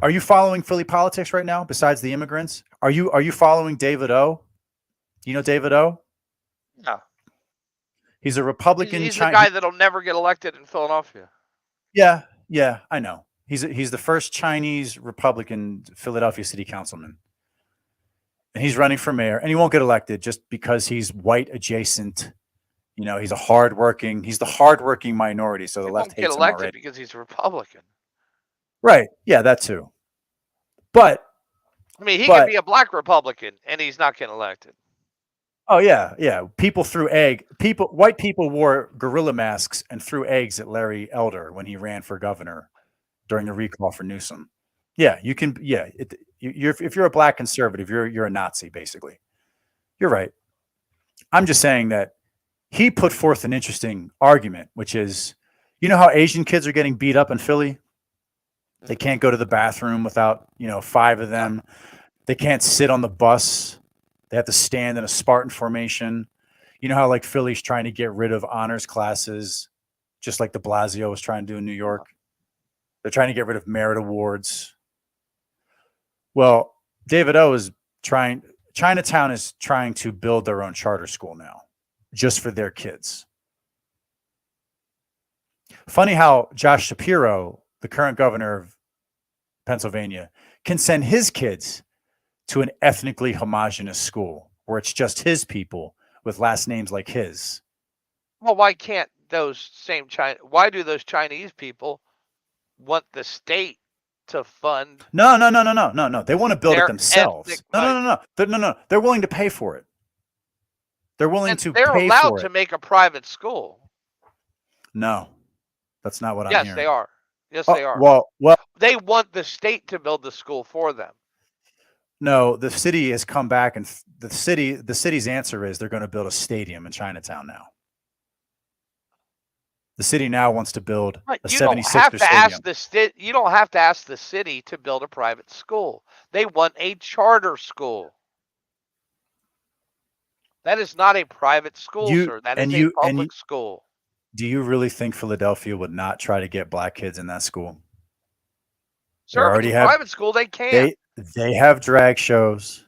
are you following Philly politics right now besides the immigrants? Are you following David O? Do you know David O? No. He's a Republican. He's the guy that'll never get elected in Philadelphia. Yeah, I know. He's the first Chinese Republican Philadelphia city councilman. And he's running for mayor, and he won't get elected just because he's white adjacent. He's the hardworking minority, so the left hates him already. He won't get elected because he's a Republican. Right. Yeah, that too. But I mean, he could be a black Republican, and he's not getting elected. Oh yeah. White people wore gorilla masks and threw eggs at Larry Elder when he ran for governor during the recall for Newsom. Yeah, you can. Yeah, if you're a black conservative, you're a Nazi, basically. You're right. I'm just saying that he put forth an interesting argument, which is, how Asian kids are getting beat up in Philly? They can't go to the bathroom without 5 of them. They can't sit on the bus. They have to stand in a Spartan formation. You know how like Philly's trying to get rid of honors classes, just like de Blasio was trying to do in New York. They're trying to get rid of merit awards. Well, David O is Chinatown is trying to build their own charter school now, just for their kids. Funny how Josh Shapiro, the current governor of Pennsylvania, can send his kids to an ethnically homogenous school where it's just his people with last names like his. Well, why can't why do those Chinese people want the state to fund? No. They want to build it themselves. No. They're willing to pay for it. They're willing to pay for it. They're allowed to make a private school. No, that's not what I'm hearing. Yes, they are. Yes, they are. Well, they want the state to build the school for them. No, the city has come back, and the city's answer is they're going to build a stadium in Chinatown now. The city now wants to build a 76er stadium. You don't have to ask the city to build a private school. They want a charter school. That is not a private school, sir. That is a public school. Do you really think Philadelphia would not try to get black kids in that school? Sir, if it's a private school, they can't. They have drag shows.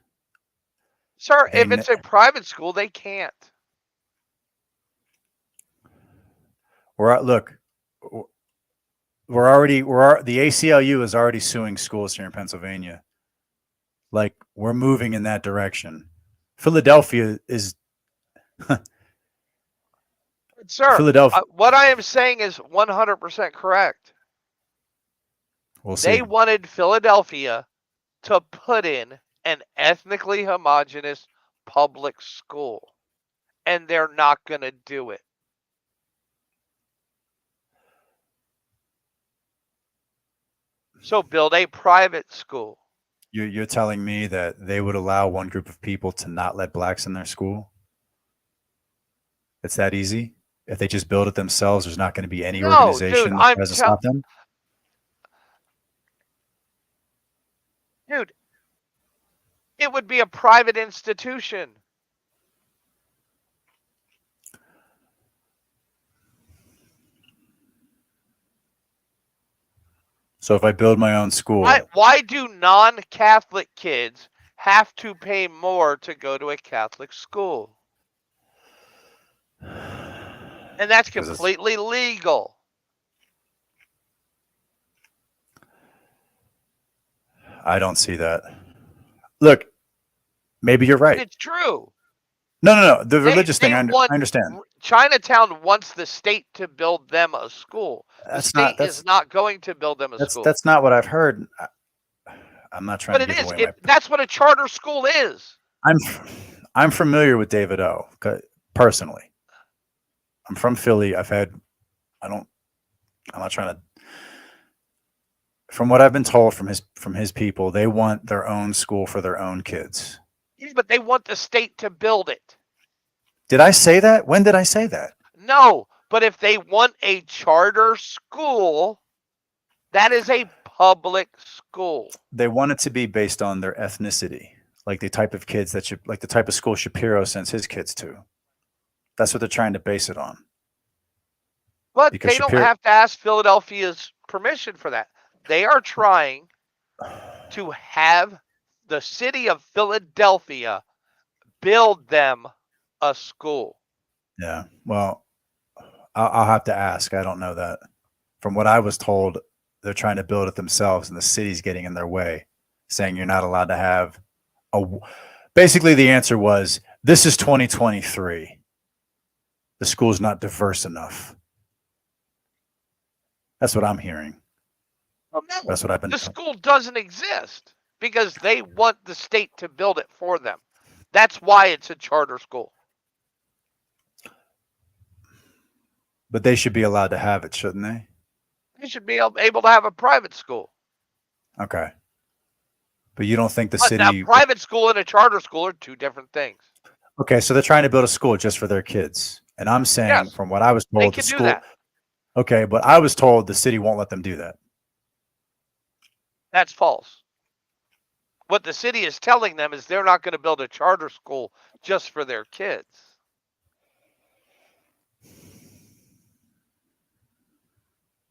Sir, if it's a private school, they can't. Look, the ACLU is already suing schools here in Pennsylvania. Like, we're moving in that direction. Philadelphia is Sir, Philadelphia. what I am saying is 100% correct. We'll see. They wanted Philadelphia to put in an ethnically homogenous public school, and they're not going to do it. So build a private school. You're telling me that they would allow one group of people to not let blacks in their school? It's that easy? If they just build it themselves, there's not going to be any organization that tries to stop them? Dude, it would be a private institution. So if I build my own school, Why do non-Catholic kids have to pay more to go to a Catholic school? And that's completely legal. I don't see that. Look, maybe you're right. It's true. No. The religious thing, I understand. Chinatown wants the state to build them a school. The That's state is not going to build them a school. That's not what I've heard. I'm not trying to give away my... That's what a charter school is. I'm familiar with David O. Personally. I'm from Philly. I'm not trying to... From what I've been told from his people, they want their own school for their own kids. Yeah, but they want the state to build it. Did I say that? When did I say that? No, but if they want a charter school, that is a public school. They want it to be based on their ethnicity, like the type of kids like the type of school Shapiro sends his kids to. That's what they're trying to base it on. But because they don't have to ask Philadelphia's permission for that. They are trying to have the city of Philadelphia build them a school. Yeah, well, I'll have to ask. I don't know that. From what I was told, they're trying to build it themselves, and the city's getting in their way, saying you're not allowed to have a... Basically, the answer was, this is 2023. The school's not diverse enough. That's what I'm hearing. Well, no, that's what I've been The told. school doesn't exist because they want the state to build it for them. That's why it's a charter school. But they should be allowed to have it, shouldn't they? They should be able to have a private school. Okay. But you don't think the But now, city... private school and a charter school are two different things. Okay, so they're trying to build a school just for their kids. And I'm saying, Yes, from what I was told, they the can do school... that. Okay, but I was told the city won't let them do that. That's false. What the city is telling them is they're not going to build a charter school just for their kids.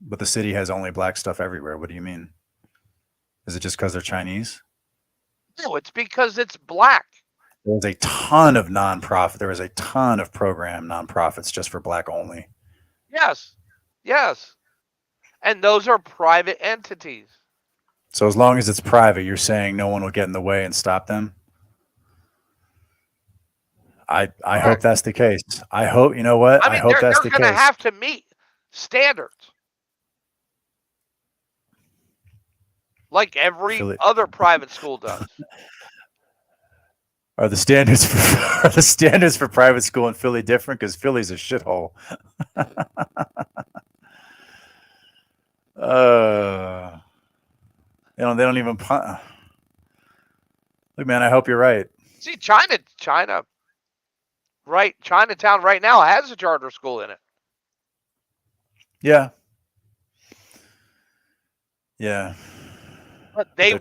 But the city has only black stuff everywhere. What do you mean? Is it just because they're Chinese? No, it's because it's black. There's a ton of nonprofit. There is a ton of program nonprofits just for black only. Yes. Yes. And those are private entities. So as long as it's private, you're saying no one will get in the way and stop them? I hope that's the case. I hope, you know what? I mean, hope that's the they're case. going to have to meet standards. Like every other private school does. Are the standards for private school in Philly different? Because Philly's a shithole. They don't even look, man. I hope you're right. See, Chinatown right now has a charter school in it. Yeah. Yeah. But they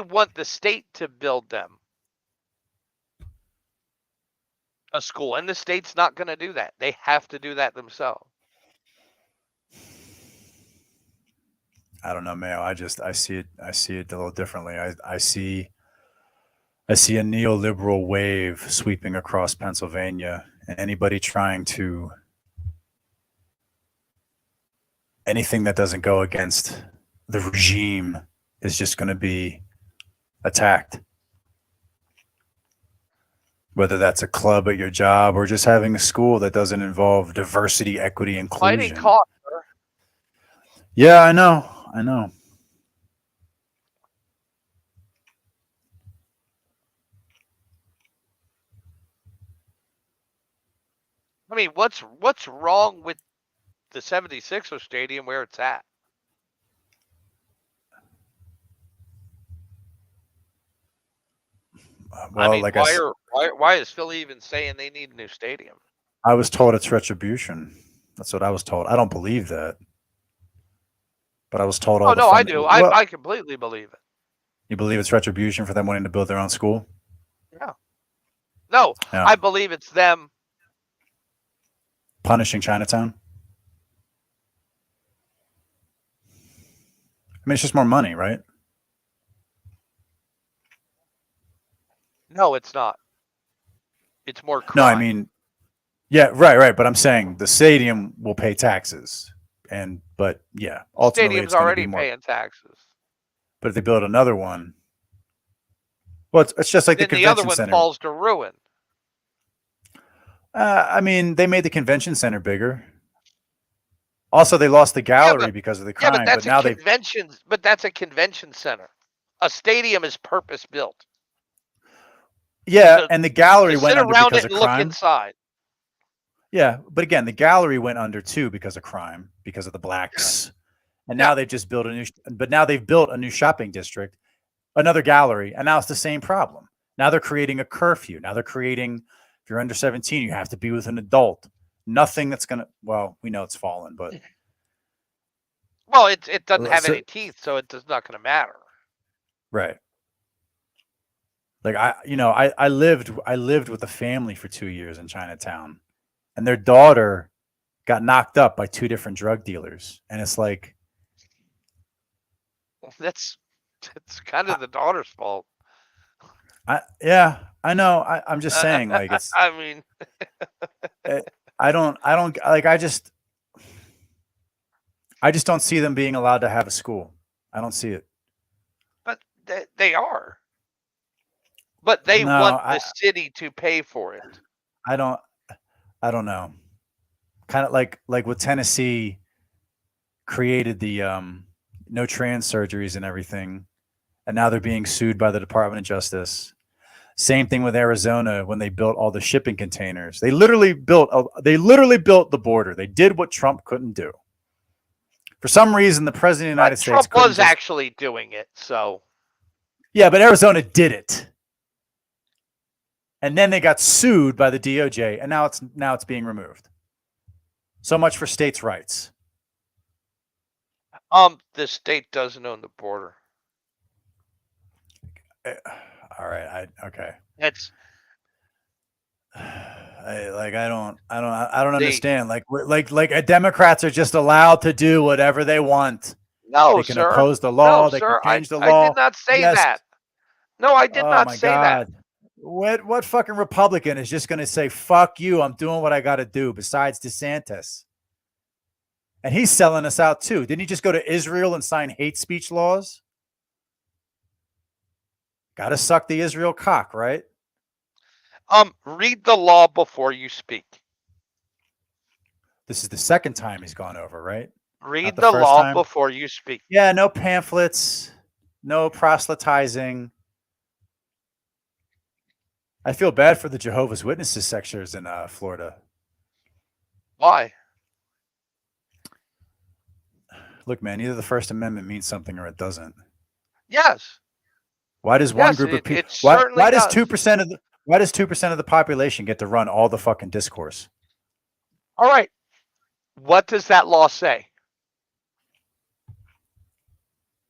want the state to build them a school, and the state's not going to do that. They have to do that themselves. I don't know, Mayo. I see it a little differently. I see a neoliberal wave sweeping across Pennsylvania, and anybody trying to anything that doesn't go against the regime is just going to be attacked. Whether that's a club at your job or just having a school that doesn't involve diversity, equity, Fighting inclusion. cause, sir. Yeah, I know. I know. I mean, what's wrong with the 76er stadium where it's at? Well, I mean, like why is Philly even saying they need a new stadium? I was told it's retribution. That's what I was told. I don't believe that, but I was told all Oh the no, I fun. do. Well, I completely believe it. you believe it's retribution for them wanting to build their own school? Yeah. No, Yeah. I believe it's them Punishing Chinatown? I mean, it's just more money, right? No, it's not. It's more crime. No, I mean, yeah, right. But I'm saying the stadium will pay taxes, but yeah, ultimately Stadium's it's going to already be more. paying taxes. But if they build another one, well, it's just like Then the the other convention one center. falls to ruin. I mean, they made the convention center bigger. Also, they lost the gallery because of the crime. Yeah, but that's now a convention. But that's a convention center. A stadium is purpose built. And the gallery went sit under around because it of and look crime. inside. Yeah, but again, the gallery went under too because of crime, because of the blacks. And now they've just built a new shopping district, another gallery, and now it's the same problem. Now they're creating a curfew. Now they're creating, if you're under 17, you have to be with an adult. Nothing that's gonna. Well, we know it's fallen, but Well, it doesn't have So- any teeth, so it's not going to matter. right. Like I lived with a family for 2 years in Chinatown, and their daughter got knocked up by 2 different drug dealers, and it's like, It's kind of the daughter's fault. I know. I'm just saying, like it's. I mean, I don't like. I just don't see them being allowed to have a school. I don't see it. but they are. But they No, want the city to pay for it. I don't know. Kind of like with Tennessee created the no trans surgeries and everything, and now they're being sued by the Department of Justice. Same thing with Arizona when they built all the shipping containers. They literally built the border. They did what Trump couldn't do. For some reason, the president of the United States Trump was actually doing it, so yeah, but Arizona did it. And then they got sued by the DOJ, and now it's being removed. So much for states' rights. the state doesn't own the border. All right, okay. It's I don't understand. Like Democrats are just allowed to do whatever they want. No, they can sir. oppose the law. No, they sir. can change the law. I did not say Yes. that. No, I did Oh not my say God. that. What fucking Republican is just going to say, fuck you, I'm doing what I got to do, besides DeSantis? And he's selling us out too. Didn't he just go to Israel and sign hate speech laws? Got to suck the Israel cock, right? Read the law before you speak. This is the second time he's gone over, right? Read Not the first law time? before you speak. Yeah, no pamphlets, no proselytizing. I feel bad for the Jehovah's Witnesses sectors in Florida. Why? Look, man, either the First Amendment means something or it doesn't. Yes. Why does one Yes, group of it people? certainly Why does does. 2% of the population get to run all the fucking discourse? All right. What does that law say?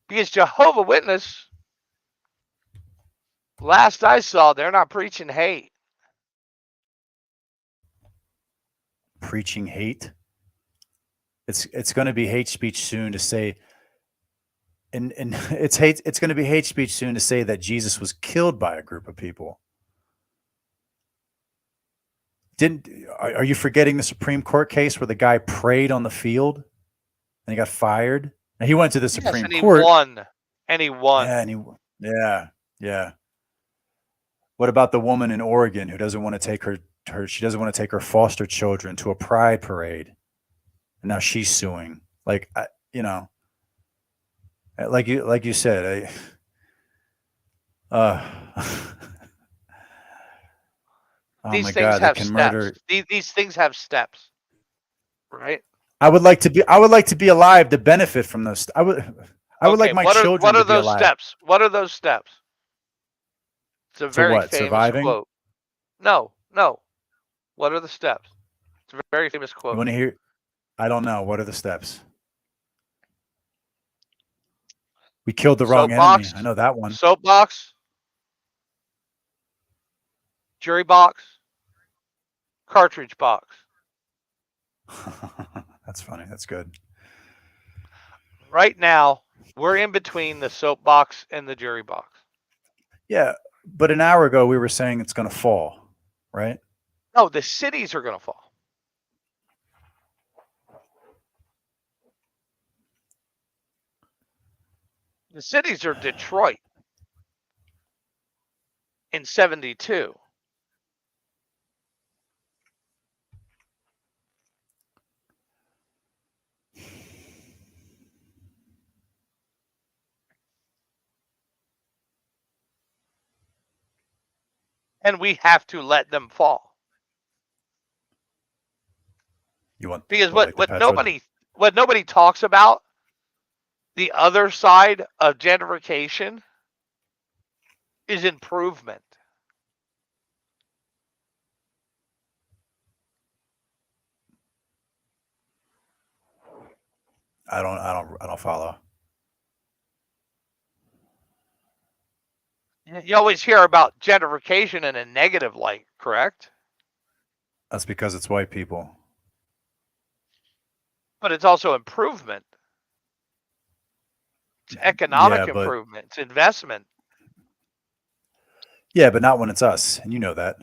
Because Jehovah Witness, last I saw, they're not preaching hate. Preaching hate. It's going to be hate speech soon to say, and it's going to be hate speech soon to say that Jesus was killed by a group of people. Are you forgetting the Supreme Court case where the guy prayed on the field? and he got fired. And he went to the Yes, Supreme and he Court. won. And he won. Yeah, yeah. What about the woman in Oregon who doesn't want to take she doesn't want to take her foster children to a pride parade, and now she's suing? Like, like you said, oh These my things God, they have can steps. murder. These things have steps, right? I would like to be alive to benefit from those. I would like my children what are to be those alive. steps? What are those steps? It's a very what? famous Surviving? quote. No. What are the steps? It's a very famous You quote. want to hear? I don't know. What are the steps? We killed the wrong enemy. I know that one. Soapbox. Jury box. Cartridge box. That's funny. That's good. Right now, we're in between the soapbox and the jury box. Yeah, but an hour ago we were saying it's going to fall, right? No, the cities are going to fall. The cities are Detroit in 72. And we have to let them fall. You want because like what nobody talks about, the other side of gentrification is improvement. I don't follow. You always hear about gentrification in a negative light, correct? That's because it's white people. But it's also improvement. It's economic improvement. It's investment. Yeah, but not when it's us, and you know that.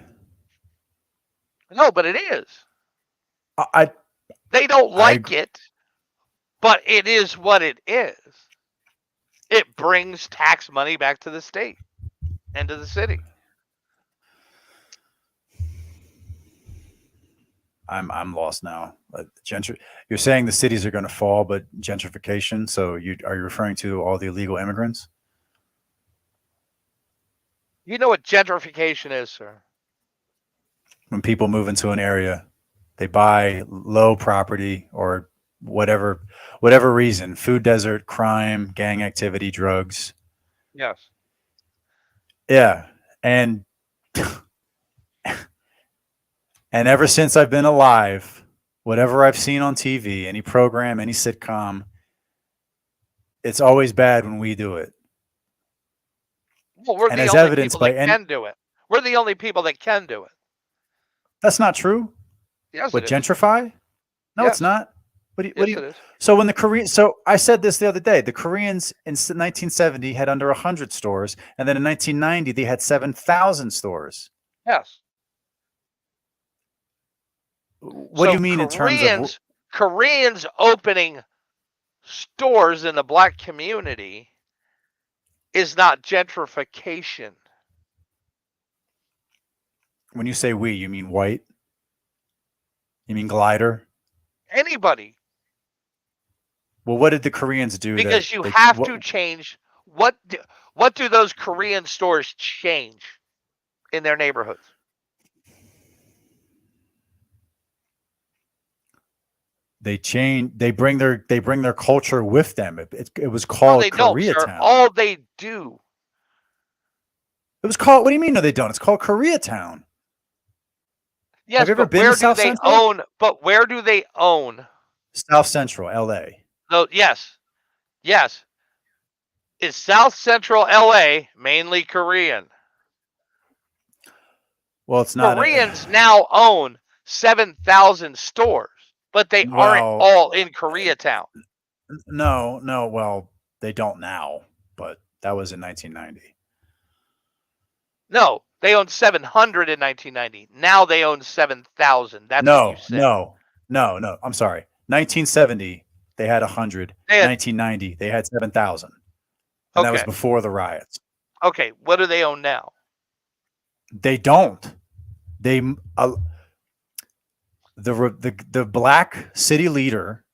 No, but it is. I They don't like it, but it is what it is. It brings tax money back to the state and to the city. I'm lost now. You're saying the cities are going to fall, but gentrification. So are you referring to all the illegal immigrants? You know what gentrification is, sir? When people move into an area, they buy low property or whatever reason, food desert, crime, gang activity, drugs. Yes. Yeah. And ever since I've been alive, whatever I've seen on TV, any program, any sitcom, it's always bad when we do it. Well, we're and the as only evidenced people by that can do it. We're the only people that can do it. That's not true. Yes, What, it is. gentrify? No, Yes. it's not. What do you, Yes, it is. So when the Koreans, so I said this the other day, the Koreans in 1970 had under 100 stores, and then in 1990 they had 7,000 stores. Yes. What do you mean in terms of? Koreans opening stores in the black community is not gentrification. When you say we, you mean white? You mean glider? Anybody. Well, what did the Koreans do? Because you have to change. What do those Korean stores change in their neighborhoods? They change. They bring their culture with them. It was No, called they don't, sir. Koreatown. All they do. It was called. What do you mean? No, they don't. It's called Koreatown. Yes, Have you ever but been where to do South they Central? own? But where do they own? South Central, L.A. No, yes. Is South Central LA mainly Korean? Well, it's not. Koreans now own 7,000 stores, but they aren't all in Koreatown. No. Well, they don't now, but that was in 1990. No, they owned 700 in 1990. Now they own 7,000. That's what you said. No. I'm sorry. 1970, they had 100. They had- 1990, they had 7,000. And that was Okay. before the riots. Okay, what do they own now? They don't. They the black city leader.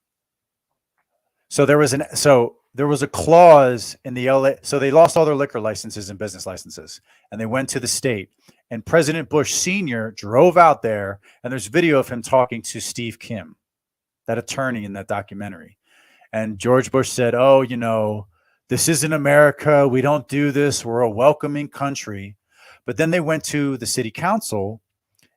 So there was a clause in the LA. So they lost all their liquor licenses and business licenses, and they went to the state. And President Bush Sr. drove out there, and there's video of him talking to Steve Kim, that attorney in that documentary. And George Bush said, "Oh, you know, this isn't America. We don't do this. We're a welcoming country." But then they went to the city council,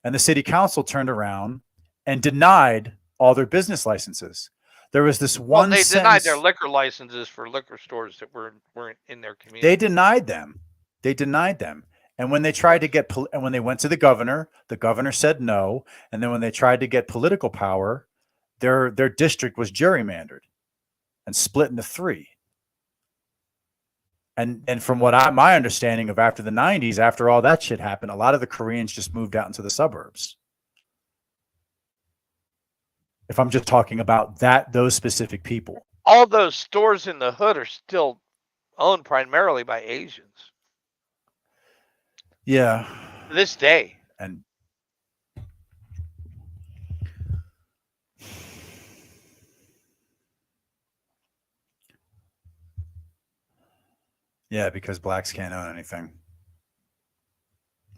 and the city council turned around and denied all their business licenses. There was this one Well, they sentence. denied their liquor licenses for liquor stores that weren't in their community. They denied them. They denied them. And when they tried to get, and when they went to the governor said no. And then when they tried to get political power, their district was gerrymandered and split into 3. And from what my understanding of after the 90s, after all that shit happened, a lot of the Koreans just moved out into the suburbs. If I'm just talking about those specific people. All those stores in the hood are still owned primarily by Asians. Yeah. To this day. And yeah, because blacks can't own anything.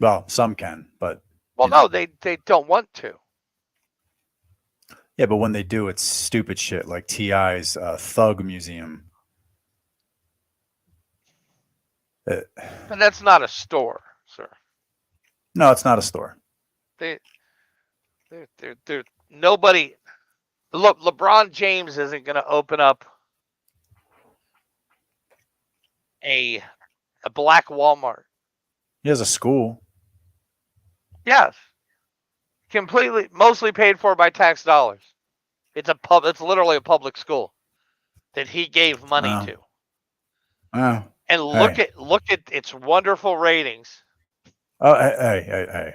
Well, some can, but well, no, they don't want to. Yeah, but when they do, it's stupid shit like T.I.'s Thug Museum. But that's not a store, sir. No, it's not a store. They're nobody. Look, LeBron James isn't going to open up a black Walmart. He has a school. Yes, mostly paid for by tax dollars. It's literally a public school that he gave money to. Oh. And look at its wonderful ratings. Oh, hey!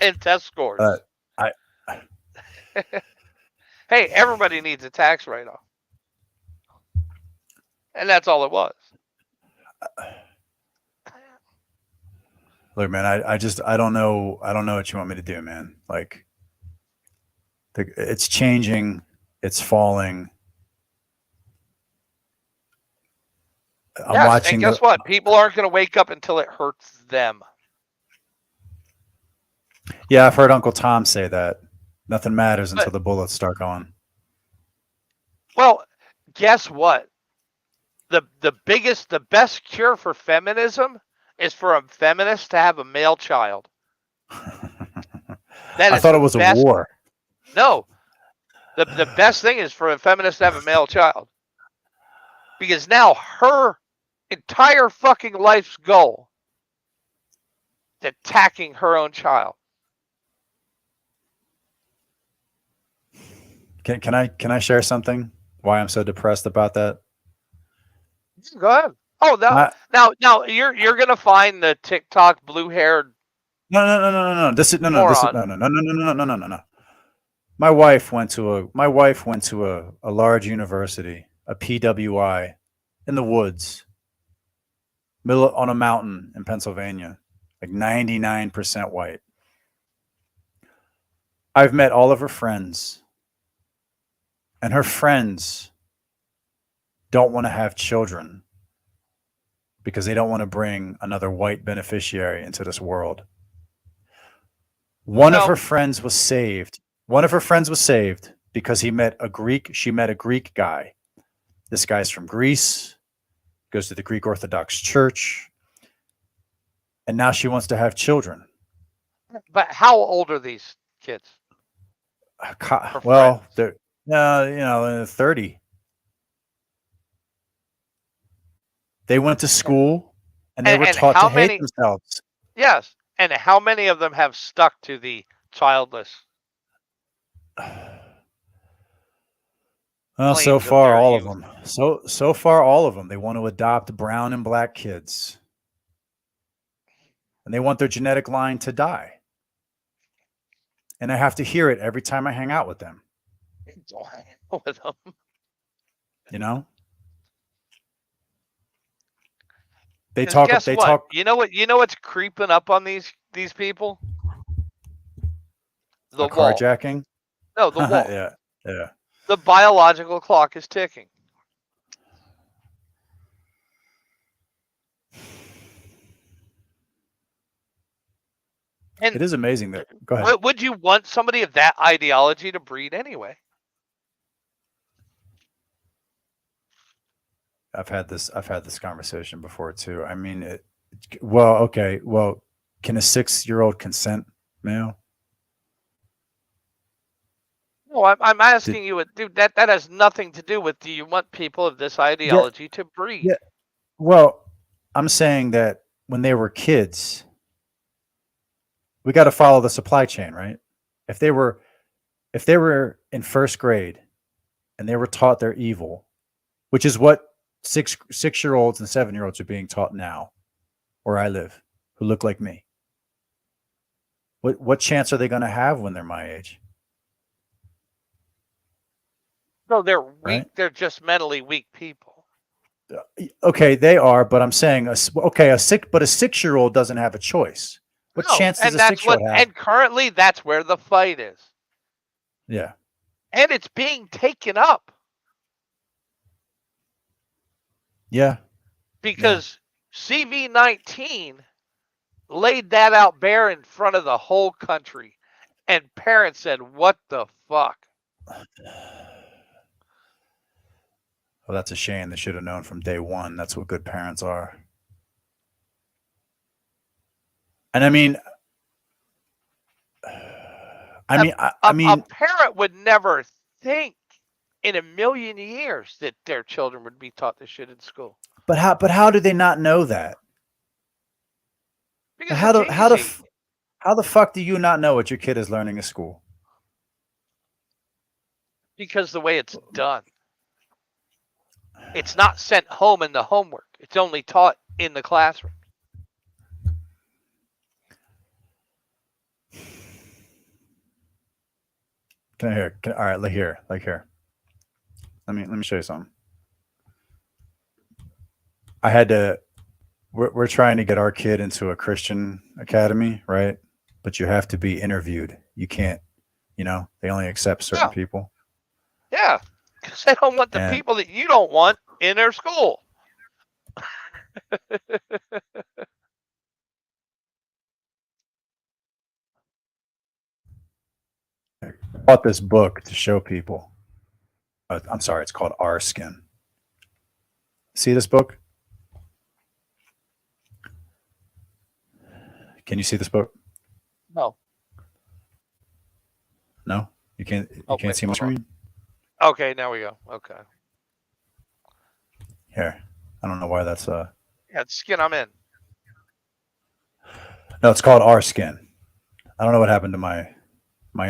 And test scores. Hey, everybody needs a tax write-off, and that's all it was. Look, man, I don't know what you want me to do, man. Like, it's changing, it's falling. I'm watching. And guess what? People aren't going to wake up until it hurts them. Yeah, I've heard Uncle Tom say that. Nothing matters until the bullets start going. Well, guess what? The best cure for feminism is for a feminist to have a male child. I thought it was a war. No. The best thing is for a feminist to have a male child. Because now her entire fucking life's goal is attacking her own child. Can I share something? Why I'm so depressed about that? Go ahead. Oh, now you're gonna find the TikTok blue-haired. No. This is no. My wife went to a large university, a PWI, in the woods, middle on a mountain in Pennsylvania, like 99% white. I've met all of her friends, and her friends don't want to have children because they don't want to bring another white beneficiary into this world. One of her friends was saved. One of her friends was saved because she met a Greek guy. This guy's from Greece, goes to the Greek Orthodox Church, and now she wants to have children. But how old are these kids? Well, they're 30. They went to school and they were taught to hate themselves. Yes, and how many of them have stuck to the childless? Well, so far all of them. So far all of them. They want to adopt brown and black kids, and they want their genetic line to die. And I have to hear it every time I hang out with them. Don't hang out with them. You know, they 'Cause talk. guess They what? talk. You know what? You know what's creeping up on these people? The A wall. carjacking. No, the wall. Yeah, yeah. The biological clock is ticking. And It is amazing that. Go ahead. would you want somebody of that ideology to breed anyway? I've had this conversation before too. I mean, well, okay. Well, can a 6-year-old consent, Mayo? No, I'm asking you, dude. That has nothing to do with. Do you want people of this ideology to breed? Yeah. Well, I'm saying that when they were kids, we got to follow the supply chain, right? If they were in first grade and they were taught they're evil, which is what 6-year-olds and 7-year-olds are being taught now, where I live, who look like me. What chance are they going to have when they're my age? No, they're weak. Right? They're just mentally weak people. Okay, they are, but I'm saying but a 6-year-old doesn't have a choice. What No, chance does and a that's 6-year-old have? And currently, that's where the fight is, Yeah. and it's being taken up. Yeah. Because CV-19 laid that out bare in front of the whole country, and parents said, "What the fuck?" Well, that's a shame. They should have known from day one. That's what good parents are. And I mean, a parent would never think in a million years that their children would be taught this shit in school. But how do they not know that? Because how the fuck do you not know what your kid is learning at school? Because the way it's done. It's not sent home in the homework. It's only taught in the classroom. Can I hear? All right, like here. Let me show you something. I had to. We're trying to get our kid into a Christian academy, right? But you have to be interviewed. You can't. They only accept certain people. Yeah, because they don't want the people that you don't want in their school. I bought this book to show people. I'm sorry, it's called Our Skin. See this book? Can you see this book? No. No? You can't see my screen? Okay, now we go. Okay. Here. I don't know why that's Yeah, it's Skin I'm in. No, it's called Our Skin. I don't know what happened to my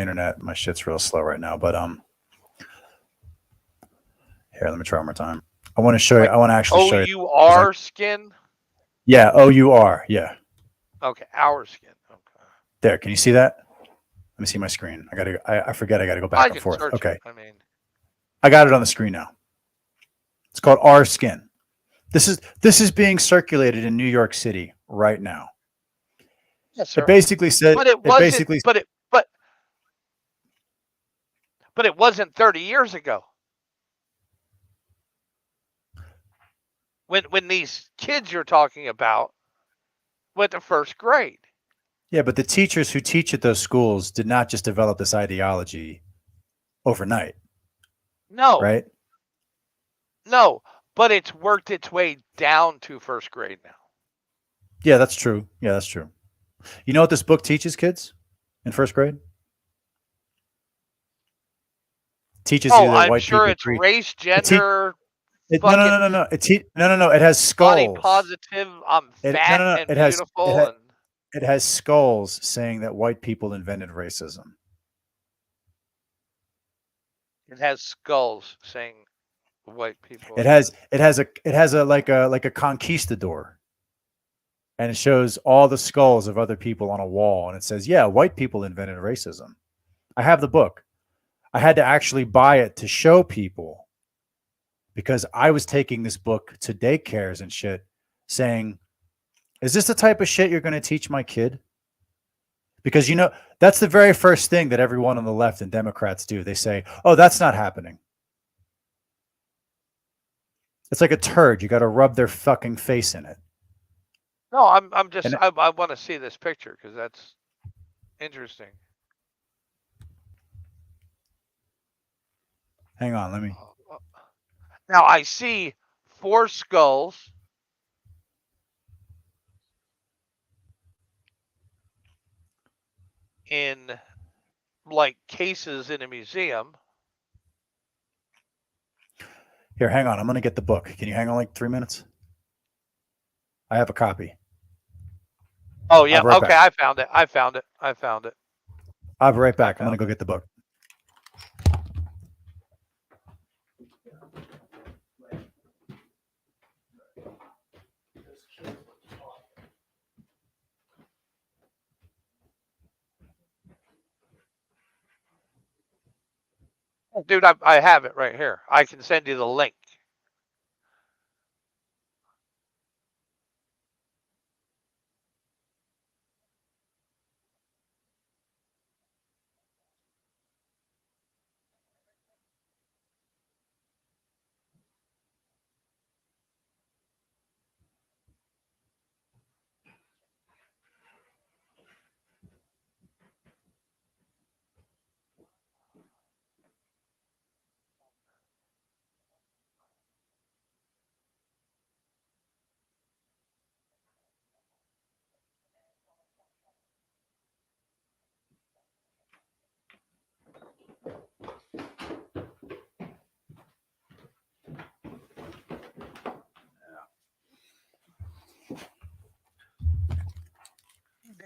internet. My shit's real slow right now, but here, let me try one more time. I want to show you. I want to actually show you. OUR Skin? Yeah, OUR. Yeah. Okay, Our Skin. Okay. There, can you see that? Let me see my screen. I forget I gotta go back and forth. Okay. I got it on the screen now. It's called Our Skin. This is being circulated in New York City right now. Yes, sir. It basically said but it wasn't 30 years ago. When these kids you're talking about went to first grade. Yeah, but the teachers who teach at those schools did not just develop this ideology overnight. No. Right? No, but it's worked its way down to first grade now. Yeah, that's true. Yeah, that's true. You know what this book teaches kids in first grade? It teaches you that I'm white sure people it's race, gender. No. It has skulls. Body positive. I'm fat and beautiful. It has skulls saying that white people invented racism. It has skulls saying white people. It has a like a conquistador. And it shows all the skulls of other people on a wall, and it says, "Yeah, white people invented racism." I have the book. I had to actually buy it to show people because I was taking this book to daycares and shit saying, is this the type of shit you're going to teach my kid? Because, you know, that's the very first thing that everyone on the left and Democrats do. They say, oh, that's not happening. It's like a turd. You got to rub their fucking face in it. No, I'm just, And I want to see this picture because that's interesting. hang on, let me. Now I see 4 skulls. In like cases in a museum. Here, hang on. I'm going to get the book. Can you hang on like 3 minutes? I have a copy. Oh, yeah. Right Okay, back. I found it. I found it. I found it. I'll be right back. I'm going to go get the book. Dude, I have it right here. I can send you the link.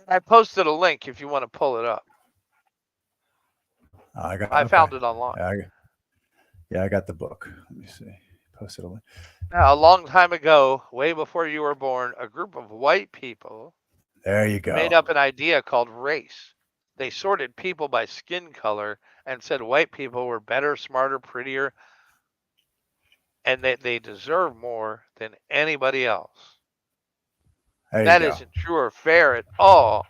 I posted a link if you want to pull it up. I found it online. Yeah, I got the book. Let me see. Posted a link. Now, a long time ago, way before you were born, a group of white people There you go. made up an idea called race. They sorted people by skin color and said white people were better, smarter, prettier, and that they deserve more than anybody else. That isn't true or fair at all,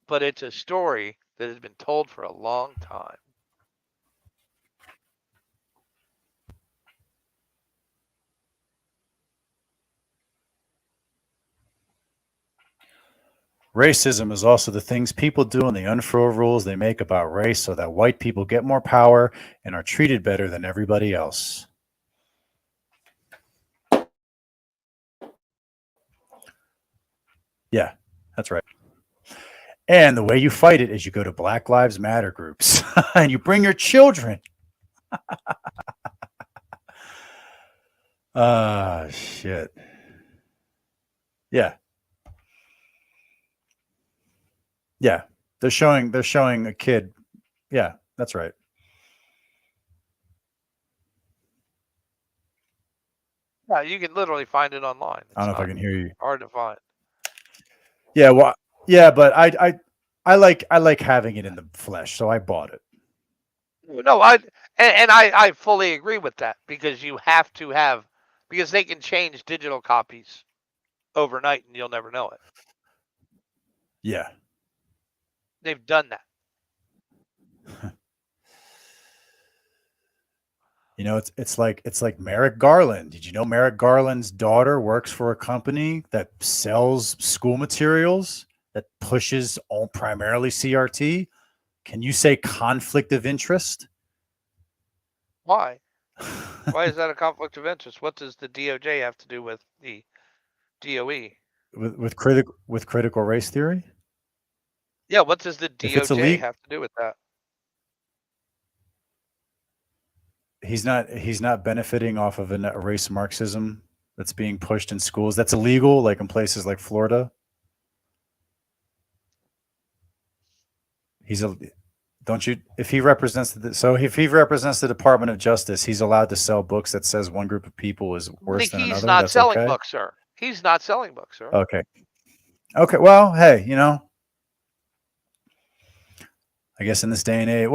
but it's a story that has been told for a long time. Racism is also the things people do and the unfurled rules they make about race so that white people get more power and are treated better than everybody else. Yeah, that's right. And the way you fight it is you go to Black Lives Matter groups and you bring your children. Ah, shit. Yeah. Yeah. They're showing a kid. Yeah, that's right. Yeah, you can literally find it online. I don't know if I can hear you. Hard to find. Yeah, well, yeah, but I like having it in the flesh, so I bought it. No, I fully agree with that because you have to have, because they can change digital copies overnight and you'll never know it. Yeah. They've done that. You know, it's like Merrick Garland. Did you know Merrick Garland's daughter works for a company that sells school materials that pushes all primarily CRT? Can you say conflict of interest? Why? Why is that a conflict of interest? What does the DOJ have to do with the DOE? With critical race theory? Yeah, what does the If it's DOJ have to do with that? He's not benefiting off of a race Marxism that's being pushed in schools. That's illegal, like in places like Florida. If he represents the Department of Justice, he's allowed to sell books that says one group of people is worse than another. He's not That's selling okay? books, sir. He's not selling books, sir. Okay. Well, hey, you know, I guess in this day and age,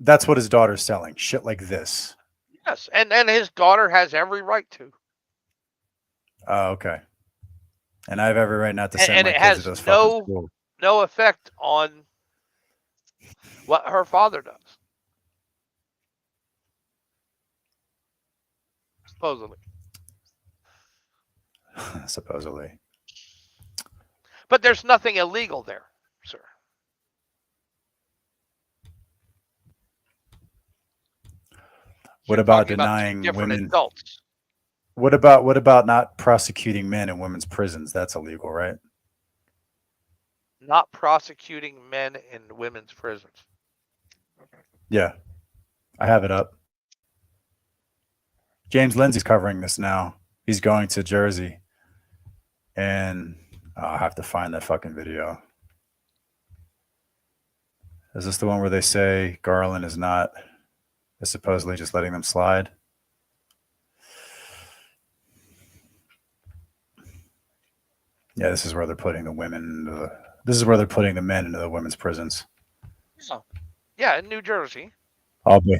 that's what his daughter's selling. Shit like this. Yes, and his daughter has every right to. Oh, okay. And I have every right not to And, send and my it kids to has those fucking no schools. effect on what her father does. Supposedly. Supposedly. But there's nothing illegal there, sir. What You're about talking about two denying different women? adults. What about not prosecuting men in women's prisons? That's illegal, right? Not prosecuting men in women's prisons. Yeah. I have it up. James Lindsay's covering this now. He's going to Jersey. And I'll have to find that fucking video. Is this the one where they say Garland is supposedly just letting them slide? Yeah, this is where they're putting the women this is where they're putting the men into the women's prisons. Oh. Yeah, in New Jersey. I'll be.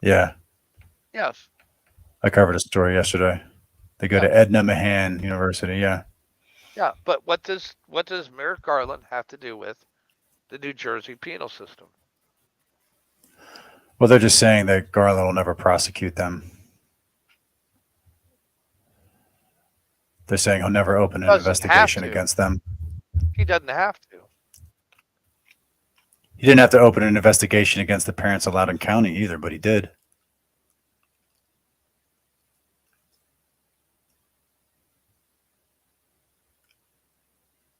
Yeah. Yes. I covered a story yesterday. They go to Edna Mahan University, yeah. Yeah, but what does Merrick Garland have to do with the New Jersey penal system? Well, they're just saying that Garland will never prosecute them. They're saying he'll never open an investigation against them. He doesn't have to. He didn't have to open an investigation against the parents of Loudoun County either, but he did.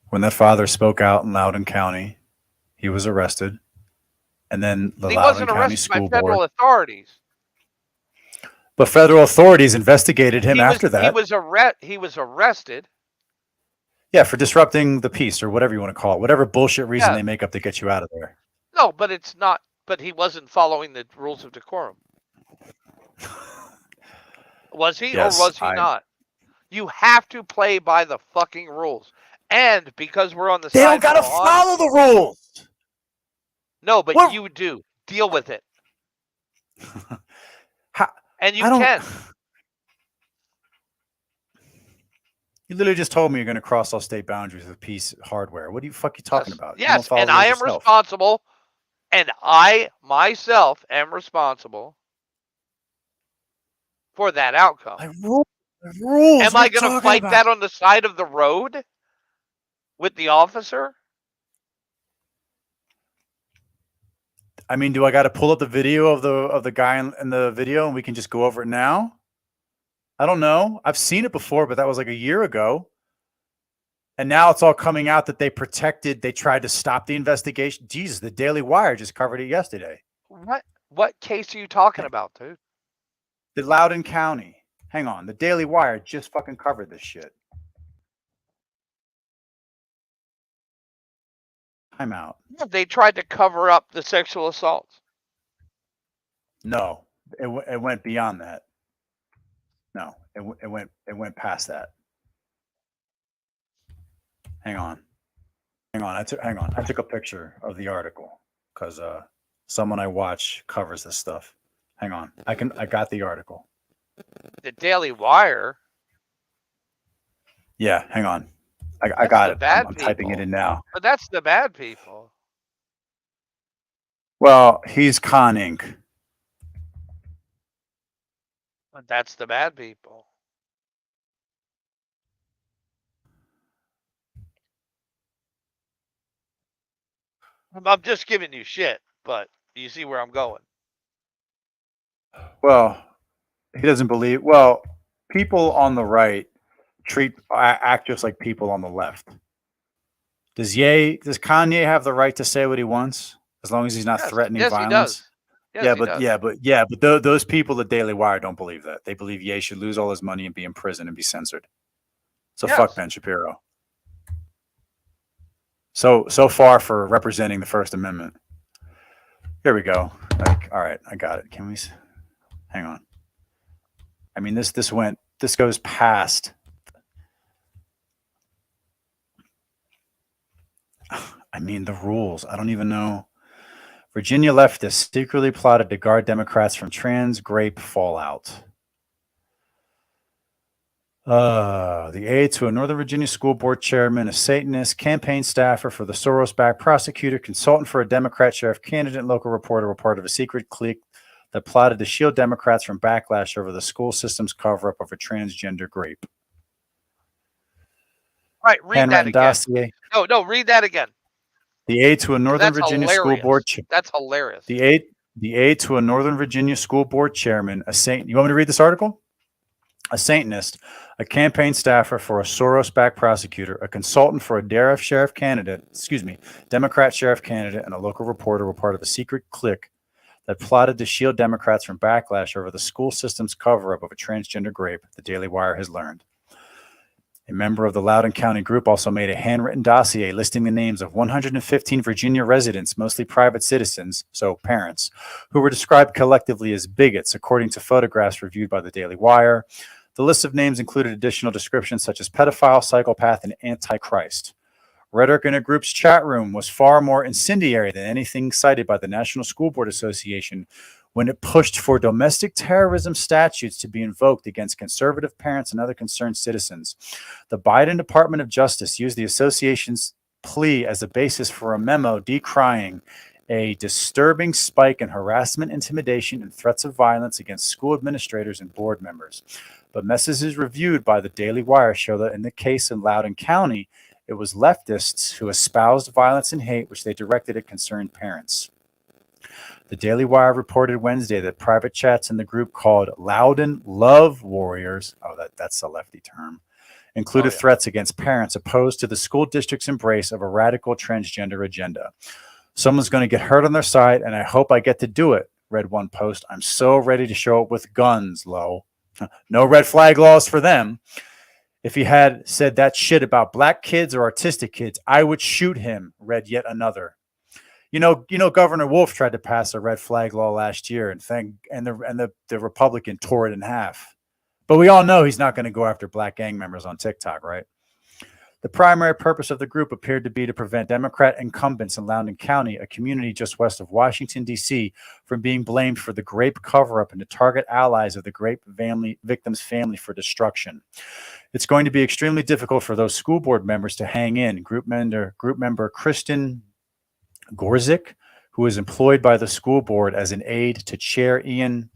When that father spoke out in Loudoun County, he was arrested. And then the He Loudoun wasn't County arrested by School federal Board. authorities. But federal authorities investigated him after that. He was arrested. Yeah, for disrupting the peace or whatever you want to call it. Whatever bullshit reason they make up to get you out of there. No, but it's not. But he wasn't following the rules of decorum. Was he Yes, or was he not? You have to play by the fucking rules. And because we're on the They side don't gotta of law, follow the rules. No, but you do. Deal with it. And you can. You literally just told me you're going to cross all state boundaries with peace hardware. What are you talking about? You don't Yes, follow and the rules I am yourself. responsible. And I myself am responsible for that outcome. Rules. Am I going to fight that on the side of the road with the officer? I mean, do I got to pull up the video of the guy in the video and we can just go over it now? I don't know. I've seen it before, but that was like a year ago. And now it's all coming out that they tried to stop the investigation. Jesus, the Daily Wire just covered it yesterday. What case are you talking about, dude? The Loudoun County. Hang on. The Daily Wire just fucking covered this shit. I'm out. They tried to cover up the sexual assaults. No, it went beyond that. No, it went past that. Hang on. I took a picture of the article because someone I watch covers this stuff. Hang on. I got the article. The Daily Wire. Yeah, hang on. I got it. I'm typing it in now. But that's the bad people. Well, he's Con Inc. But that's the bad people. I'm just giving you shit, but you see where I'm going. Well, he doesn't believe. Well, people on the right act just like people on the left. Does Kanye have the right to say what he wants as long as he's not threatening violence? He does. But those people at Daily Wire don't believe that. They believe Ye should lose all his money and be in prison and be censored. So fuck Ben Shapiro. So far for representing the First Amendment. Here we go. All right, I got it. Can we? Hang on. I mean, this goes past. I mean, the rules. I don't even know. Virginia leftists secretly plotted to guard Democrats from trans grape fallout. The aide to a Northern Virginia school board chairman, a Satanist, campaign staffer for the Soros-backed prosecutor, consultant for a Democrat sheriff candidate, and local reporter were part of a secret clique that plotted to shield Democrats from backlash over the school system's cover-up of a transgender grape. All right, read that Handwritten again. dossier. No, read that again. The aide to a Northern That's Virginia hilarious. school board. That's hilarious. The aide to a Northern Virginia school board chairman, a Saint. You want me to read this article? A Satanist, a campaign staffer for a Soros-backed prosecutor, a consultant for a Democrat sheriff candidate, and a local reporter were part of a secret clique that plotted to shield Democrats from backlash over the school system's cover-up of a transgender grape, the Daily Wire has learned. A member of the Loudoun County group also made a handwritten dossier listing the names of 115 Virginia residents, mostly private citizens, so parents, who were described collectively as bigots, according to photographs reviewed by the Daily Wire. The list of names included additional descriptions such as pedophile, psychopath, and antichrist. Rhetoric in a group's chat room was far more incendiary than anything cited by the National School Board Association when it pushed for domestic terrorism statutes to be invoked against conservative parents and other concerned citizens. The Biden Department of Justice used the association's plea as a basis for a memo decrying a disturbing spike in harassment, intimidation, and threats of violence against school administrators and board members. But messages reviewed by the Daily Wire show that in the case in Loudoun County, it was leftists who espoused violence and hate, which they directed at concerned parents. The Daily Wire reported Wednesday that private chats in the group called Loudoun Love Warriors, that's a lefty term, included threats against parents opposed to the school district's embrace of a radical transgender agenda. Someone's going to get hurt on their side, and I hope I get to do it, read one post. I'm so ready to show up with guns, Lo. No red flag laws for them. If he had said that shit about black kids or autistic kids, I would shoot him, read yet another. You know, Governor Wolf tried to pass a red flag law last year, and the Republican tore it in half. But we all know he's not going to go after black gang members on TikTok, right? The primary purpose of the group appeared to be to prevent Democrat incumbents in Loudoun County, a community just west of Washington, D.C., from being blamed for the grape cover-up and to target allies of the grape victim's family for destruction. It's going to be extremely difficult for those school board members to hang in. Group member Kristen Gorzik, who is employed by the school board as an aide to Chair Ian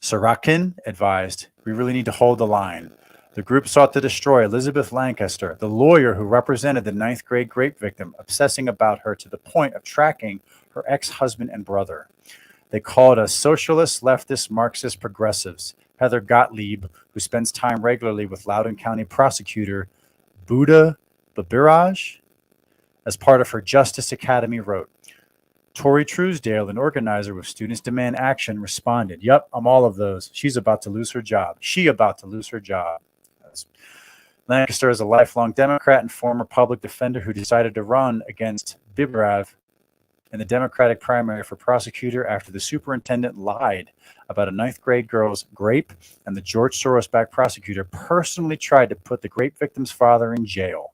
Sorokin, advised, "We really need to hold the line." The group sought to destroy Elizabeth Lancaster, the lawyer who represented the 9th grade grape victim, obsessing about her to the point of tracking her ex-husband and brother. They called us socialists, leftists, Marxist progressives. Heather Gottlieb, who spends time regularly with Loudoun County prosecutor Buddha Babiraj, as part of her Justice Academy, wrote. Tori Truesdale, an organizer with Students Demand Action, responded, "Yep, I'm all of those. She's about to lose her job. Lancaster is a lifelong Democrat and former public defender who decided to run against Babiraj in the Democratic primary for prosecutor after the superintendent lied about a 9th grade girl's grape, and the George Soros-backed prosecutor personally tried to put the grape victim's father in jail.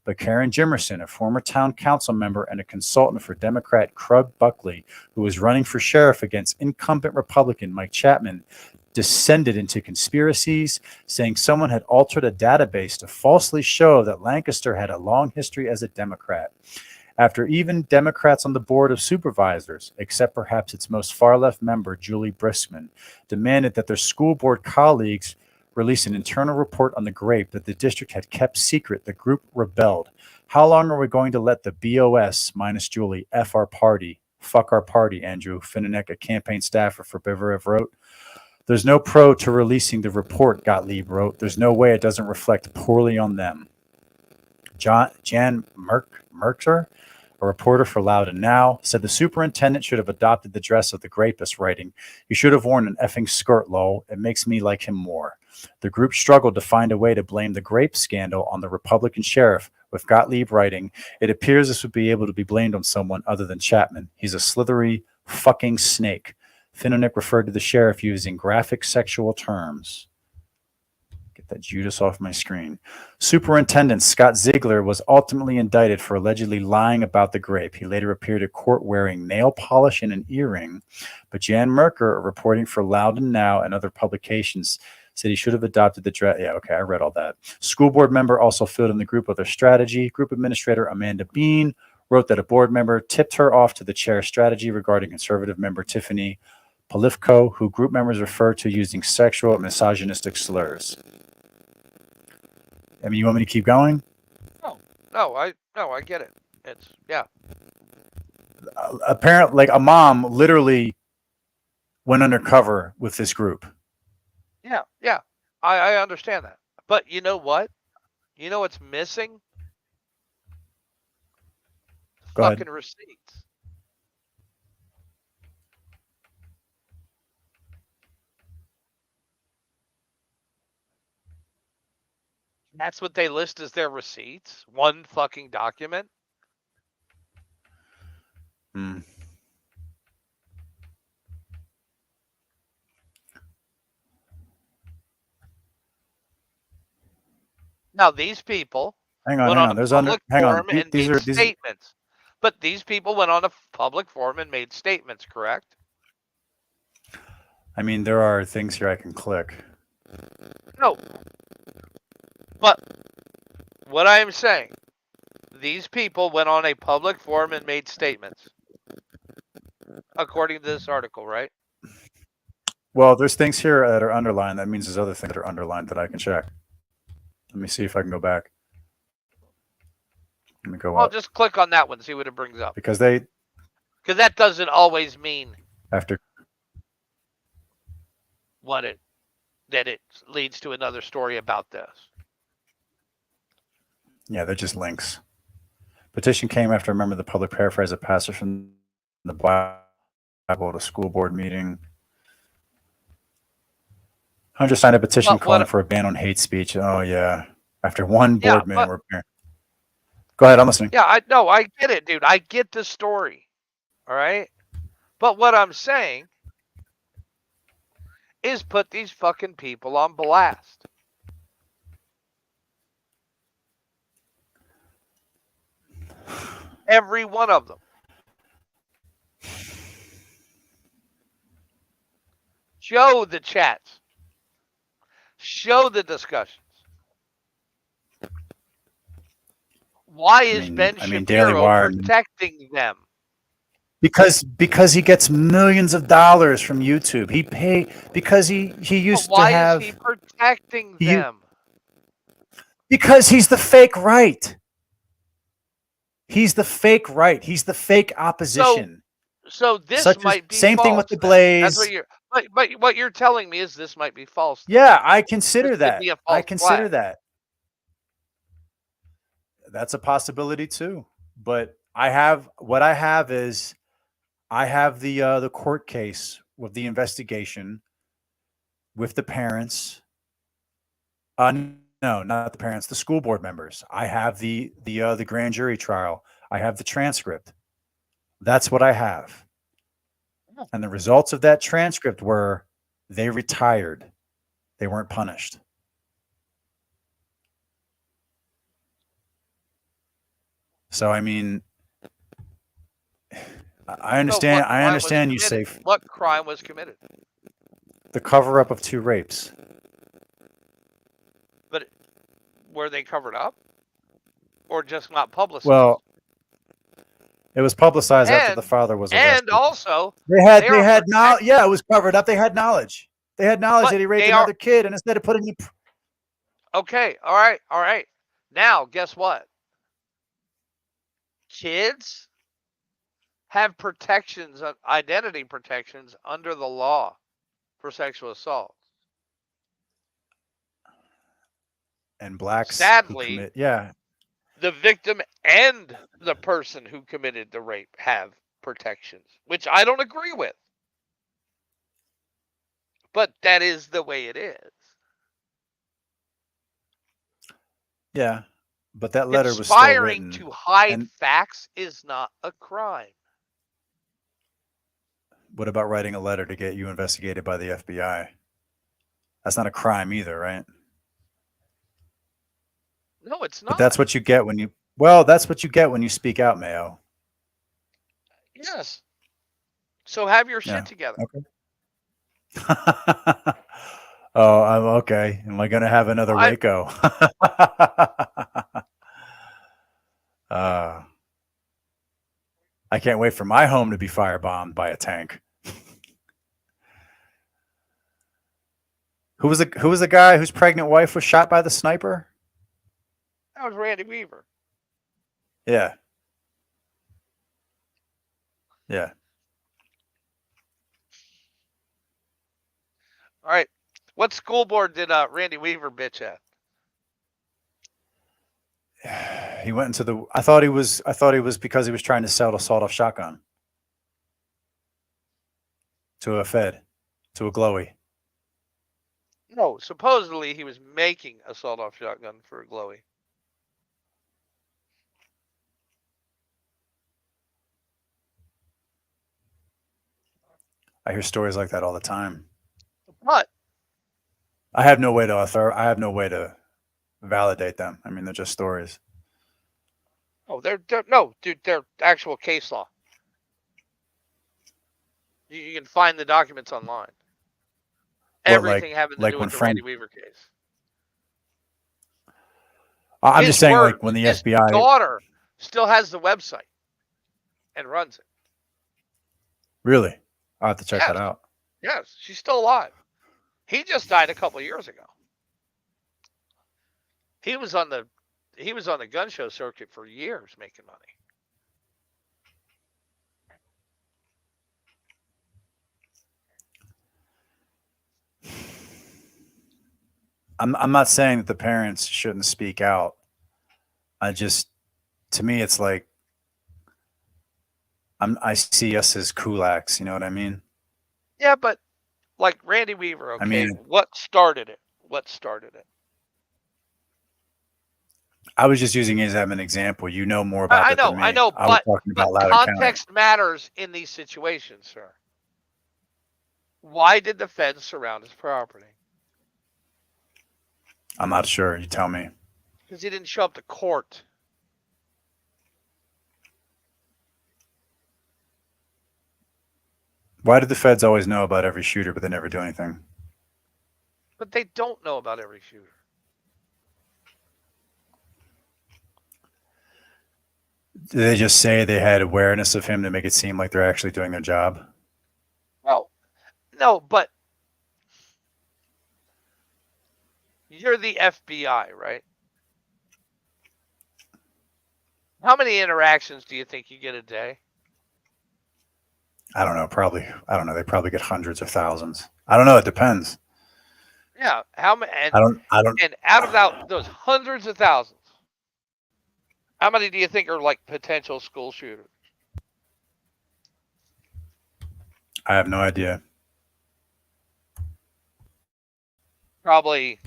But Karen Jimerson, a former town council member and a consultant for Democrat Krug Buckley, who was running for sheriff against incumbent Republican Mike Chapman, descended into conspiracies, saying someone had altered a database to falsely show that Lancaster had a long history as a Democrat. After even Democrats on the Board of Supervisors, except perhaps its most far-left member, Julie Briskman, demanded that their school board colleagues release an internal report on the grape that the district had kept secret, the group rebelled. How long are we going to let the BOS, minus Julie, F our party? Fuck our party, Andrew Finnenek, a campaign staffer for Bivarev, wrote. There's no pro to releasing the report, Gottlieb wrote. There's no way it doesn't reflect poorly on them. Jan Mercer, a reporter for Loudoun Now, said the superintendent should have adopted the dress of the grapist, writing, "You should have worn an effing skirt, lol. It makes me like him more." The group struggled to find a way to blame the grape scandal on the Republican sheriff, with Gottlieb writing, "It appears this would be able to be blamed on someone other than Chapman. He's a slithery fucking snake." Finnenek referred to the sheriff using graphic sexual terms. Get that Judas off my screen. Superintendent Scott Ziegler was ultimately indicted for allegedly lying about the grape. He later appeared at court wearing nail polish and an earring, but Jan Merker, reporting for Loudoun Now and other publications, said he should have adopted the dress. Yeah, okay, I read all that. School board member also filled in the group with their strategy. Group administrator Amanda Bean wrote that a board member tipped her off to the chair's strategy regarding conservative member Tiffany Polifko, who group members refer to using sexual and misogynistic slurs. I mean, you want me to keep going? No, I get it. It's yeah. Apparently, like a mom literally went undercover with this group. Yeah. I understand that. But you know what? You know what's missing? Go ahead. Fucking receipts. That's what they list as their receipts? One fucking document? Hmm. Now these people Hang went on. on a There's public hang on. forum and These made are statements. But these people went on a public forum and made statements, correct? I mean, there are things here I can click. No. But what I am saying, these people went on a public forum and made statements, according to this article, right? Well, there's things here that are underlined. That means there's other things that are underlined that I can check. Let me see if I can go back. Let me go Well, up. just click on that one, see what it brings up. Because that doesn't always mean after that it leads to another story about this. Yeah, they're just links. Petition came after a member of the public paraphrased a passage from the Bible at a school board meeting. Hunter signed a petition calling for a ban on hate speech. Oh, yeah. After one board meeting. Go ahead, I'm listening. Yeah, I get it, dude. I get the story. All right? But what I'm saying is put these fucking people on blast. Every one of them. Show the chats. Show the discussions. Why is Ben Daily Shapiro Wire, protecting them? Because he gets millions of dollars from YouTube. Because he used to have. Why is he protecting them? Because he's the fake right. He's the fake right. He's the fake opposition. So this might be same false, thing with the then. Blaze. That's what you're. But what you're telling me is this might be false. Then. Yeah, I consider This that. could be a I false consider flag. that. That's a possibility too. But I have the court case with the investigation with the parents. No, not the parents, the school board members. I have the grand jury trial. I have the transcript. That's what I have. And the results of that transcript were they retired. They weren't punished. So I mean, I understand. I understand you say What crime was committed? the cover up of 2 rapes. But were they covered up, or just not publicized? Well, it was publicized after the father was arrested. And also, they had knowledge. Yeah, it was covered up. They had knowledge. They had knowledge that he raped another kid, and instead of putting him. Okay, all right. Now, guess what? Kids have protections, identity protections under the law for sexual assault. And blacks. Sadly, yeah. The victim and the person who committed the rape have protections, which I don't agree with. But that is the way it is. Yeah, but that letter was still written. Conspiring to hide facts is not a crime. What about writing a letter to get you investigated by the FBI? That's not a crime either, right? No, it's But not. that's what you get when you. Well, that's what you get when you speak out, Mayo. Yes. So have your Yeah. shit together. Okay. Oh, I'm okay. Am I going to have another Waco? I can't wait for my home to be firebombed by a tank. Who was the guy whose pregnant wife was shot by the sniper? That was Randy Weaver. Yeah. Yeah. All right. What school board did Randy Weaver bitch at? He went into the. I thought he was because he was trying to sell a sawed-off shotgun to a Fed, to a glowy. No, supposedly he was making a sawed-off shotgun for a glowy. I hear stories like that all the time. What? I have no way to validate them. I mean, they're just stories. Oh, they're no, dude. They're actual case law. You can find the documents online. Everything having to do with the Randy Weaver case. I'm just saying, like when the his FBI daughter still has the website and runs it. Really, I'll have to check that out. Yes, she's still alive. He just died a couple of years ago. He was on the gun show circuit for years making money. I'm not saying that the parents shouldn't speak out. To me, it's like I see us as kulaks. You know what I mean? Yeah, but like Randy Weaver. Okay, I mean, what started it? I was just using it as an example. You know more about that than me. I know, was but talking about Loudoun County. context matters in these situations, sir. Why did the feds surround his property? I'm not sure. You tell me. Because he didn't show up to court. Why did the feds always know about every shooter, but they never do anything? But they don't know about every shooter. Did they just say they had awareness of him to make it seem like they're actually doing their job? Well, no, but you're the FBI, right? How many interactions do you think you get a day? I don't know. Probably. I don't know. They probably get hundreds of thousands. I don't know. It depends. Yeah. How many? I don't. And out of those hundreds of thousands, how many do you think are like potential school shooters? I have no idea. Probably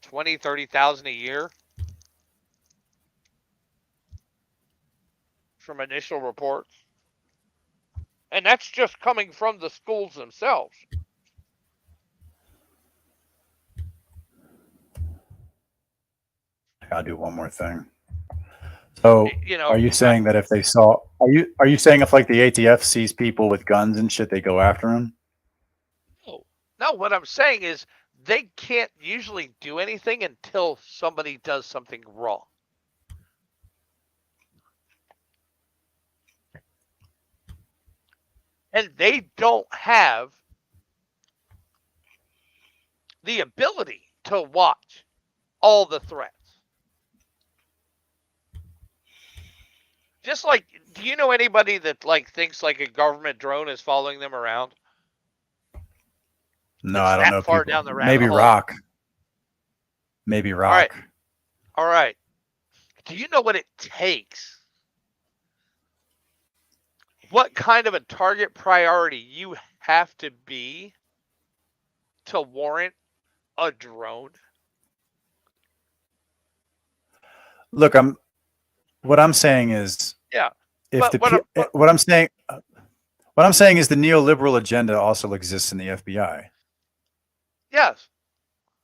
20, 30,000 a year from initial reports. And that's just coming from the schools themselves. I gotta do one more thing. So, You know, are you saying that if they saw, are you saying if like the ATF sees people with guns and shit, they go after them? No, what I'm saying is they can't usually do anything until somebody does something wrong. And they don't have the ability to watch all the threats. Just like, do you know anybody that like thinks like a government drone is following them around? No, I don't know. Far People. down the rabbit Maybe hole. Rock. Maybe Rock. All right. Do you know what it takes? What kind of a target priority you have to be to warrant a drone? Look, what I'm saying is, Yeah. What I'm saying is the neoliberal agenda also exists in the FBI. Yes.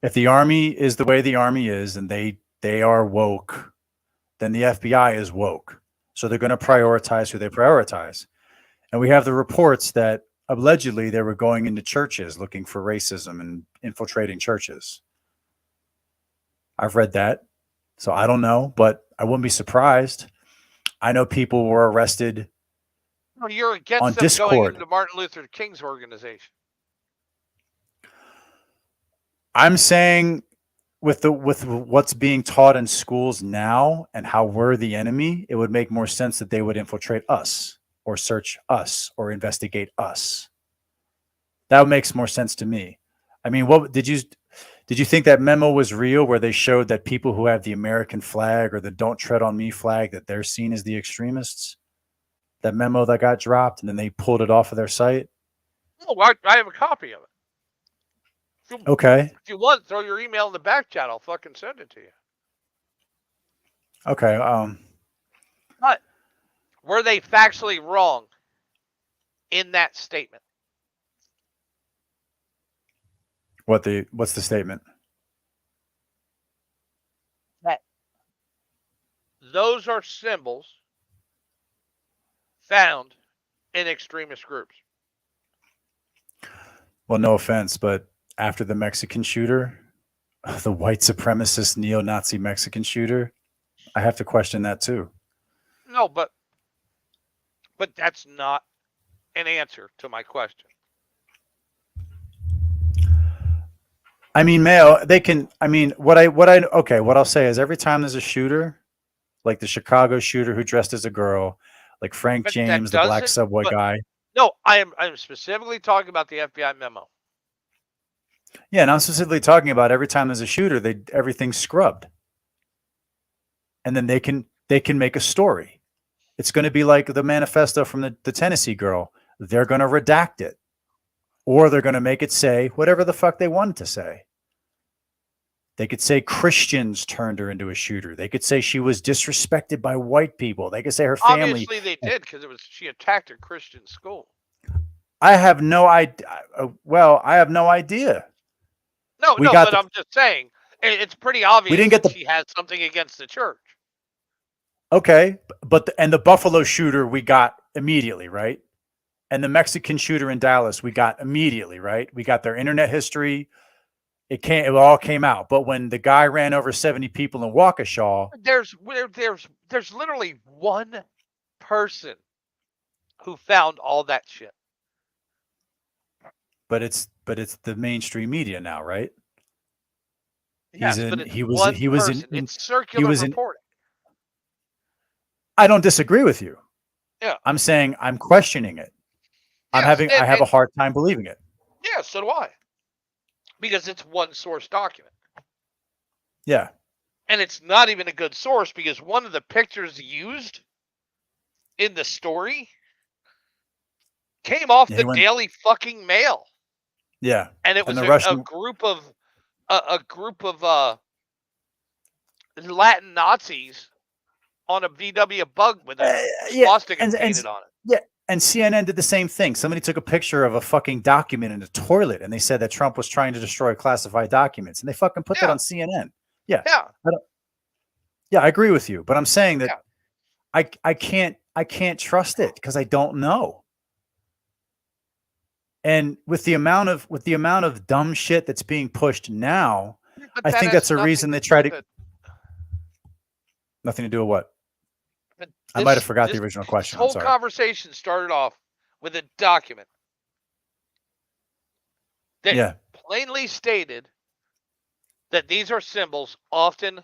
If the army is the way the army is, and they they are woke, then the FBI is woke. So they're going to prioritize who they prioritize. And we have the reports that allegedly they were going into churches looking for racism and infiltrating churches. I've read that. So I don't know, but I wouldn't be surprised. I know people were arrested No, you're against on them going Discord. into Martin Luther King's organization. I'm saying with what's being taught in schools now and how we're the enemy, it would make more sense that they would infiltrate us or search us or investigate us. That makes more sense to me. I mean, what did you think that memo was real where they showed that people who have the American flag or the Don't Tread on Me flag, that they're seen as the extremists? That memo that got dropped and then they pulled it off of their site? Oh, I have a copy of it. Okay. If you want, throw your email in the back chat. I'll fucking send it to you. Okay. But were they factually wrong in that statement? What's the statement? That those are symbols found in extremist groups. Well, no offense, but after the Mexican shooter, the white supremacist neo-Nazi Mexican shooter, I have to question that too. No, but that's not an answer to my question. I mean, Mayo, they can. I mean, what I'll say is every time there's a shooter, like the Chicago shooter who dressed as a girl, like Frank But James, that the black doesn't- subway but- guy. No, I'm specifically talking about the FBI memo. Yeah, and I'm specifically talking about every time there's a shooter, everything's scrubbed, and then they can make a story. It's going to be like the manifesto from the Tennessee girl. They're going to redact it, or they're going to make it say whatever the fuck they wanted to say. They could say Christians turned her into a shooter. They could say she was disrespected by white people. They could say her family. Obviously, they did because she attacked a Christian school. I have no idea. Well, I have no idea. No, We got but I'm just saying it's pretty obvious didn't get that she has something against the church. Okay, but the Buffalo shooter we got immediately, right? And the Mexican shooter in Dallas we got immediately, right? We got their internet history. It all came out. But when the guy ran over 70 people in Waukesha, There's literally one person who found all that shit. but it's the mainstream media now, right? Yes, but it's he one was person. in It's circular reporting. I don't disagree with you. Yeah. I'm saying I'm questioning it. I have a hard time believing it. Yeah, so do I. Because it's one source document. Yeah. And it's not even a good source because one of the pictures used in the story came off the Daily fucking Mail. Yeah. And it was the a Russian group of Latin Nazis on a VW bug with a swastika painted on it. Yeah, and CNN did the same thing. Somebody took a picture of a fucking document in a toilet, and they said that Trump was trying to destroy classified documents, and they fucking put that on CNN. Yeah, yeah, I agree with you, but I'm saying that I can't trust it because I don't know. And with the amount of dumb shit that's being pushed now, I think that's a reason they try to. Nothing to do with what? I might have forgot the original question. This whole I'm sorry. conversation started off with a document that plainly stated that these are symbols often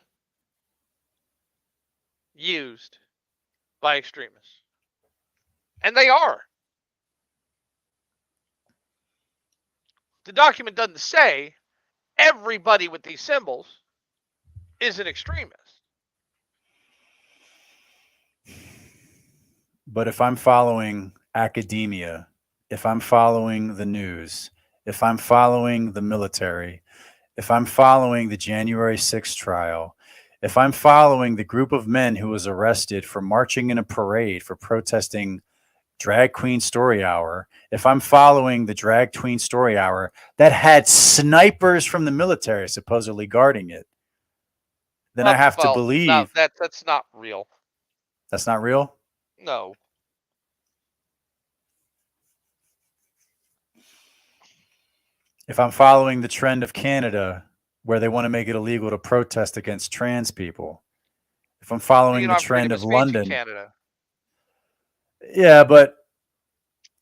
used by extremists. And they are. The document doesn't say everybody with these symbols is an extremist. But if I'm following academia, if I'm following the news, if I'm following the military, if I'm following the January 6th trial, if I'm following the group of men who was arrested for marching in a parade for protesting Drag Queen Story Hour, if I'm following the Drag Queen Story Hour that had snipers from the military supposedly guarding it, then I have to No, believe that's not real. that's not real. No. If I'm following the trend of Canada, where they want to make it illegal to protest against trans people, if I'm You following don't the have freedom trend of of speech in London, Canada. yeah, but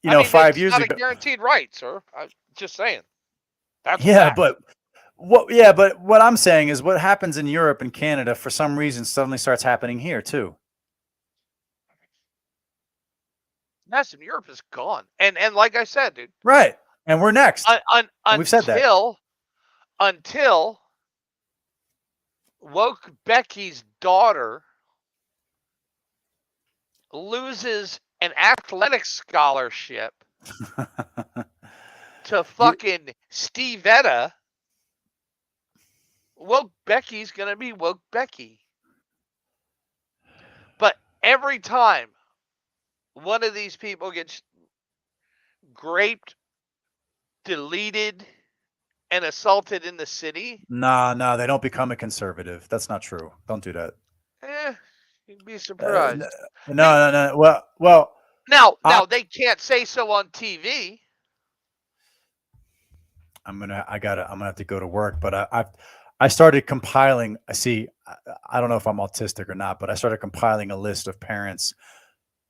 you I know, mean, 5 that's years not a ago, guaranteed right, sir. I'm just saying. That's a yeah, fact. but what I'm saying is what happens in Europe and Canada for some reason suddenly starts happening here too. Yes, and Europe is gone. And like I said, dude, Right. And we're next. And we've said that. Until woke Becky's daughter loses an athletic scholarship to fucking Stevetta, woke Becky's gonna be woke Becky. But every time one of these people gets raped, deleted, and assaulted in the city, Nah, they don't become a conservative. That's not true. Don't do that. you'd be surprised. No. Well. Now they can't say so on TV. I'm gonna have to go to work, but I started compiling. I don't know if I'm autistic or not, but I started compiling a list of parents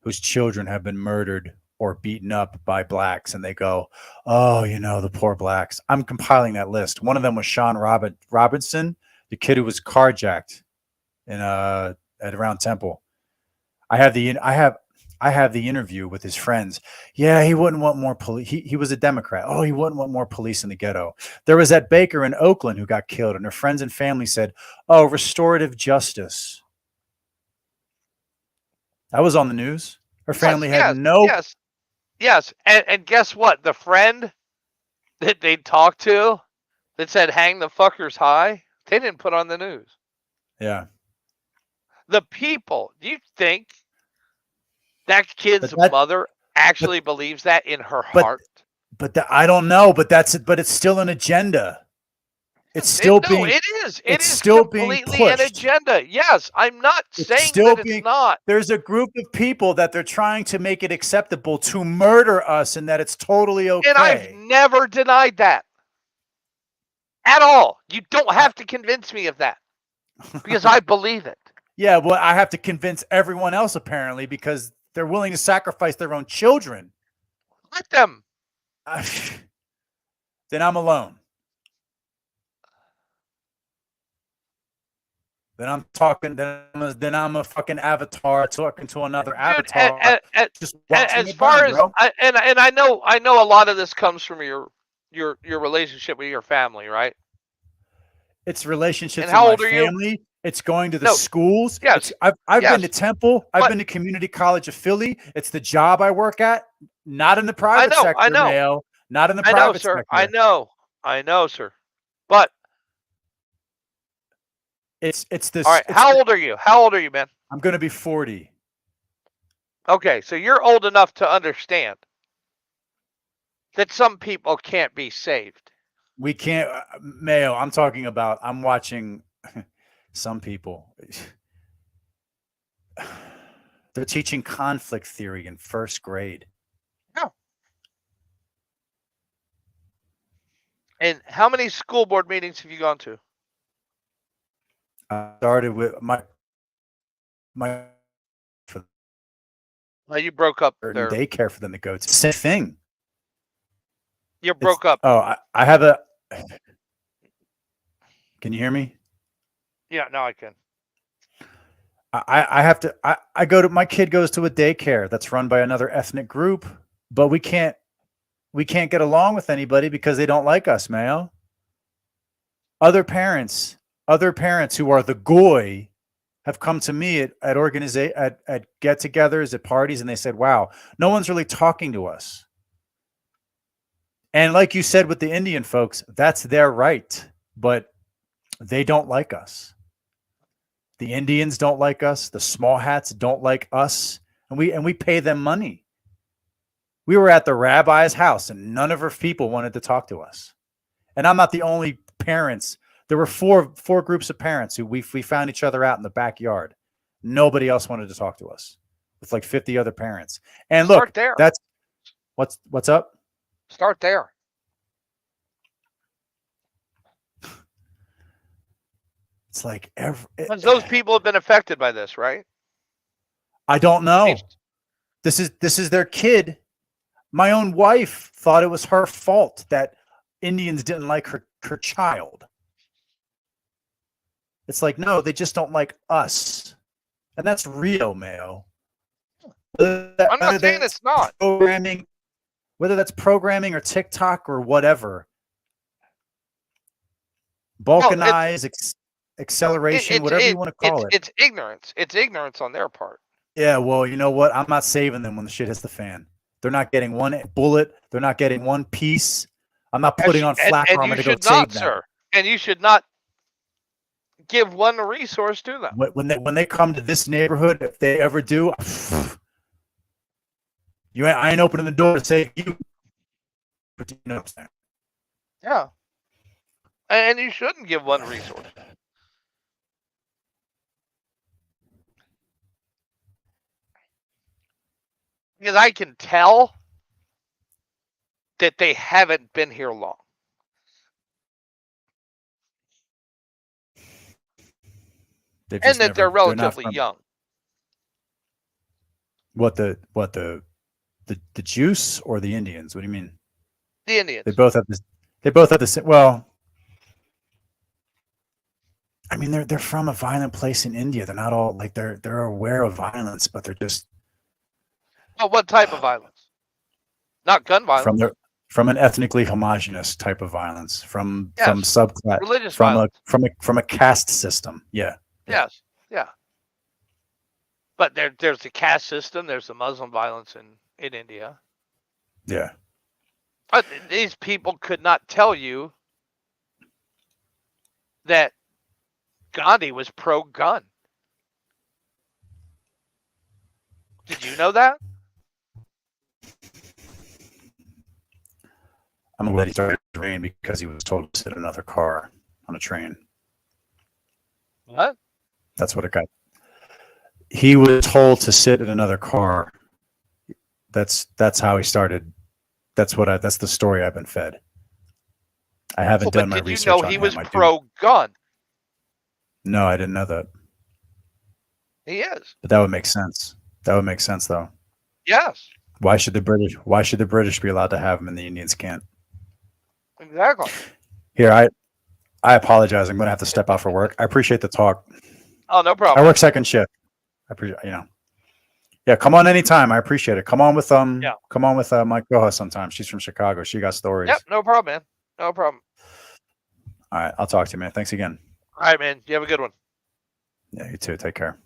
whose children have been murdered or beaten up by blacks, and they go, "Oh, the poor blacks." I'm compiling that list. One of them was Sean Robinson, the kid who was carjacked in at around Temple. I have the interview with his friends. Yeah, he wouldn't want more police. He was a Democrat. Oh, he wouldn't want more police in the ghetto. There was that baker in Oakland who got killed, and her friends and family said, "Oh, restorative justice." That was on the news. Her family had no. Yes. And guess what? The friend that they talked to that said hang the fuckers high, they didn't put on the news. Yeah. The people, do you think that kid's mother actually believes that in her heart? But I don't know. But it's still an agenda. It's still being. It is. It's It is still being completely an pushed. agenda. Yes, I'm not saying Still that being, it's not. There's a group of people that they're trying to make it acceptable to murder us, and that it's totally okay. And I've never denied that at all. You don't have to convince me of that because I believe it. Yeah, well, I have to convince everyone else apparently because they're willing to sacrifice their own children. Let them. Then I'm alone. Then I'm talking. Then I'm a fucking avatar talking to another avatar. As far as I know a lot of this comes from your relationship with your family, right? It's relationships and how with old my are family. You? It's going to the schools. Yes. I've been to Temple. I've been to Community College of Philly. It's the job I work at. Not in the private sector, I know. Mayo. Not in the private sir. sector. I know, sir. But it's this. All right. How old are you? How old are you, man? I'm going to be 40. Okay, so you're old enough to understand that some people can't be saved. We can't, Mayo. I'm talking about. I'm watching some people. They're teaching conflict theory in first grade. No. And how many school board meetings have you gone to? I started with my. Well, you broke up there. Daycare for them to go to. Same thing. You broke up. Oh, I have a. Can you hear me? Yeah, now I can. I have to. I go to. My kid goes to a daycare that's run by another ethnic group, but we can't get along with anybody because they don't like us, Mayo. Other parents who are the goy have come to me at get-togethers, at parties, and they said, "Wow, no one's really talking to us." And like you said with the Indian folks, that's their right, but they don't like us. The Indians don't like us. The small hats don't like us, and we pay them money. We were at the rabbi's house, and none of her people wanted to talk to us. And I'm not the only parents. There were four groups of parents who we found each other out in the backyard. Nobody else wanted to talk to us with like 50 other parents. And look, Start there. that's what's up. Start there. It's like Because those people have been affected by this, right? I don't know. This is their kid. My own wife thought it was her fault that Indians didn't like her child. It's like, no, they just don't like us. And that's real, Mayo. I'm not saying it's not. Programming, whether that's programming or TikTok or whatever. Balkanize, acceleration, whatever you want to call it. It's ignorance. It's ignorance on their part. Yeah, well, you know what? I'm not saving them when the shit hits the fan. They're not getting one bullet. They're not getting one piece. I'm not putting on flak armor to go save them. Sir. And you should not give one resource to them. When they come to this neighborhood, if they ever do, I ain't opening the door to say you. But you know what I'm saying? Yeah. And you shouldn't give one resource. Because I can tell that they haven't been here long. And that they're relatively young. What the juice or the Indians? What do you mean? The Indians. They both have this. They both have the same. Well, I mean, they're from a violent place in India. They're not all like they're aware of violence, but they're just. Well, what type of violence? Not gun violence. From an ethnically homogenous type of violence, from subclass, religious from a caste system. Yeah. Yes. Yeah. But there's the caste system. There's the Muslim violence in India. Yeah. But these people could not tell you that Gandhi was pro-gun. Did you know that? I'm glad he started to rain because he was told to sit in another car on a train. What? That's what it got. He was told to sit in another car. That's how he started. That's the story I've been fed. I haven't done my research on him. Did you know he was pro-gun? No, I didn't know that. He is. But that would make sense. That would make sense, though. Yes. Why should the British be allowed to have him and the Indians can't? Exactly. Here, I apologize. I'm going to have to step out for work. I appreciate the talk. Oh, no problem. I work second shift. I appreciate, Yeah, come on anytime. I appreciate it. Come on with my co-host sometime. She's from Chicago. She got stories. Yep, no problem, man. No problem. All right, I'll talk to you, man. Thanks again. All right, man. You have a good one. Yeah, you too. Take care.